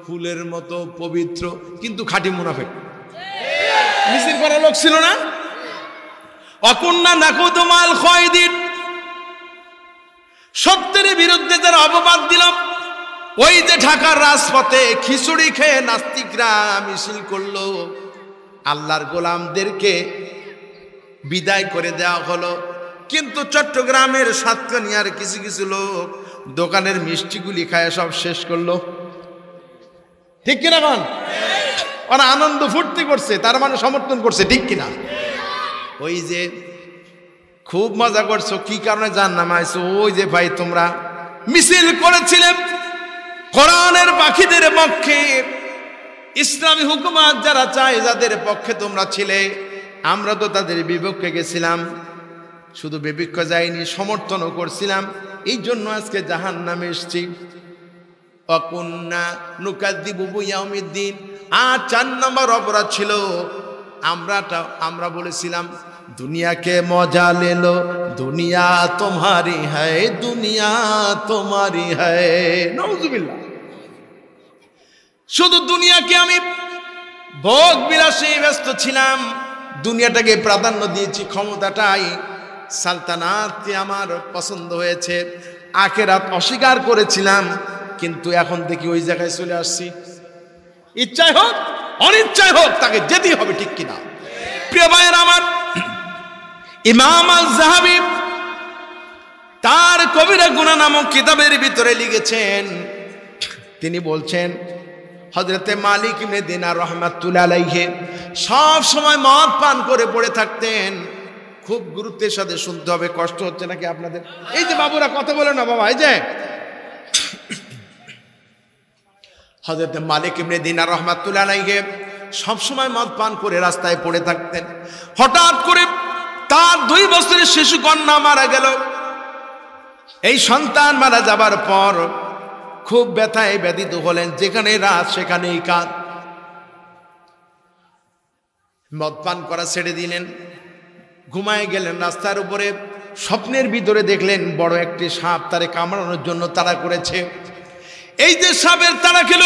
Speaker 2: ফুলের মতো পবিত্র, কিন্তু খাঁটি মুনাফিক।
Speaker 1: মিছিল করার লোক ছিল না। অকুন্না নাকুদু মাল খায়দিন, সত্যের বিরুদ্ধে যারা অপবাদ দিল, ওই যে ঢাকার রাজপথে খিচুড়ি খেয়ে নাস্তিকরা মিছিল করলো, আল্লাহর গোলামদেরকে বিদায় করে দেওয়া হলো। কিন্তু চট্টগ্রামের সাতকানিয়ার কিছু কিছু লোক দোকানের মিষ্টিগুলি খায় সব শেষ করলো। ঠিক কিনা কোন? ওরা আনন্দ ফুর্তি করছে, তার মানে সমর্থন করছে, ঠিক কিনা? ওই যে খুব মজা করছো, কি কারণে জাহান্নামে আইছো? ওই যে ভাই তোমরা মিছিল করেছিলে কোরআনের পাখিদের পক্ষে, ইসলামী হুকুমত যারা চায় যাদের পক্ষে তোমরা ছিলে, আমরা তো তাদের বিপক্ষে গেছিলাম। শুধু বিপক্ষে যাইনি, সমর্থনও করছিলাম। এই জন্য আজকে জাহান্নামে এসেছি। অকুন্না নুকাযযিবু বিয়াউমিদ্দিন। আর 4 নম্বর অপরাধ ছিল আমরা বলেছিলাম দুনিয়াকে মজা ले लो, দুনিয়া তোমারি হ্যায়, দুনিয়া তোমারি হ্যায়। নাউযুবিল্লাহ। শুধু দুনিয়াকে আমি ভোগ বিলাসে ব্যস্ত ছিলাম, দুনিয়াটাকে প্রাধান্য দিয়েছি, ক্ষমতাটাই সালতানাতকে আমার পছন্দ হয়েছে, আখিরাত অস্বীকার করেছিলাম। কিন্তু এখন দেখি ওই জায়গায় চলে আসছি। ইচ্ছাই হোক অনিচ্ছাই হোক তাকে যেতেই হবে, ঠিক কিনা? প্রিয় ভাইয়ের আমার, ইমাম আল-যাহাবী তার কবিরা গুনাহ নামক কিতাবের ভিতরে লিখেছেন, তিনি বলছেন হযরতে মালিক ইবনে দিনার রাহমাতুল্লাহ আলাইহি সব সময় মদ পান করে পড়ে থাকতেন। খুব গুরুত্বের সাথে শুনতে হবে, কষ্ট হচ্ছে নাকি আপনাদের? এই যে বাবুরা কথা বলে না বাবা, এই যে হযরতে মালিক ইবনে দিনার রাহমাতুল্লাহ আলাইহি সব সময় মদ পান করে রাস্তায় পড়ে থাকতেন। হঠাৎ করে তার 2 বছরের শিশু কন্যা মারা গেল। এই সন্তান মারা যাবার পর খুব ব্যথায় ব্যথিত হলেন, যেখানে রাত সেখানেই কাঁদ। মদ পান করা ছেড়ে দিলেন, ঘুমায় গেলেন। রাস্তার উপরে স্বপ্নের ভিতরে দেখলেন বড় একটি সাপ তারে কামড়ানোর জন্য তাড়া করেছে। এই যে সাপের তাড়া খেল,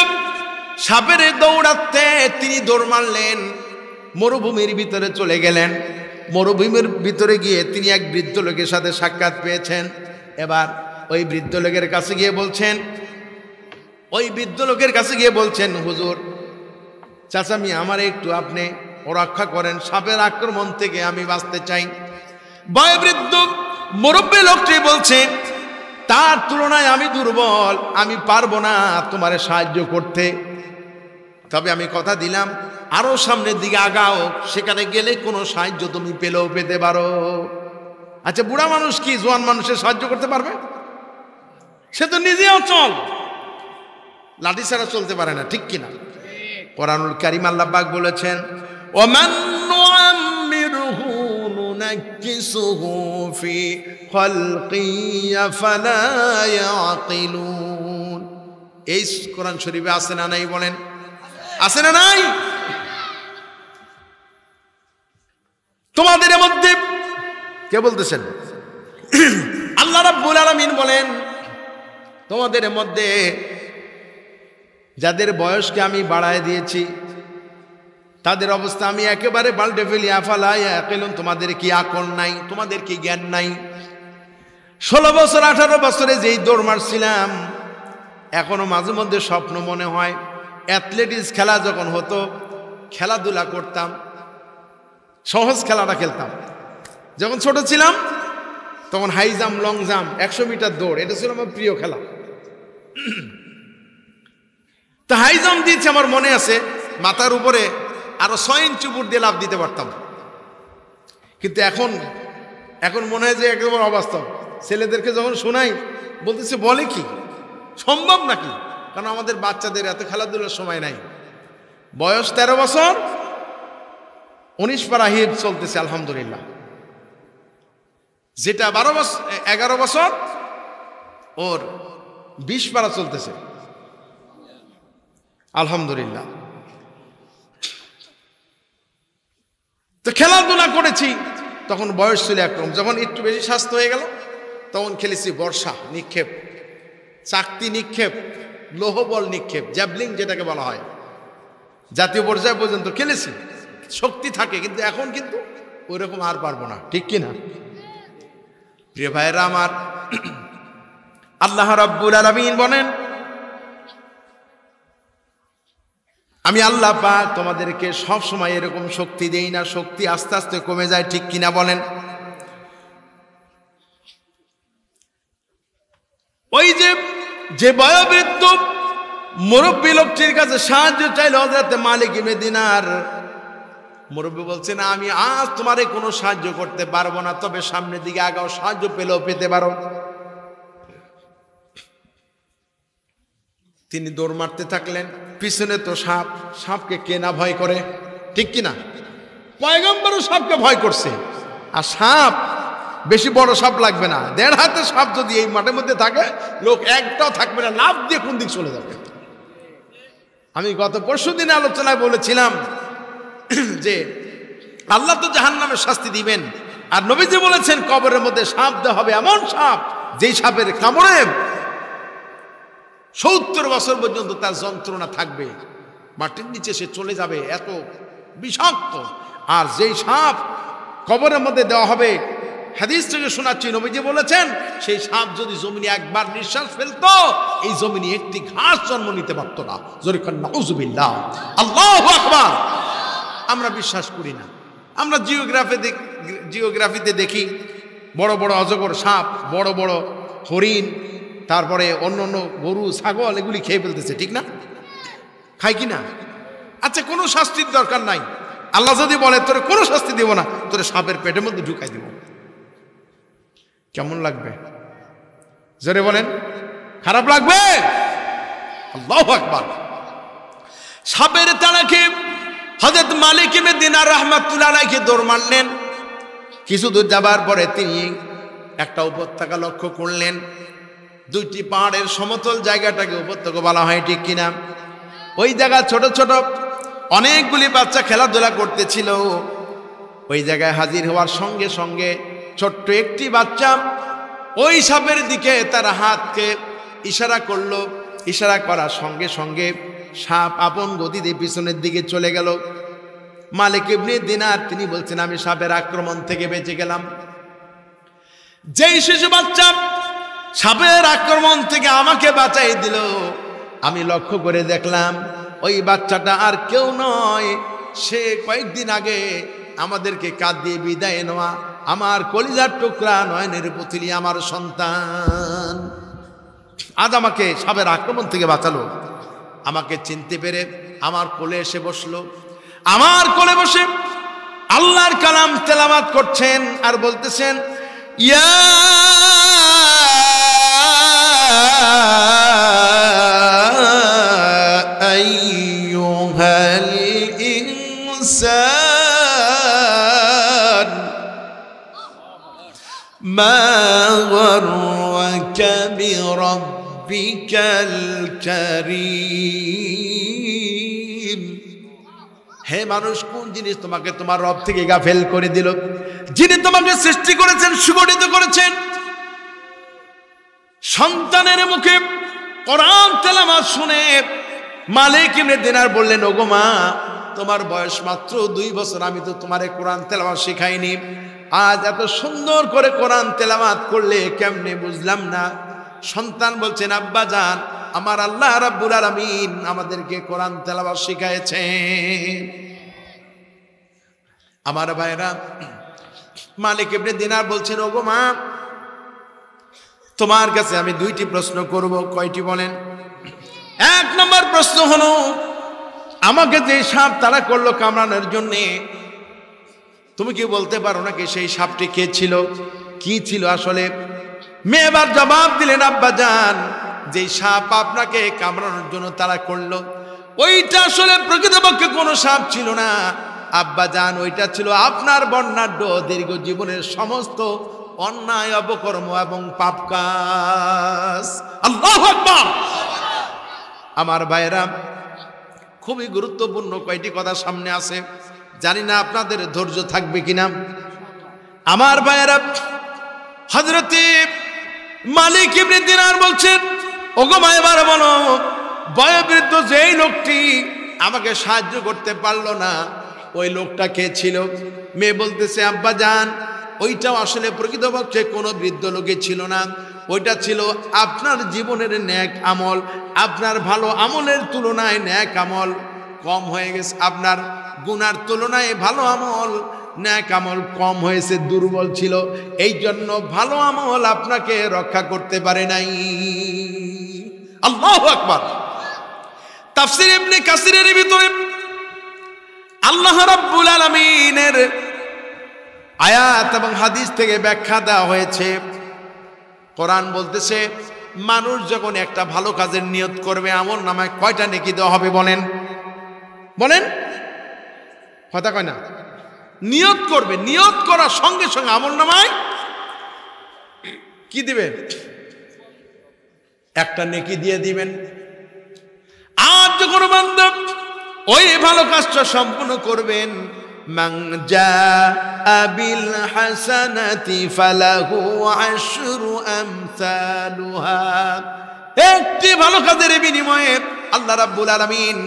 Speaker 1: সাপের দৌড়াতে তিনি দৌড় মারলেন, মরুভূমির ভিতরে চলে গেলেন। মরুভূমির ভিতরে গিয়ে তিনি এক বৃদ্ধ লোকের সাথে সাক্ষাৎ পেয়েছেন। এবার ওই বৃদ্ধ লোকের কাছে গিয়ে বলছেন, হুজুর চাচা আমি আমার একটু আপনি রক্ষা করেন, সাপের আক্রমণ থেকে আমি বাঁচতে চাই। বয়োবৃদ্ধ মুরব্বী লোকটি বলছে, তার তুলনায় আমি দুর্বল, আমি পারবো না তোমারে সাহায্য করতে। তবে আমি কথা দিলাম আরো সামনের দিকে আগাও, সেখানে গেলে কোনো সাহায্য তুমি পেতে পারো। আচ্ছা, বুড়া মানুষ কি জোয়ান মানুষের সাহায্য করতে পারবে? সে তো নিজেও চল, লাঠি ছাড়া চলতে পারে না, ঠিক কিনা? কোরআনুল কারীম আল্লাহ পাক বলেছেন, ওমান নুআম্মিরহু নুনাক্কিসুহু ফি খালকি আফালা ইয়াকিলুন। এই কোরআন শরীফে আছে না নাই? বলেন, আছে না নাই? তোমাদের মধ্যে কে বলতেছেন? আল্লাহ রাব্বুল আলামিন বলেন, তোমাদের মধ্যে যাদের বয়সকে আমি বাড়ায় দিয়েছি তাদের অবস্থা আমি একেবারে পাল্টে ফেলি। আফালা ইয়াকিলুন, তোমাদের কি আকল নাই? তোমাদের কি জ্ঞান নাই? 16 বছর 18 বছরে যেই দৌড় মারছিলাম, এখনো মাঝে মধ্যে স্বপ্ন মনে হয়। অ্যাথলেটিক্স খেলা যখন হতো, খেলাধুলা করতাম, সহজ খেলাটা খেলতাম। যখন ছোট ছিলাম তখন high jump, long jump, 100 metre দৌড়, এটা ছিল আমার প্রিয় খেলা। তো হাই জাম্প দিয়েছি, আমার মনে আছে, মাথার উপরে আরো 6 ইঞ্চি উপর দিয়ে লাফ দিতে পারতাম। কিন্তু এখন মনে হয় যে একেবারে অবাস্তব। ছেলেদেরকে যখন শোনাই বলতেছে, বলে কি সম্ভব নাকি? কারণ আমাদের বাচ্চাদের এত খেলাধুলার সময় নাই। বয়স 13 বছর, 19 পারা হিফজ চলতেছে আলহামদুলিল্লাহ। যেটা 11 বছর ওর 20 পারা চলতেছে আলহামদুলিল্লাহ। তো খেলাধুলা করেছি, তখন বয়স ছিল একরকম। যখন একটু বেশি স্বাস্থ্য হয়ে গেল তখন খেলেছি বর্ষা নিক্ষেপ, চাকতি নিক্ষেপ, লোহবল নিক্ষেপ, জ্যাভলিং যেটাকে বলা হয়, জাতীয় পর্যায় পর্যন্ত খেলেছি, শক্তি থাকে, কিন্তু এখন কিন্তু ওই রকম আর পারবো না, ঠিক কি না? প্রিয় ভাইরা আমার, আল্লাহ রাব্বুল আলামিন বলেন, আমি আল্লাহ পাক তোমাদেরকে সব সময় এরকম শক্তি দেই না, শক্তি আস্তে আস্তে কমে যায়, ঠিক কিনা বলেন? ওই যে বয়োবৃদ্ধ মুরব্বী লোকটির কাছে সাহায্য চাইল হযরত মালিক ইবনে দিনার, মুরব্বী বলছে না, আমি আজ তোমারে কোনো সাহায্য করতে পারবো না, তবে সামনের দিকে আগাও, সাহায্য পেলেও পেতে পারো। তিনি দৌড় মারতে থাকলেন, পিছনে তো সাপ, সাপকে কে না ভয় করে, ঠিক কিনা? পয়গম্বরও সাপকে ভয় করছে, আর সাপ বেশি বড় সাপ লাগবে না, 1.5 হাতের সাপ যদি এই মাঠের মধ্যে থাকে, লোক একটাও থাকবে না, লাফ দিয়ে কোন দিক চলে যাবে। আমি গত পরশুদিন আলোচনায় বলেছিলাম যে আল্লাহ তো জাহান্নামের শাস্তি দিবেন, আর নবীজি বলেছেন কবরের মধ্যে সাপ দেওয়া হবে, এমন সাপ যেই সাপের কামড়ে 70 বছর পর্যন্ত তার যন্ত্রণা থাকবে, মাটির নিচে সে চলে যাবে, এত বিষাক্ত। আর যেই সাপ কবরের মধ্যে দেওয়া হবে, হাদিস থেকে শোনাচ্ছি, নবীজি বলেছেন সেই সাপ যদি জমিনে একবার নিঃশ্বাস ফেলতো, এই জমিনে একটি ঘাস জন্ম নিতে পারত না। জোরে বলেন নাউজুবিল্লাহ, আল্লাহু আকবার। আমরা বিশ্বাস করি না, আমরা জিওগ্রাফিতে দেখি বড় বড় অজগর সাপ, বড় বড় হরিণ, তারপরে অন্য অন্য গরু ছাগল এগুলি খেয়ে ফেলতেছে, ঠিক না? খাই কি না? আচ্ছা, কোনো শাস্তির দরকার নাই, আল্লাহ যদি বলে তোরে কোনো শাস্তি দেব না, তোরে সাপের পেটের মধ্যে ঢুকাই দেব, কেমন লাগবে? জোরে বলেন, খারাপ লাগবে? আল্লাহু আকবার। সাপের তাড়াকে হযরত মালিক ইবনে দিনার রাহমাতুল্লাহ আলাইহি দৌড় মারলেন। কিছু দূর যাবার পরে তিনি একটা উপত্যকা লক্ষ্য করলেন, 2টি পাহাড়ের সমতল জায়গাটাকে উপত্যকা বলা হয়, ঠিক কিনা? ওই জায়গা ছোট ছোট অনেকগুলি বাচ্চা খেলাধুলা করতেছিল। ওই জায়গায় হাজির হওয়ার সঙ্গে সঙ্গে ছোট্ট একটি বাচ্চা ওই সাপের দিকে তার হাতকে ইশারা করলো, ইশারা করার সঙ্গে সঙ্গে সাপ আপন গতিতে পিছনের দিকে চলে গেল। মালিক ইবনে দিনার তিনি বলছেন, আমি সাপের আক্রমণ থেকে বেঁচে গেলাম। যেই শিশু বাচ্চা সাপের আক্রমণ থেকে আমাকে বাঁচাই দিল, আমি লক্ষ্য করে দেখলাম ওই বাচ্চাটা আর কেউ নয়, সে কয়েকদিন আগে আমাদেরকে কাঁদ দিয়ে বিদায় নেওয়া আমার কলিজার টুকরা নয়নের পুতলি, আমার সন্তান, আজ আমাকে সাপের আক্রমণ থেকে বাঁচালো। আমাকে চিনতে পেরে আমার কোলে এসে বসলো, আমার কোলে বসে আল্লাহর কালাম তেলাওয়াত করছেন আর বলতেছেন, ইয়া আইয়ুহাল ইনসান মা গররাকা বিরাব্বিকাল কারীম। হে মানুষ, কোন জিনিস তোমাকে তোমার রব থেকে গাফেল করে দিল? যিনি তোমাকে সৃষ্টি করেছেন, সুগঠিত করেছেন। সন্তানের মুখে কোরআন তেলাওয়াত শুনে মালিক ইবনে দিনার বললেন, ওগো মা, তোমার বয়স মাত্র 2 বছর, আমি তো তোমারে কোরআন তেলাওয়াত শেখাইনি, আজ এত সুন্দর করে কোরআন তেলাওয়াত করলে কেমনে বুঝলাম না। সন্তান বলছেন, আব্বা জান, আমার আল্লাহ রাব্বুল আলামিন আমাদেরকে কোরআন তেলাওয়াত শিখায়েছেন। আমার ভাইরা, মালিক ইবনে দিনার বলছেন, ওগো মা, তোমার কাছে আমি 2টি প্রশ্ন করব। কয়টি বলেন? 1 নম্বর প্রশ্ন হলো, আমাকে যে সাপ তাড়া করলো কামড়ানোর জন্য, তুমি কি বলতে পারো নাকি সেই সাপটি কে ছিল, কি ছিল আসলে? মেয়ে এবার জবাব দিলেন, আব্বা জান, যে সাপ আপনাকে কামড়ানোর জন্য তাড়া করলো, ওইটা আসলে প্রকৃতপক্ষে কোনো সাপ ছিল না আব্বা জান, ওইটা ছিল আপনার বর্ণাঢ্য দীর্ঘ জীবনের সমস্ত অন্যায় অপকর্ম এবং পাপ কাজ। আল্লাহু আকবার। আমার ভাইরা, খুবই গুরুত্বপূর্ণ কয়টি কথা সামনে আছে, জানি না আপনাদের ধৈর্য থাকবে কিনা। আমার ভাইরা, হযরত মালিক ইবনে দিনার বলছেন,
Speaker 2: ওগো মা এবার বলো, বয়োবৃদ্ধ যেই লোকটি আমাকে সাহায্য করতে পারলো না, ওই লোকটা কে ছিল? মেয়ে বলতেছে, আব্বা জান, ওইটাও আসলে প্রকৃতপক্ষে কোনো বৃদ্ধ লোকে ছিল না, ওইটা ছিল আপনার জীবনের ন্যাক আমল। আপনার ভালো আমলের তুলনায় ন্যাক আমল কম হয়ে গেছে, আপনার গুনার তুলনায় ভালো আমল ন্যাক আমল কম হয়েছে, দুর্বল ছিল, এই জন্য ভালো আমল আপনাকে রক্ষা করতে পারে নাই। আল্লাহু আকবার। তাফসীর ইবনে কাসিরের ভিতরে আল্লাহ রাব্বুল আলামিনের আয়াত এবং হাদিস থেকে ব্যাখ্যা দেওয়া হয়েছে। কোরআন বলতেছে, মানুষ যখন একটা ভালো কাজের নিয়ত করবে, আমল নামায় কয়টা নেকি দেওয়া হবে? বলেন বলেন, কথা কয় না? নিয়ত করবে, নিয়ত করার সঙ্গে সঙ্গে আমল নামায় কি দিবে? একটা নেকি দিয়ে দিবেন। আর যখন বান্দা ওই ভালো কাজটা সম্পূর্ণ করবেন, মান জাআ বিল হাসানাতি ফালাহু আশরু আমসালুহা, একটি ভালো কাজের বিনিময়ে আল্লাহ রাব্বুল আলামিন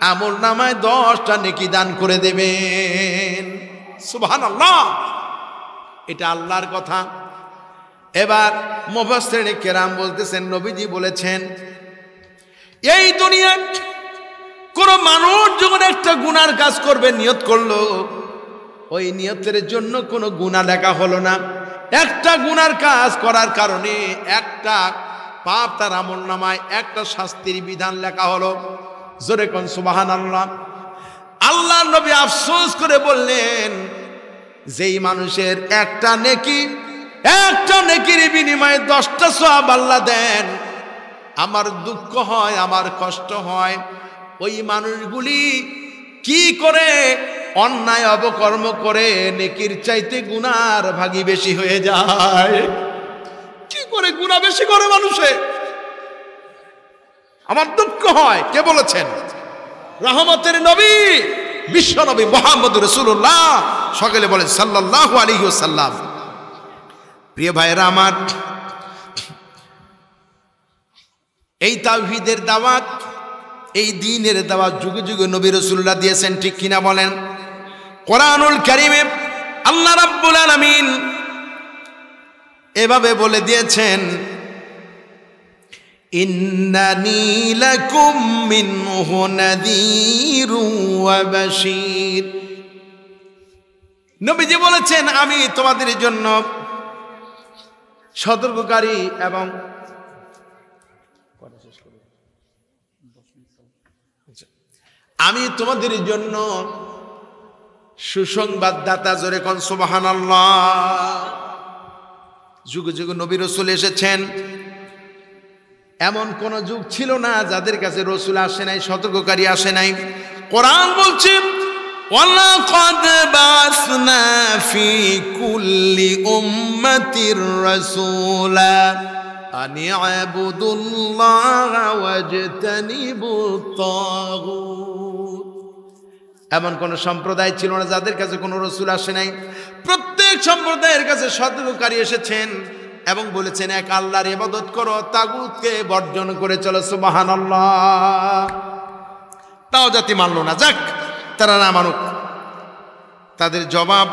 Speaker 2: আমল নামায় 10টা নেকি দান করে দেবেন। সুবহানাল্লাহ, এটা আল্লাহর কথা। এবার মুফাসসিরিনে কেরাম বলতেছেন, নবীজি বলেছেন, এই দুনিয়ায় কোন মানুষ যখন একটা গুনার কাজ করবে, নিয়ত করলো, ওই নিয়তের জন্য কোনো গুনাহ লেখা হলো না, একটা গুনার কাজ করার কারণে একটা পাপ তার আমলনামায়, একটা শাস্তির বিধান লেখা হলো। জোরে কোন সুবহানাল্লাহ। আল্লাহর নবী আফসোস করে বললেন, যেই মানুষের একটা নেকির বিনিময়ে 10টা সওয়াব আল্লাহ দেন, আমার দুঃখ হয়, আমার কষ্ট হয়, ওই মানুষগুলি কি করে অন্যায় অপকর্ম করে নেকির চাইতে গুনার ভাগী বেশি হয়ে যায়। কি করে গুনাহ বেশি করে মানুষে? আমার দুঃখ হয়। কে বলেছেন? রহমতের নবী, বিশ্ব নবী মুহাম্মদুর রাসূলুল্লাহ। সকলে বলেন সাল্লাল্লাহু আলাইহি ওয়াসাল্লাম। প্রিয় ভাইরা আমার, এই তাওহীদের দাওয়াত, এই দ্বীনের দাওয়াত যুগে যুগে নবী রাসূলুল্লাহ দিয়েছেন, ঠিক কিনা বলেন? কোরআনুল কারীমে আল্লাহ রাব্বুল আলামিন এভাবে বলে দিয়েছেন, ইন্নানী লাকুম মিনহু নাযীরুন ওয়া বাশীর। নবীজি বলেছেন, আমি তোমাদের জন্য সতর্ককারী এবং আমি তোমাদের জন্য সুসংবাদদাতা। জোরে কোন সুবহানাল্লাহ। যুগে যুগে নবী রাসূল এসেছেন, এমন কোন যুগ ছিল না যাদের কাছে রাসূল আসে নাই, সতর্ককারী আসে নাই। কোরআন বলছে, ওয়ালাকাদ বাসনা ফি কুল্লি উম্মাতির রাসূলা আন ইয়াবুদুল্লাহা ওয়াজতানিবুত তাগুত। এমন কোন সম্প্রদায় ছিল না যাদের কাছে কোনো রাসূল আসে নাই। প্রত্যেক সম্প্রদায়ের কাছে সতর্ককারী এসেছেন এবং বলেছেন, এক আল্লাহর ইবাদত করো, তাগুতকে বর্জন করে চলো। সুবহানাল্লাহ। তাও জাতি মানল না, যাক, তারা না মানুক, তাদের জবাব,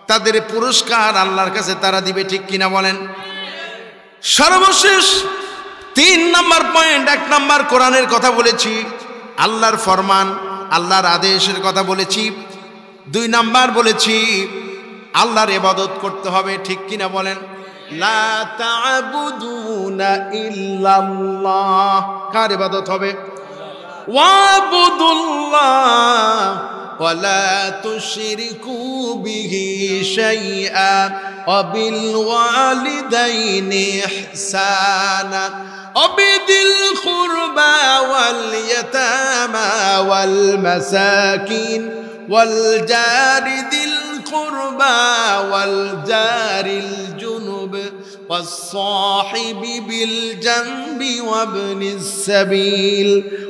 Speaker 2: তাদের পুরস্কার আল্লাহর কাছে তারা দিবে, ঠিক কিনা বলেন? সর্বশেষ 3 নাম্বার পয়েন্ট, 1 নাম্বার কোরআনের কথা বলেছি, আল্লাহর ফরমান, আল্লাহর আদেশের কথা বলেছি। 2 নাম্বার বলেছি আল্লাহর ইবাদত করতে হবে, ঠিক কিনা বলেন? লা তা'বুদুনা ইল্লাল্লাহ। কার ইবাদত হবে? ওয়াবুদুল্লাহ ওয়া লা তুশরিকু বিহি শাইআ ওয়া বিল ওয়ালিদাইনি ইহসানা ওয়া বিদিল কুরবা ওয়াল ইয়াতামা ওয়াল মাসাকিন ওয়াল জারি দিল কুরবা ওয়াল জারিল জুনুব والصاحب بالجنب وابن السبيل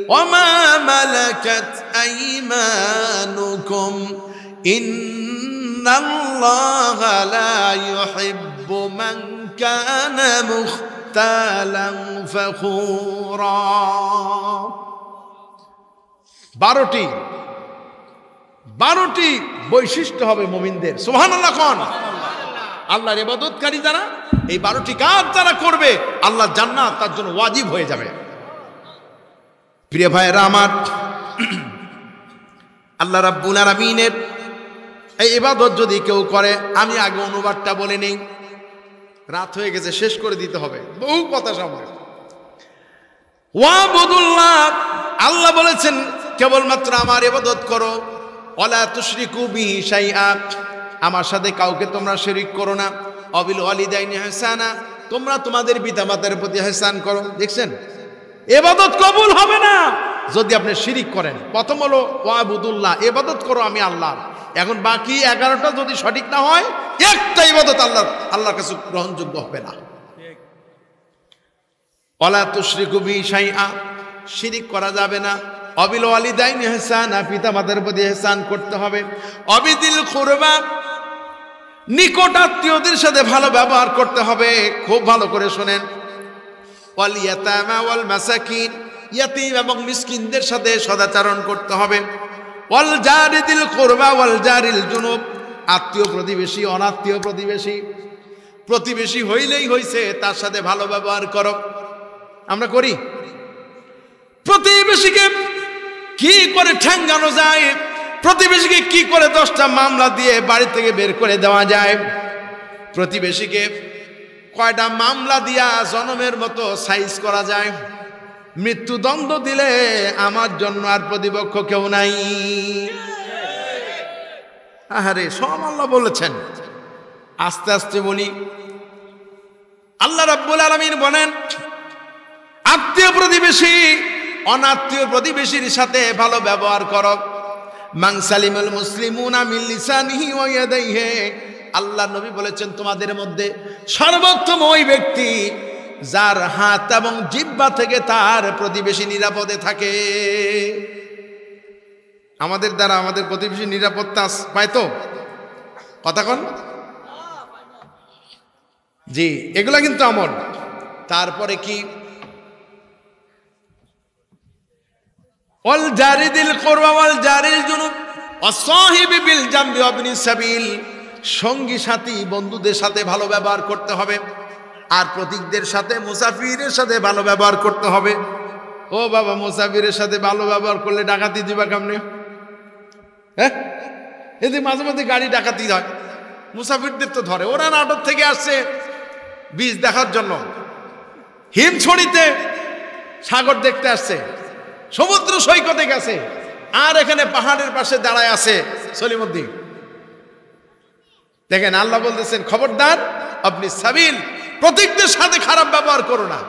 Speaker 2: وما ملكت أيمانكم إن الله لا يحب من كان مختالا মুখতালান ফখুরা।
Speaker 1: 12টি বৈশিষ্ট্য হবে মুমিনদের। সুবহানাল্লাহ কোন আল্লাহর ইবাদতকারী যারা এই 12টি কাজ যারা করবে আল্লাহ জান্নাত তার জন্য ওয়াজিব হয়ে যাবে।
Speaker 2: প্রিয় ভাইরা আমার, আল্লাহ রাব্বুল আলামিনের এই ইবাদত যদি কেউ করে, আমি আগে অনুবাদটা বলে নেই, রাত হয়ে গেছে, শেষ করে দিতে হবে, বহু কথা সামনে।
Speaker 1: ওয়াবুদুল্লাহ, আল্লাহ বলেছেন কেবলমাত্র আমার ইবাদত করো। ওয়ালা তুশরিকু বিহি শাইআ, আমার সাথে কাউকে তোমরা শিরিক করো না। অবিল ওয়ালিদাইনি ইহসানা, তোমরা তোমাদের পিতামাতার প্রতি ইহসান করো। দেখছেন, ইবাদত কবুল হবে না যদি আপনি শিরিক করেন। প্রথম হলো ওয়াবুদুল্লাহ, ইবাদত করো আমি আল্লাহর। এখন বাকি 11টা যদি সঠিক না হয়, একটা ইবাদত আল্লাহর কাছে গ্রহণযোগ্য হবে না। ওয়ালা তুশরিকু বিহি শাইআ, শিরিক করা যাবে না। অবিল ওয়ালিদাইনি ইহসানা, পিতামাতার প্রতি ইহসান করতে হবে। অবিদিল কুরবা, নিকট আত্মীয়দের সাথে ভালো ব্যবহার করতে হবে। খুব ভালো করে শুনেন। ওয়াল ইয়াতামা ওয়াল মাসাকিন, ইয়াতীম এবং মিসকিনদের সাথে সদাচরণ করতে হবে। ওয়াল জারিদিল কুরবা ওয়াল জারিল জুনুব, আত্মীয় প্রতিবেশী, অনাত্মীয় প্রতিবেশী, প্রতিবেশী হইলেই হইছে, তার সাথে ভালো ব্যবহার করো। আমরা করি? প্রতিবেশীকে কি করে ঠ্যাঙ্গানো যায়, প্রতিবেশীকে কি করে 10টা মামলা দিয়ে বাড়ি থেকে বের করে দেওয়া যায়, প্রতিবেশীকে কয়টা মামলা দিয়া জনমের মতো সাইজ করা যায়, মৃত্যুদণ্ড দিলে আমার জন্য আর প্রতিপক্ষ কেউ নাই। আহারে, সব আল্লাহ বলেছেন। আস্তে আস্তে বলি, আল্লাহ রাব্বুল আলামিন বলেন আত্মীয় প্রতিবেশী, অনাত্মীয় প্রতিবেশীর সাথে ভালো ব্যবহার করো। মান সালিমাল মুসলিমুনা মিন লিসানিহি ওয়া ইয়াদাইহি, আল্লাহ নবী বলেছেন তোমাদের মধ্যে সর্বোত্তম ওই ব্যক্তি যার হাত এবং জিহ্বা থেকে তার প্রতিবেশী নিরাপদে থাকে। আমাদের দ্বারা আমাদের প্রতিবেশী নিরাপত্তা পায় তো? কথা কোন? জি, এগুলা কিন্তু আমল। তারপরে কি? ওয়াল জারিদিল কুরবা ওয়াল জারিল জুনুব ওয়াসাহিবি বিল জামবি ওয়াবনি সাবিল, সঙ্গী সাথী বন্ধুদের সাথে ভালো ব্যবহার করতে হবে। আর প্রতীকদের সাথে, মুসাফিরের সাথে ভালো ব্যবহার করতে হবে। ও বাবা, মুসাফিরের সাথে ভালো ব্যবহার করলে ডাকাতি দিবা কেমনে? হ্যাঁ, এদিকে মাঝে মাঝে গাড়ি ডাকাতি হয়, মুসাফিরদের তো ধরে। ওরা নাটক থেকে আসছে বীজ দেখার জন্য, হিমছড়িতে সাগর দেখতে আসছে, সমুদ্র সৈকতে গেছে, আর এখানে পাহাড়ের পাশে দাঁড়ায় আছে সলিমুদ্দিন। দেখেন, আল্লাহ বলতেছেন খবরদার আপনি সাবিল, প্রতীকদের সাথে খারাপ ব্যবহার করো না।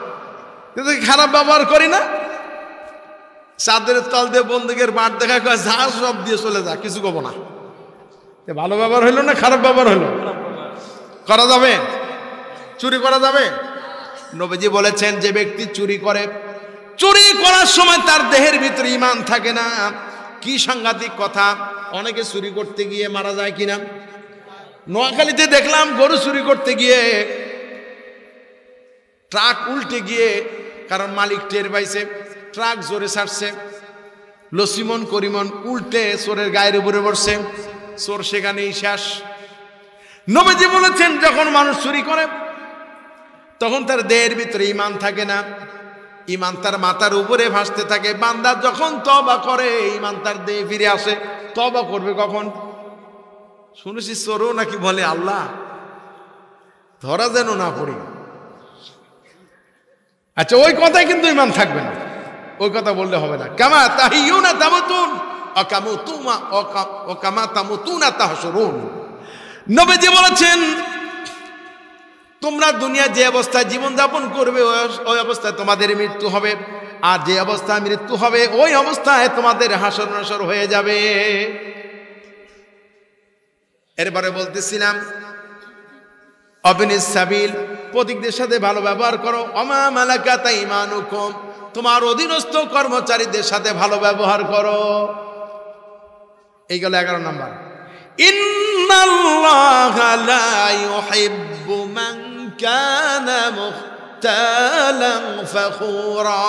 Speaker 1: কিন্তু খারাপ ব্যবহার করি না, চাঁদের তল দিয়ে বন্দুকের বাঁট দেখা কয় যা সব দিয়ে চলে যা, কিছু কব না। ভালো ব্যবহার হইলো না খারাপ ব্যবহার হইলো? করা যাবে? চুরি করা যাবে? নবীজি বলেছেন যে ব্যক্তি চুরি করে, চুরি করার সময় তার দেহের ভিতরে ঈমান থাকে না। কি সাংঘাতিক কথা! অনেকে চুরি করতে গিয়ে মারা যায় কিনা? নোয়াখালীতে দেখলাম গরু চুরি করতে গিয়ে ট্রাক উল্টে গিয়ে, কারণ মালিক টের পাইছে, ট্রাক জোরে ছাড়ছে, লসিমন করিমন উল্টে চোরের গায়ের উপরে পড়ছে, চোর সেখানেই শেষ। নবীজি বলেছেন যখন মানুষ চুরি করে তখন তার দেহের ভিতরে ঈমান থাকে না, ঈমান তার মাথার উপরে ভাসতে থাকে। বান্দা যখন তওবা করে ঈমান তার দেহে ফিরে আসে। তওবা করবে কখন? শুনেছি চোরও নাকি বলে আল্লাহ ধরা যেন না পড়ি। আচ্ছা, ওই কথাই কিন্তু ঈমান থাকবে না, ওই কথা বললে হবে না। কামা তাহিয়ুনা তামুতুন কামা তামুতুনা তাহশুরুন। নবীজি বলেছেন তোমরা দুনিয়া যে অবস্থায় জীবনযাপন করবে ওই অবস্থায় তোমাদের মৃত্যু হবে, আর যে অবস্থায় মৃত্যু হবে ওই অবস্থায় তোমাদের হাসর নাসর হয়ে যাবে। এরপরে বলতেছিলাম অবিনিস সাবিল, প্রতীকদের সাথে ভালো ব্যবহার করো। ওমা মালাকাত আইমানুকুম, তোমার অধীনস্থ কর্মচারীদের সাথে ভালো ব্যবহার করো। এই গেল 11 নম্বর। ইন্নাল্লাহা লা ইউহিব্বু মান কানা
Speaker 2: মুখতালান ফখুরা।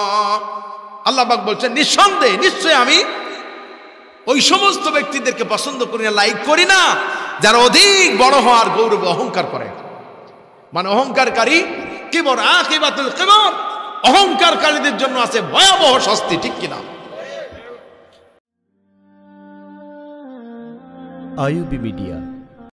Speaker 1: আল্লাহ পাক বলছেন নিঃসন্দেহে নিশ্চয় আমি ওই সমস্ত ব্যক্তিদেরকে পছন্দ করি না, লাইক করি না, যারা অধিক বড় হওয়ার গৌরবে অহংকার করে। মানে অহংকারকারী কিবর আকিবাতুল কিবর, অহংকারকারীদের জন্য আছে ভয়াবহ শাস্তি, ঠিক কিনা?
Speaker 3: IUB media